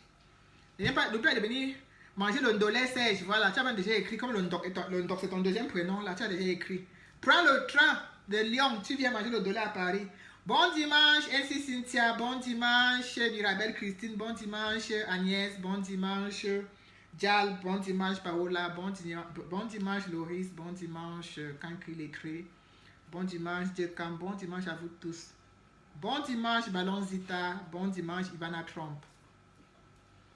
n'oubliez pas de venir manger le ndolé, Serge. Voilà, tu as déjà écrit, comme le ndok c'est ton deuxième prénom, là, tu as déjà écrit. Prends le train de Lyon, tu viens manger le ndolé à Paris. Bon dimanche, Elsie Cynthia, bon dimanche, Mirabelle Christine, bon dimanche, Agnès, bon dimanche, Dial, bon dimanche, Paola, bon dimanche, Loris, bon dimanche, Cancri Lettré, bon dimanche, Djekam, bon dimanche à vous tous. Bon dimanche, Ballon Zita, bon dimanche, Ivana Trump.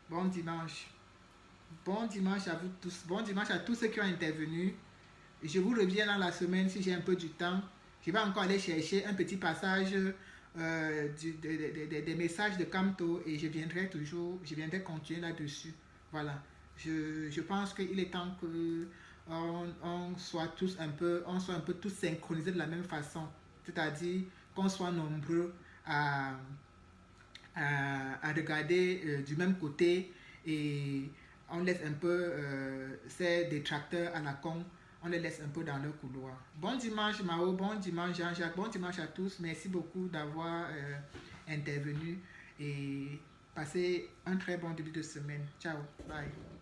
Bon dimanche. Bon dimanche à vous tous. Bon dimanche à tous ceux qui ont intervenu. Je vous reviens dans la semaine si j'ai un peu du temps. Je vais encore aller chercher un petit passage des messages de Camto et je viendrai continuer là-dessus. Voilà. Je pense qu'il est temps que on soit un peu tous synchronisés de la même façon. C'est-à-dire qu'on soit nombreux à regarder du même côté et on laisse un peu ces détracteurs à la con, on les laisse un peu dans leur couloir. Bon dimanche Mao, bon dimanche Jean-Jacques, bon dimanche à tous. Merci beaucoup d'avoir intervenu et passez un très bon début de semaine. Ciao, bye.